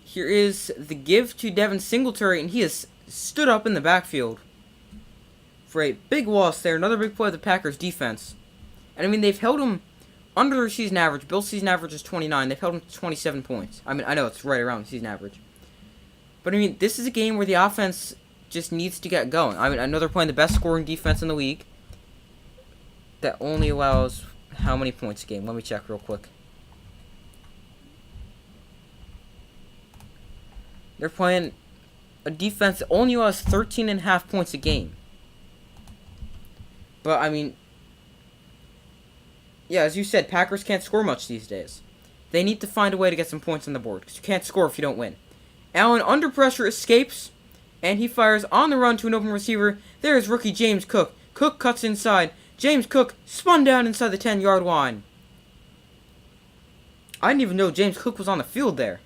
Here is the give to Devin Singletary, and he has stood up in the backfield for a big loss there. Another big play of the Packers defense. And I mean, they've held him under their season average. Bill's season average is 29. They've held him to 27 points. I mean, I know it's right around the season average. But I mean, this is a game where the offense just needs to get going. I mean, I know they're playing the best scoring defense in the league. That only allows how many points a game? Let me check real quick. They're playing a defense that only allows 13.5 points a game. But, I mean, yeah, as you said, Packers can't score much these days. They need to find a way to get some points on the board, because you can't score if you don't win. Allen, under pressure, escapes, and he fires on the run to an open receiver. There is rookie James Cook. Cook cuts inside. James Cook spun down inside the 10-yard line. I didn't even know James Cook was on the field there.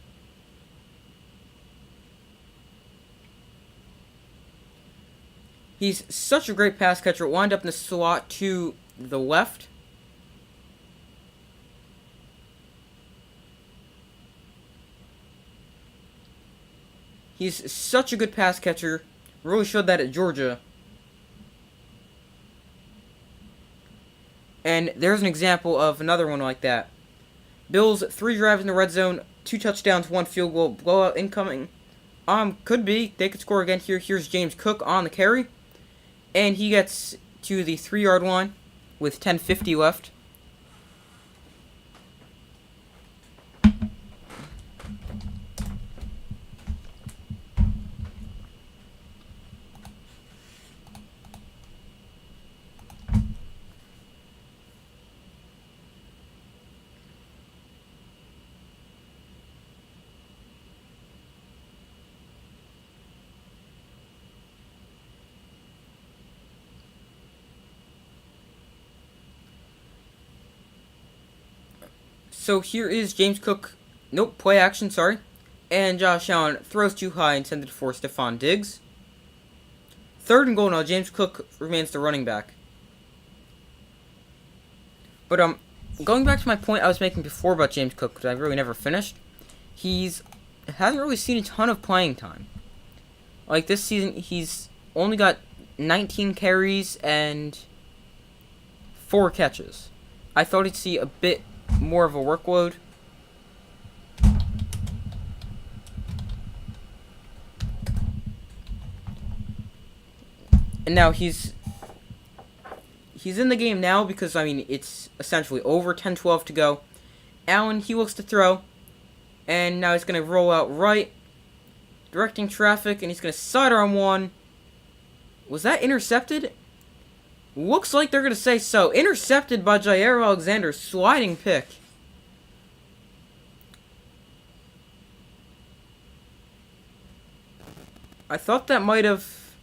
He's such a great pass catcher. Wound up in the slot to the left. He's such a good pass catcher. Really showed that at Georgia. And there's an example of another one like that. Bills, 3 drives in the red zone, 2 touchdowns, 1 field goal, blowout incoming. Could be. They could score again here. Here's James Cook on the carry. And he gets to the 3-yard line with 10:50 left. So here is James Cook. Nope, play action, sorry. And Josh Allen throws too high, intended for Stephon Diggs. 3rd and goal now. James Cook remains the running back. But going back to my point I was making before about James Cook, because I really never finished. Hasn't really seen a ton of playing time. Like this season, he's only got 19 carries and 4 catches. I thought he'd see a bit more of a workload. And now he's in the game now because, I mean, it's essentially over, 10-12 to go. Allen, he looks to throw. And now he's going to roll out right, directing traffic, and he's going to sidearm one. Was that intercepted? Looks like they're going to say so. Intercepted by Jaire Alexander, sliding pick. I thought that might have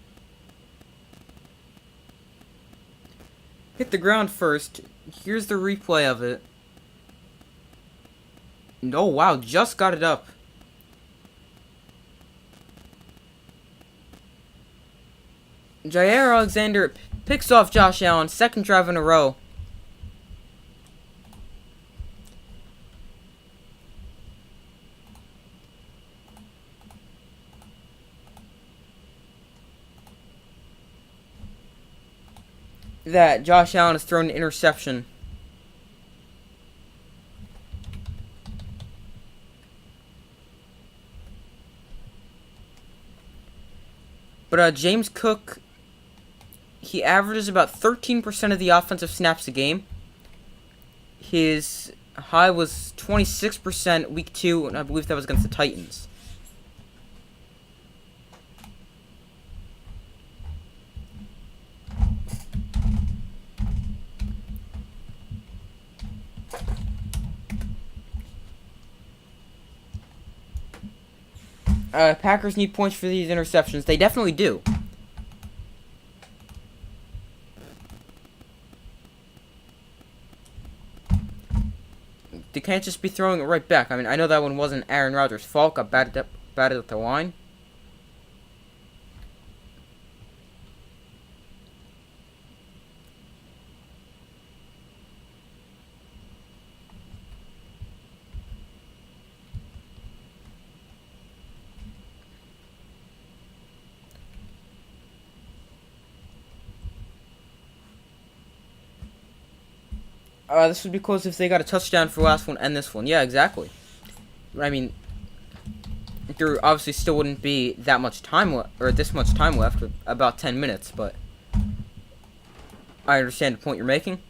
hit the ground first. Here's the replay of it. Oh, wow, just got it up. Jaire Alexander picks off Josh Allen, 2nd drive in a row. That Josh Allen has thrown an interception. But James Cook, he averages about 13% of the offensive snaps a game. His high was 26% week 2, and I believe that was against the Titans. Packers need points for these interceptions. They definitely do. They can't just be throwing it right back. I mean, I know that one wasn't Aaron Rodgers' fault. Got batted at the line. This would be close if they got a touchdown for the last one and this one. Yeah, exactly. I mean, there obviously still wouldn't be that much time or this much time left, about 10 minutes, but I understand the point you're making.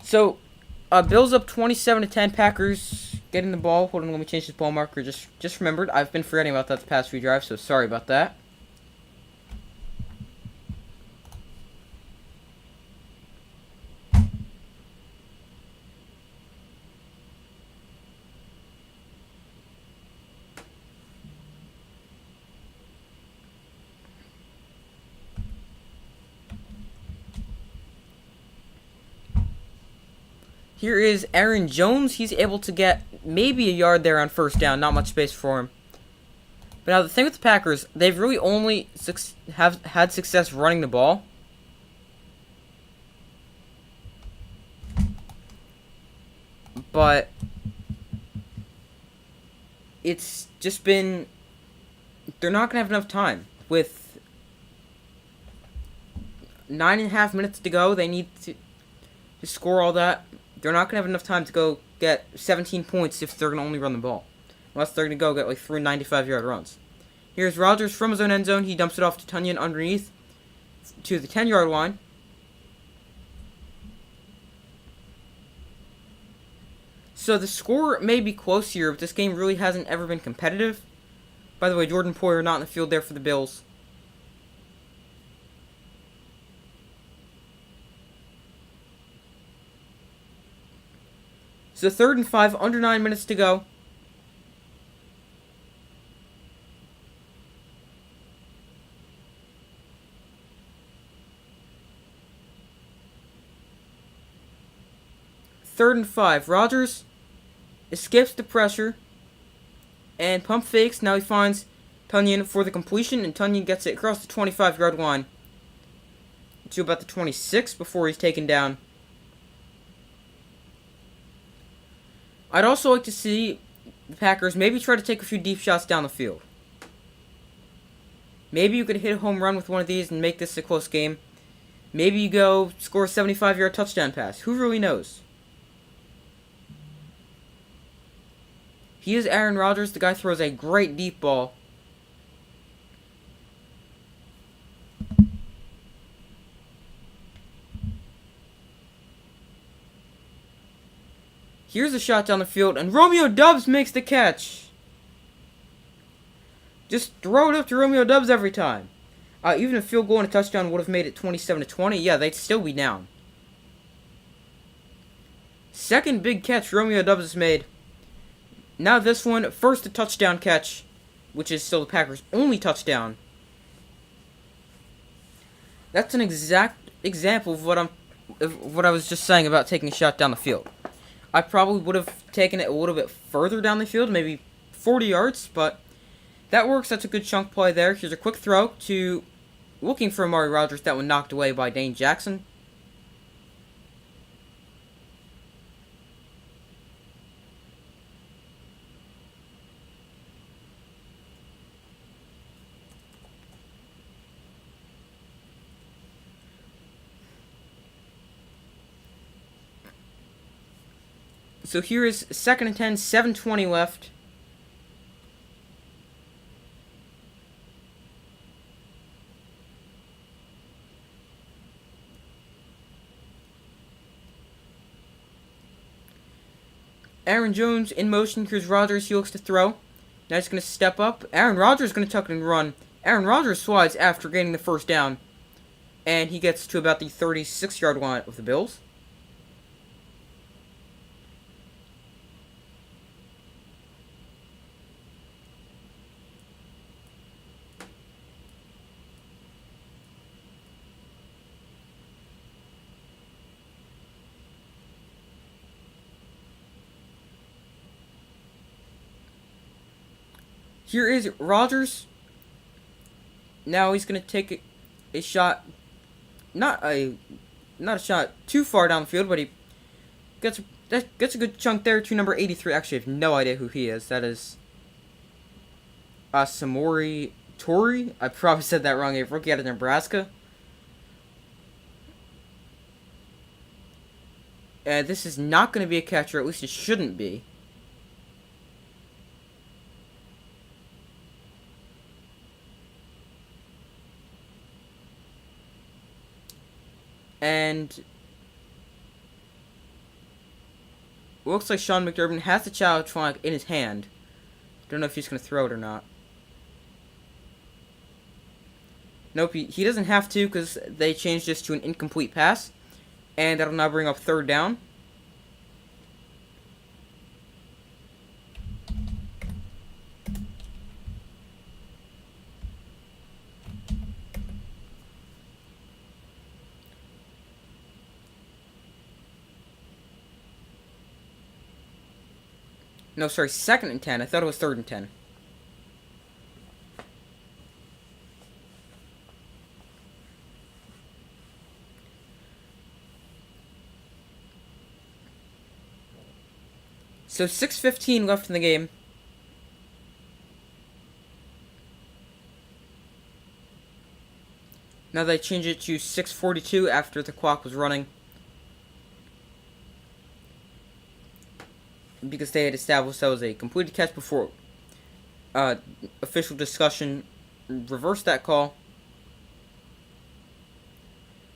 So, Bills up 27-10. Packers getting the ball. Hold on, let me change this ball marker. Just remembered. I've been forgetting about that the past few drives, so sorry about that. Here is Aaron Jones. He's able to get maybe a yard there on 1st down. Not much space for him. But now the thing with the Packers, they've really only have had success running the ball. But it's just been... They're not going to have enough time. With 9.5 minutes to go, they need to score all that. They're not going to have enough time to go get 17 points if they're going to only run the ball. Unless they're going to go get like 3 95-yard runs. Here's Rodgers from his own end zone. He dumps it off to Tunyon underneath to the 10-yard line. So the score may be close here, but this game really hasn't ever been competitive. By the way, Jordan Poyer not in the field there for the Bills. So 3rd and 5, under 9 minutes to go. Third and 5. Rodgers escapes the pressure and pump fakes. Now he finds Tonyan for the completion, and Tonyan gets it across the 25-yard line to about the 26 before he's taken down. I'd also like to see the Packers maybe try to take a few deep shots down the field. Maybe you could hit a home run with one of these and make this a close game. Maybe you go score a 75-yard touchdown pass. Who really knows? He is Aaron Rodgers. The guy throws a great deep ball. Here's a shot down the field, and Romeo Doubs makes the catch. Just throw it up to Romeo Doubs every time. Even a field goal and a touchdown would have made it 27-20. Yeah, they'd still be down. Second big catch Romeo Doubs has made. Now this one, first a touchdown catch, which is still the Packers' only touchdown. That's an exact example of what I was just saying about taking a shot down the field. I probably would have taken it a little bit further down the field, maybe 40 yards, but that works. That's a good chunk play there. Here's a quick throw to looking for Amari Rodgers. That one knocked away by Dane Jackson. So here is 2nd and 10, 7:20 left. Aaron Jones in motion. Here's Rodgers. He looks to throw. Now he's going to step up. Aaron Rodgers is going to tuck it and run. Aaron Rodgers slides after gaining the first down. And he gets to about the 36-yard line of the Bills. Here is Rodgers. Now he's going to take a shot, not a shot too far down the field, but he gets a good chunk there to number 83. Actually, I have no idea who he is. That is Samori Toure. I probably said that wrong. A rookie out of Nebraska. This is not going to be a catch, or at least it shouldn't be. And looks like Sean McDermott has the challenge flag in his hand. Don't know if he's going to throw it or not. Nope, he doesn't have to because they changed this to an incomplete pass. And that'll now bring up 3rd down. No, sorry, 2nd and 10. I thought it was 3rd and 10. So 6:15 left in the game. Now they change it to 6:42 after the clock was running. Because they had established that was a completed catch before official discussion reversed that call.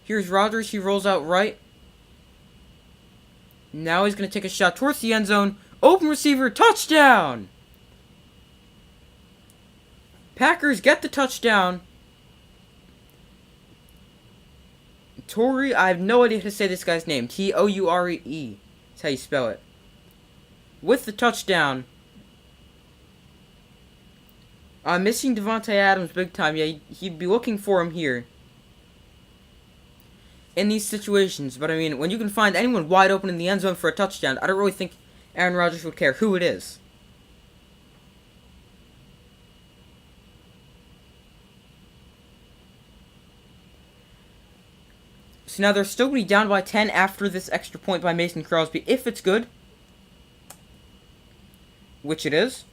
Here's Rodgers. He rolls out right. Now he's going to take a shot towards the end zone. Open receiver, touchdown! Packers get the touchdown. Toure, I have no idea how to say this guy's name. Toure. That's how you spell it. With the touchdown. Missing Devontae Adams big time. Yeah, he'd be looking for him here. In these situations. But I mean, when you can find anyone wide open in the end zone for a touchdown, I don't really think Aaron Rodgers would care who it is. So now they're still going to be down by 10 after this extra point by Mason Crosby, if it's good. Which it is.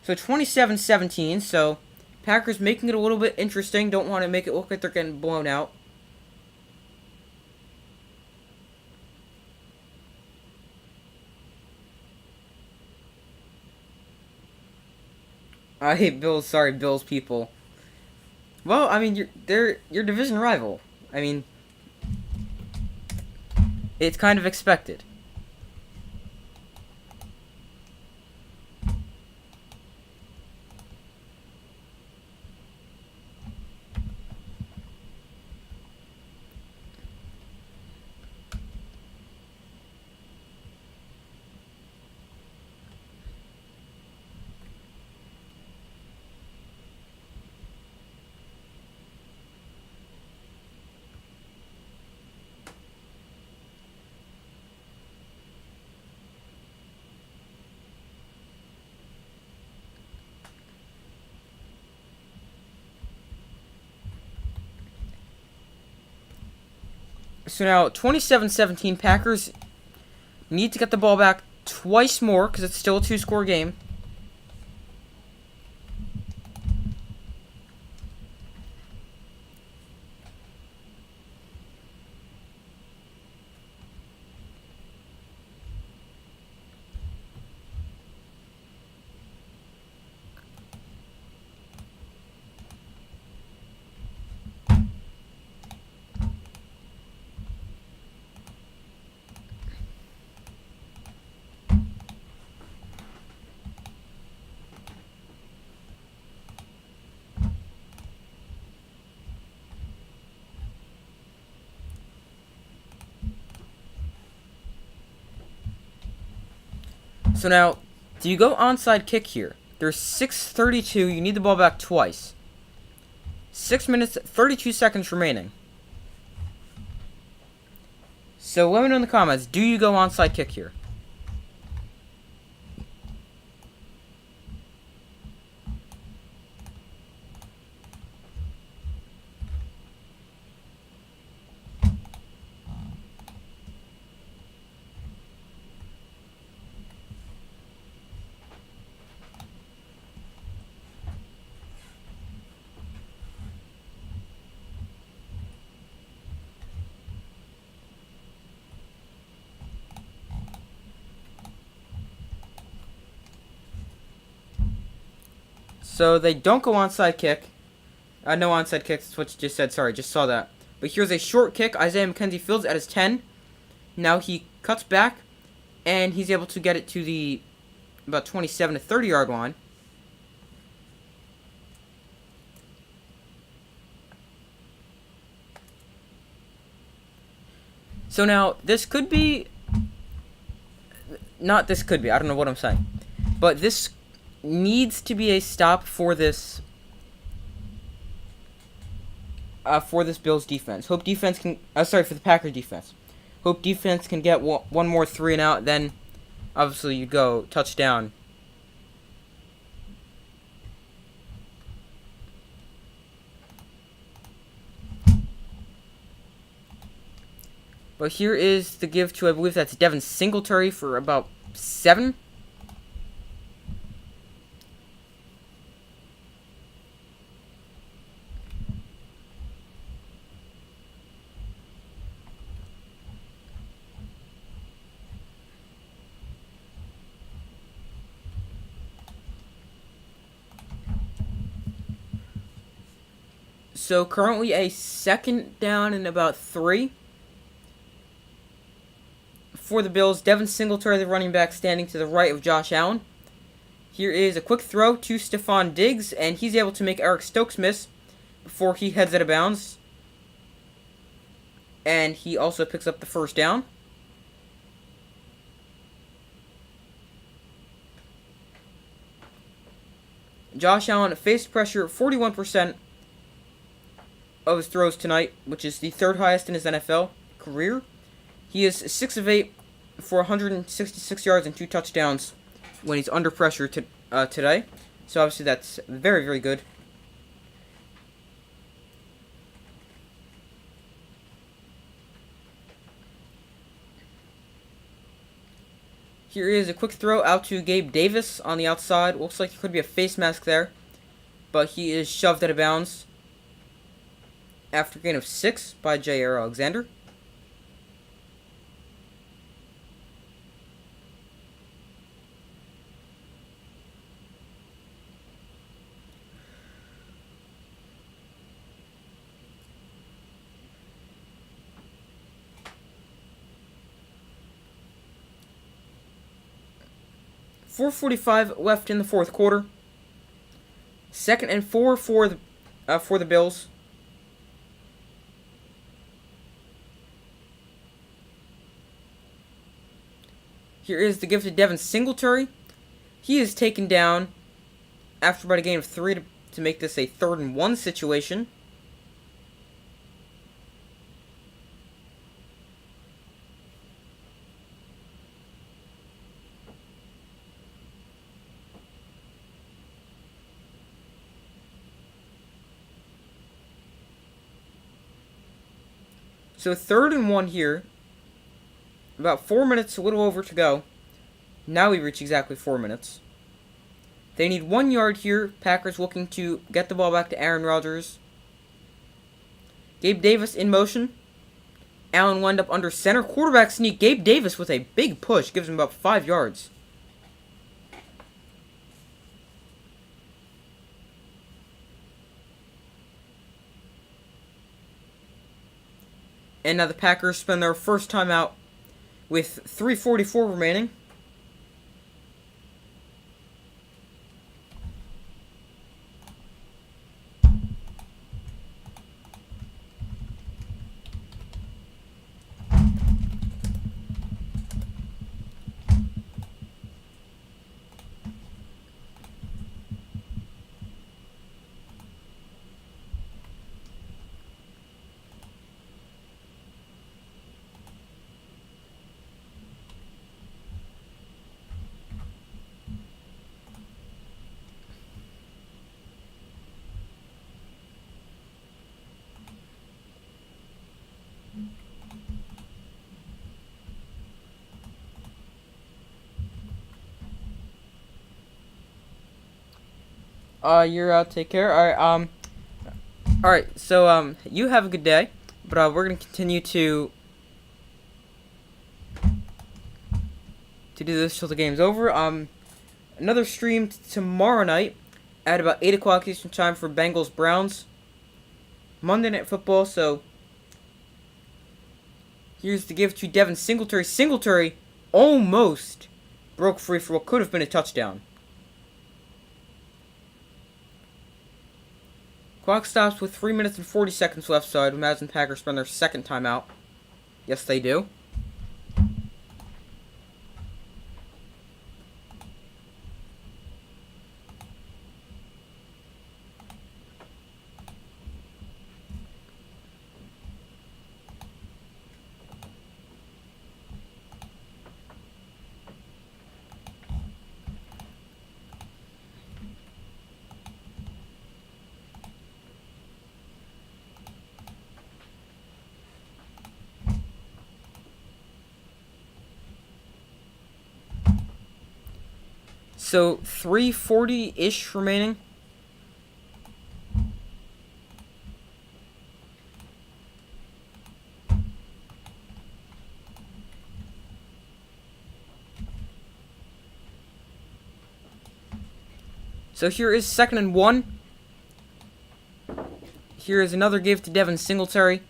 So 27-17, so Packers making it a little bit interesting. Don't want to make it look like they're getting blown out. I hate Bills. Sorry, Bills people. Well, I mean, they're your division rival. I mean, it's kind of expected. So now, 27-17, Packers need to get the ball back twice more, because it's still a two-score game. So now, do you go onside kick here? There's 6:32, you need the ball back twice. 6 minutes, 32 seconds remaining. So let me know in the comments, do you go onside kick here? So they don't go onside kick. No onside kick, that's what you just said. Sorry, just saw that. But here's a short kick. Isaiah McKenzie fields at his 10. Now he cuts back, and he's able to get it to the about 27 to 30 yard line. So now, this could be... Not this could be, I don't know what I'm saying. But this needs to be a stop for this Bills defense. Hope defense can... sorry, for the Packers defense. Hope defense can get one more 3 and out, then obviously you go touchdown. But here is the give to, I believe that's Devin Singletary for about 7. So currently a 2nd down and about 3. for the Bills, Devin Singletary, the running back, standing to the right of Josh Allen. Here is a quick throw to Stephon Diggs, and he's able to make Eric Stokes miss before he heads out of bounds. And he also picks up the first down. Josh Allen faced pressure 41% of his throws tonight, which is the third highest in his NFL career. He is 6 of 8 for 166 yards and 2 touchdowns when he's under pressure today. So obviously that's very, very good. Here is a quick throw out to Gabe Davis on the outside. Looks like it could be a face mask there, but he is shoved out of bounds after a gain of 6 by Jair Alexander. .445 left in the fourth quarter. 2nd and 4 for the Bills. Here is the give to Devin Singletary. He is taken down after about a gain of 3 to make this a 3rd and 1 situation. So 3rd and 1 here. About 4 minutes, a little over to go. Now we reach exactly 4 minutes. They need 1 yard here. Packers looking to get the ball back to Aaron Rodgers. Gabe Davis in motion. Allen wound up under center. Quarterback sneak. Gabe Davis with a big push. Gives him about 5 yards. And now the Packers spend their first timeout with 3:44 remaining. You're out. Take care. Alright, so, you have a good day, but, we're gonna continue to do this till the game's over. Another stream tomorrow night at about 8 o'clock Eastern Time for Bengals Browns. Monday Night Football, so here's the give to Devin Singletary. Singletary almost broke free for what could have been a touchdown. Clock stops with 3 minutes and 40 seconds left, so I'd imagine Packers spend their second timeout. Yes, they do. So 3:40-ish remaining. So here is 2nd and 1. Here is another give to Devin Singletary,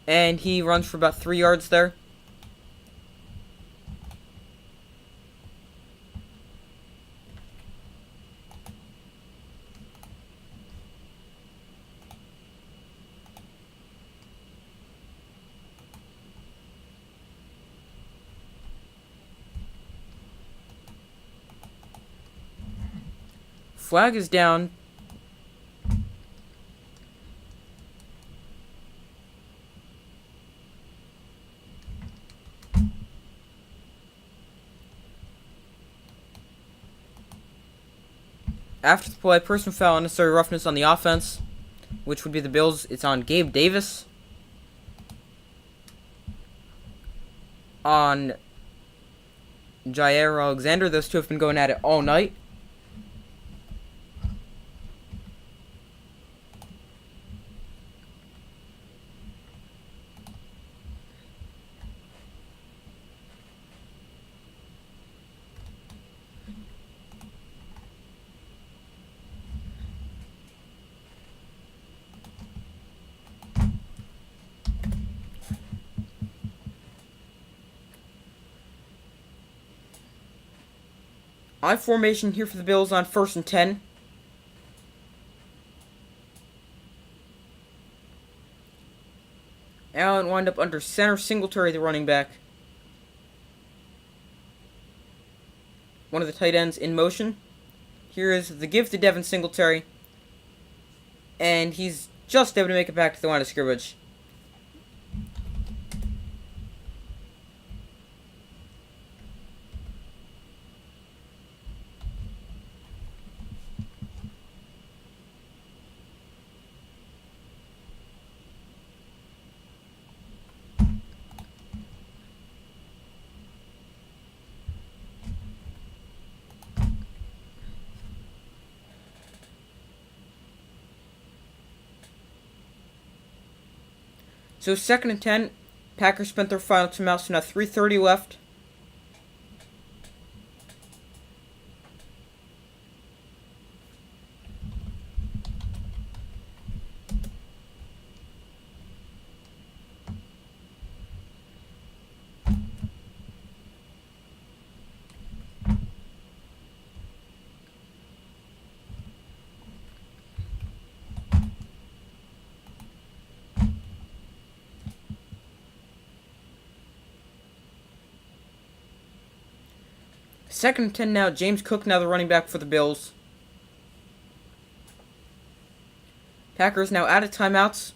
and he runs for about 3 yards there. Flag is down. After the play, personal foul, unnecessary roughness on the offense, which would be the Bills. It's on Gabe Davis. On Jair Alexander. Those two have been going at it all night. I formation here for the Bills on 1st and 10. Allen wind up under center. Singletary, the running back. One of the tight ends in motion. Here is the give to Devin Singletary. And he's just able to make it back to the line of scrimmage. So 2nd and 10. Packers spent their final timeout, so now 3:30 left. Second and 10 now. James Cook now the running back for the Bills. Packers now out of timeouts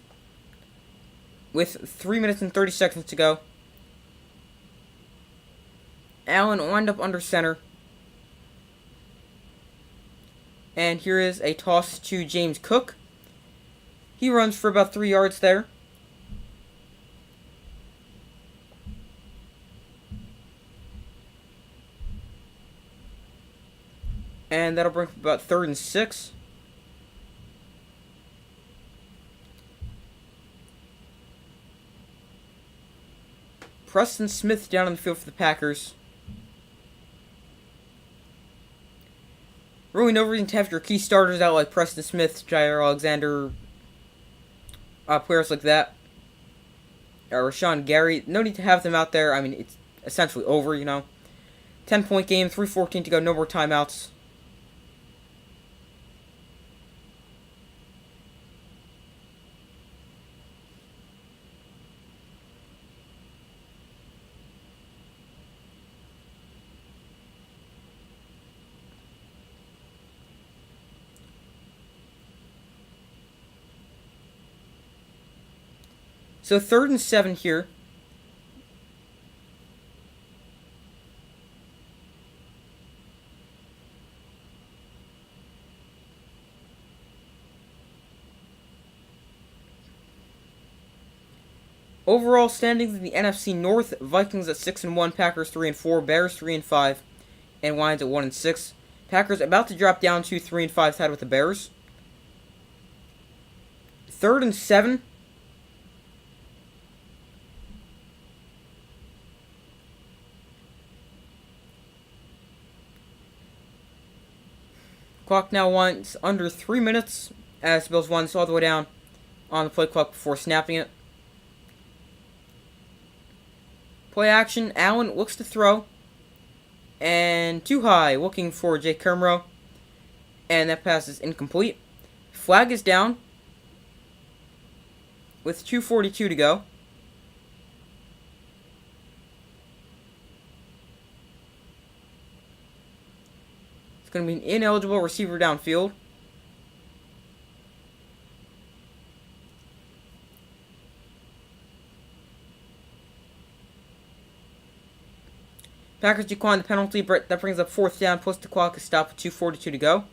with 3 minutes and 30 seconds to go. Allen wind up under center. And here is a toss to James Cook. He runs for about 3 yards there. And that'll bring up about 3rd and 6. Preston Smith down on the field for the Packers. Really no reason to have your key starters out like Preston Smith, Jair Alexander, players like that. Rashawn Gary. No need to have them out there. I mean, it's essentially over, 10-point game, 3:14 to go, no more timeouts. So 3rd and 7 here. Overall standings in the NFC North: Vikings at 6-1, Packers 3-4, Bears 3-5, and Lions at 1-6. Packers about to drop down to 3-5, tied with the Bears. 3rd and 7. Clock now winds under 3 minutes as Bills winds all the way down on the play clock before snapping it. Play action. Allen looks to throw. And too high, looking for Jake Kumerow. And that pass is incomplete. Flag is down with 2:42 to go. It's going to be an ineligible receiver downfield. Packers decline the penalty, but that brings up 4th down, plus the clock is stopped with 2:42 to go.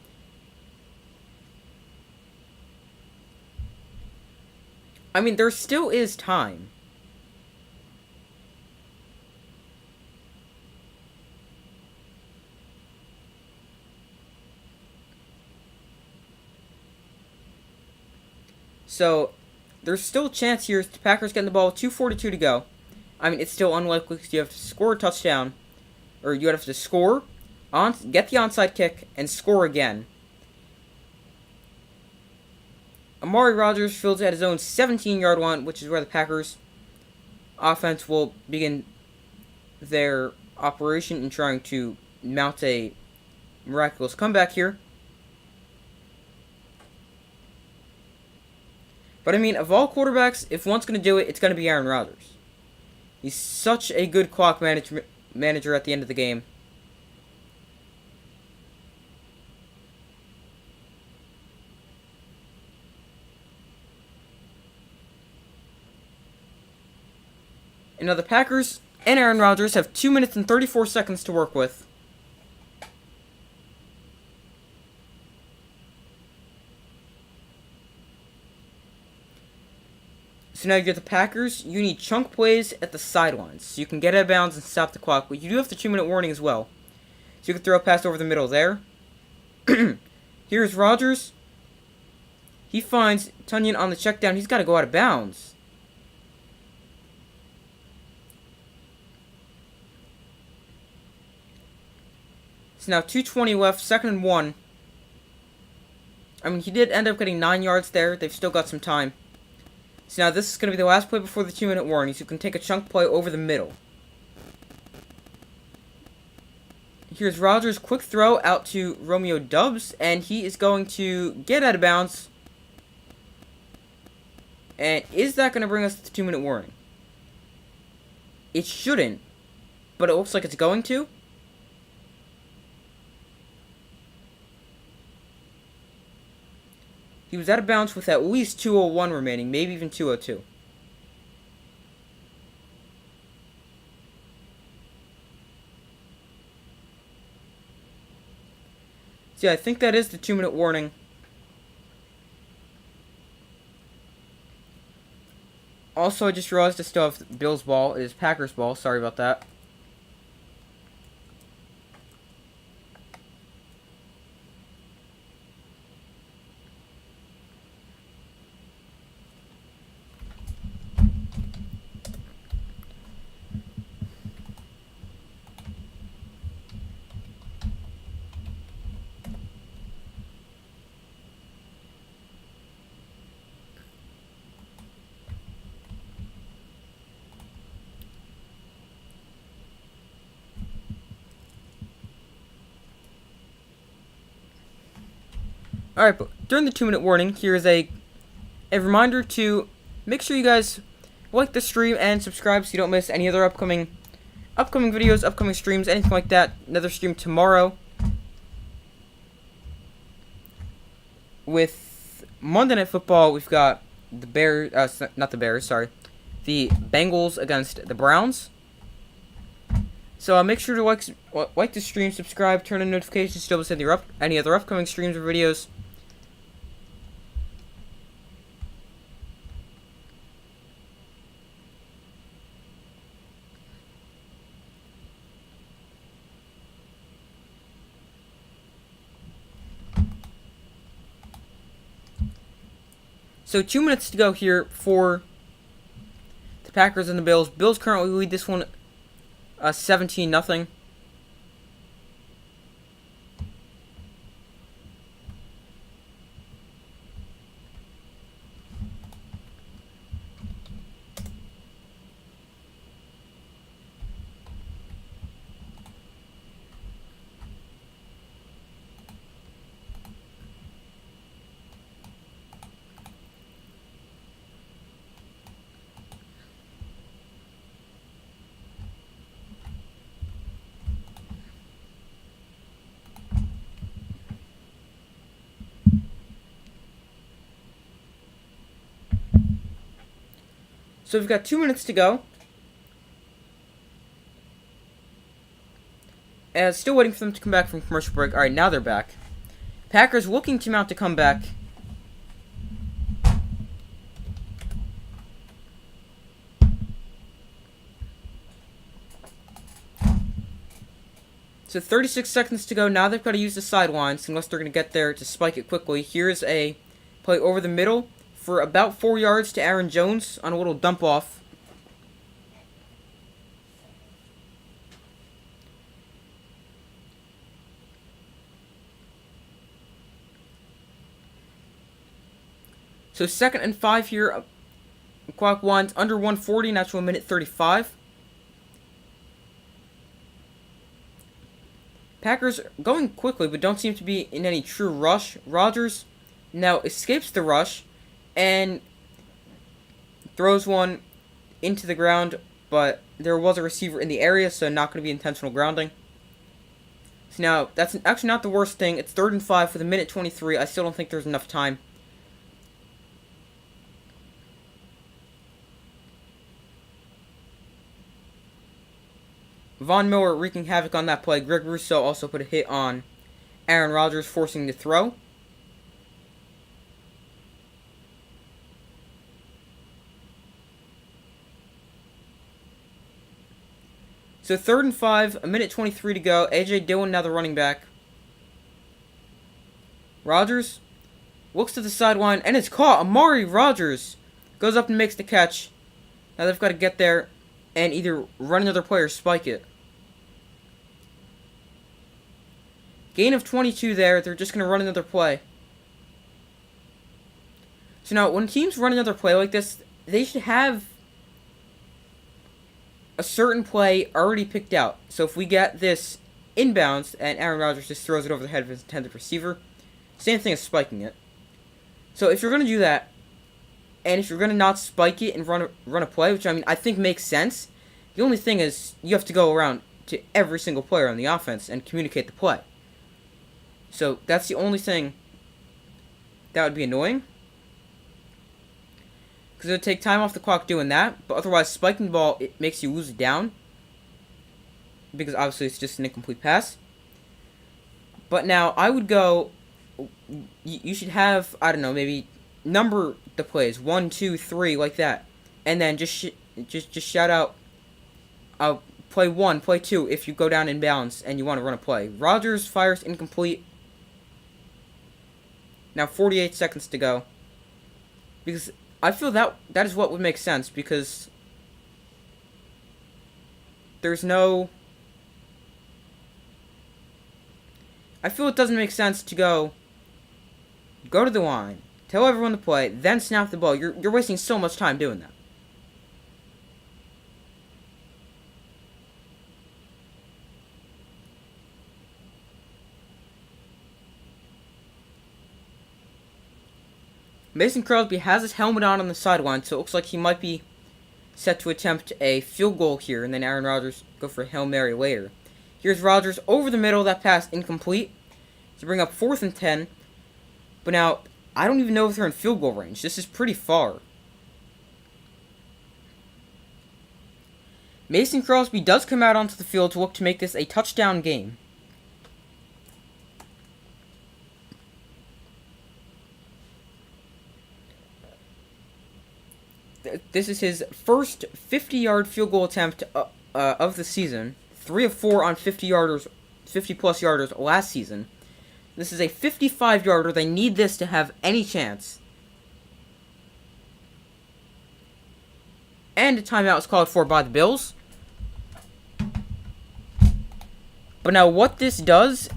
I mean, there still is time. So, there's still a chance here. The Packers getting the ball with 2:42 to go. I mean, it's still unlikely because you have to score a touchdown. Or you have to score, get the onside kick, and score again. Amari Rodgers fields at his own 17-yard line, which is where the Packers offense will begin their operation in trying to mount a miraculous comeback here. But I mean, of all quarterbacks, if one's going to do it, it's going to be Aaron Rodgers. He's such a good clock manager at the end of the game. And now the Packers and Aaron Rodgers have 2 minutes and 34 seconds to work with. So now you get the Packers. You need chunk plays at the sidelines, so you can get out of bounds and stop the clock. But you do have the 2-minute warning as well, so you can throw a pass over the middle there. Here's Rodgers. He finds Tonyan on the check down. He's got to go out of bounds. So now 2:20 left, 2nd and 1. I mean, he did end up getting 9 yards there. They've still got some time. So now this is going to be the last play before the 2-minute warning, so you can take a chunk play over the middle. Here's Rodgers' quick throw out to Romeo Doubs, and he is going to get out of bounds. And is that going to bring us to the 2-minute warning? It shouldn't, but it looks like it's going to. He was out of bounds with at least 2:01 remaining, maybe even 2:02. So yeah, I think that is the 2-minute warning. Also, I just realized I still have Bills ball. It is Packers ball. Sorry about that. Alright, but during the 2-minute warning, here's a reminder to make sure you guys like the stream and subscribe so you don't miss any other upcoming videos, upcoming streams, anything like that. Another stream tomorrow with Monday Night Football. We've got the the Bengals against the Browns. So make sure to like the stream, subscribe, turn on notifications to be able to see any other upcoming streams or videos. So 2 minutes to go here for the Packers and the Bills. Bills currently lead this one 17-0. So we've got 2 minutes to go. And still waiting for them to come back from commercial break. Alright, now they're back. Packers looking to mount a comeback. So 36 seconds to go. Now they've got to use the sidelines unless they're going to get there to spike it quickly. Here's a play over the middle for about 4 yards to Aaron Jones on a little dump off. So 2nd and 5 here. Clock winds under 140, now to a minute 35. Packers going quickly, but don't seem to be in any true rush. Rodgers now escapes the rush and throws one into the ground, but there was a receiver in the area, so not going to be intentional grounding. So now, that's actually not the worst thing. It's 3rd and 5 for the minute 23. I still don't think there's enough time. Von Miller wreaking havoc on that play. Greg Rousseau also put a hit on Aaron Rodgers, forcing the throw. So 3rd and 5, a minute 23 to go. A.J. Dillon now the running back. Rodgers looks to the sideline, and it's caught. Amari Rodgers goes up and makes the catch. Now they've got to get there and either run another play or spike it. Gain of 22 there. They're just going to run another play. So now, when teams run another play like this, they should have a certain play already picked out. So if we get this inbounds and Aaron Rodgers just throws it over the head of his intended receiver, same thing as spiking it. So if you're going to do that, and if you're going to not spike it and run a play, which I think makes sense, the only thing is you have to go around to every single player on the offense and communicate the play. So that's the only thing that would be annoying. Because it would take time off the clock doing that. But otherwise, spiking the ball, it makes you lose it down. Because obviously it's just an incomplete pass. But now, I would go... You should have, I don't know, maybe number the plays. 1, 2, 3, like that. And then just shout out... play 1, play 2 if you go down in bounds and you want to run a play. Rodgers fires incomplete. Now 48 seconds to go. Because I feel that is what would make sense, because there's no... I feel it doesn't make sense to go to the line, tell everyone to play, then snap the ball. You're wasting so much time doing that. Mason Crosby has his helmet on the sideline, so it looks like he might be set to attempt a field goal here, and then Aaron Rodgers go for a Hail Mary later. Here's Rodgers over the middle, that pass incomplete, to bring up 4th and 10. But now, I don't even know if they're in field goal range. This is pretty far. Mason Crosby does come out onto the field to look to make this a touchdown game. This is his first 50-yard field goal attempt of the season. 3 of 4 on 50-plus yarders last season. This is a 55-yarder. They need this to have any chance. And a timeout is called for by the Bills. But now what this does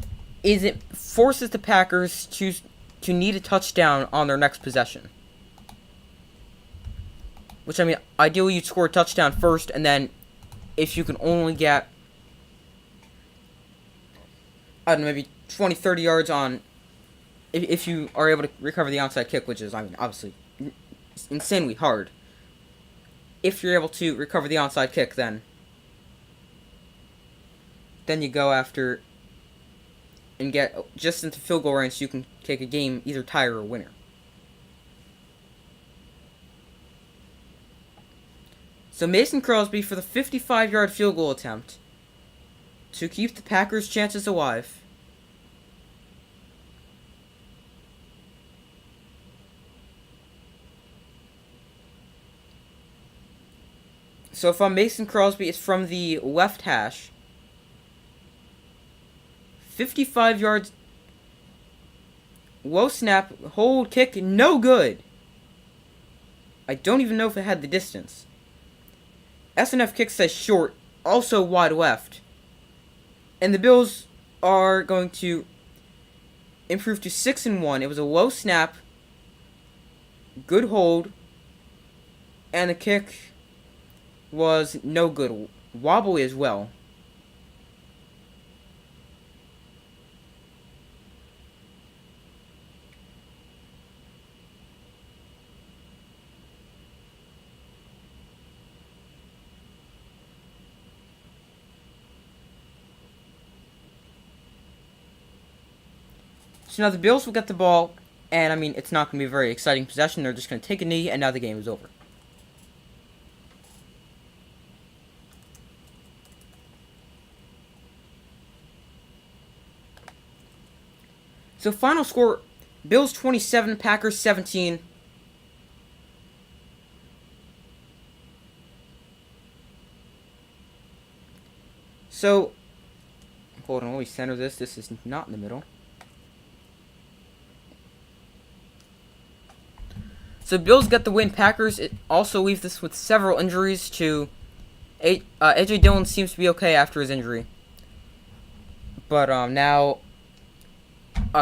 is it forces the Packers to need a touchdown on their next possession. Which, ideally you'd score a touchdown first, and then if you can only get, I don't know, maybe 20, 30 yards on, if you are able to recover the onside kick, which is, obviously insanely hard. If you're able to recover the onside kick, then you go after and get just into field goal range so you can take a game, either tie or a winner. So Mason Crosby for the 55-yard field goal attempt to keep the Packers' chances alive. So from Mason Crosby, it's from the left hash. 55 yards. Low snap, hold, kick, no good. I don't even know if it had the distance. SNF kick says short, also wide left. And the Bills are going to improve to 6-1. It was a low snap, good hold, and the kick was no good. Wobbly as well. So now the Bills will get the ball, and I mean, it's not going to be a very exciting possession. They're just going to take a knee, and now the game is over. So final score, Bills 27, Packers 17. So, hold on, let me center this. This is not in the middle. So Bills get the win. Packers also leave this with several injuries to... A.J. Dillon seems to be okay after his injury. But now...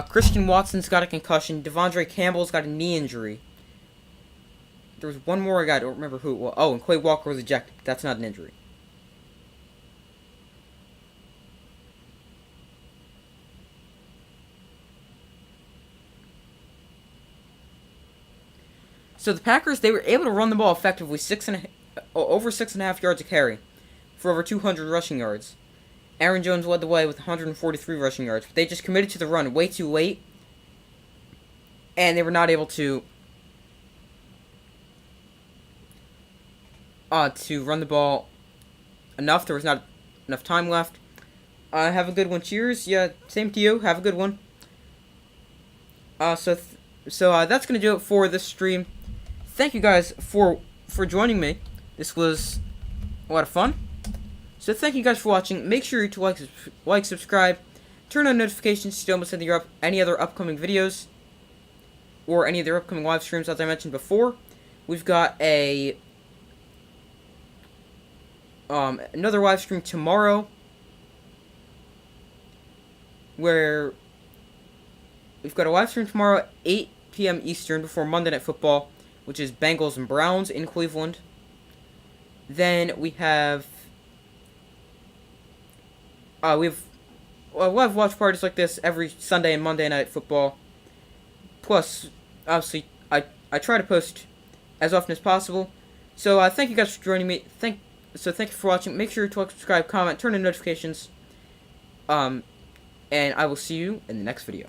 Christian Watson's got a concussion. Devondre Campbell's got a knee injury. There was one more guy, I don't remember who. Well, and Quay Walker was ejected. That's not an injury. So the Packers, they were able to run the ball effectively, over 6.5 yards a carry for over 200 rushing yards. Aaron Jones led the way with 143 rushing yards. But they just committed to the run way too late, and they were not able to run the ball enough. There was not enough time left. Have a good one. Cheers. Yeah, same to you. Have a good one. So that's gonna do it for this stream. Thank you guys for joining me. This was a lot of fun. So thank you guys for watching. Make sure to like, subscribe, turn on notifications so you don't miss any other upcoming videos or any other upcoming live streams. As I mentioned before, we've got another live stream tomorrow where we've got a live stream tomorrow at 8 p.m. Eastern before Monday Night Football, which is Bengals and Browns in Cleveland. Then we have we'll have watch parties like this every Sunday and Monday Night Football. Plus, obviously, I try to post as often as possible. So thank you guys for joining me. Thank you for watching. Make sure to like, subscribe, comment, turn on notifications. And I will see you in the next video.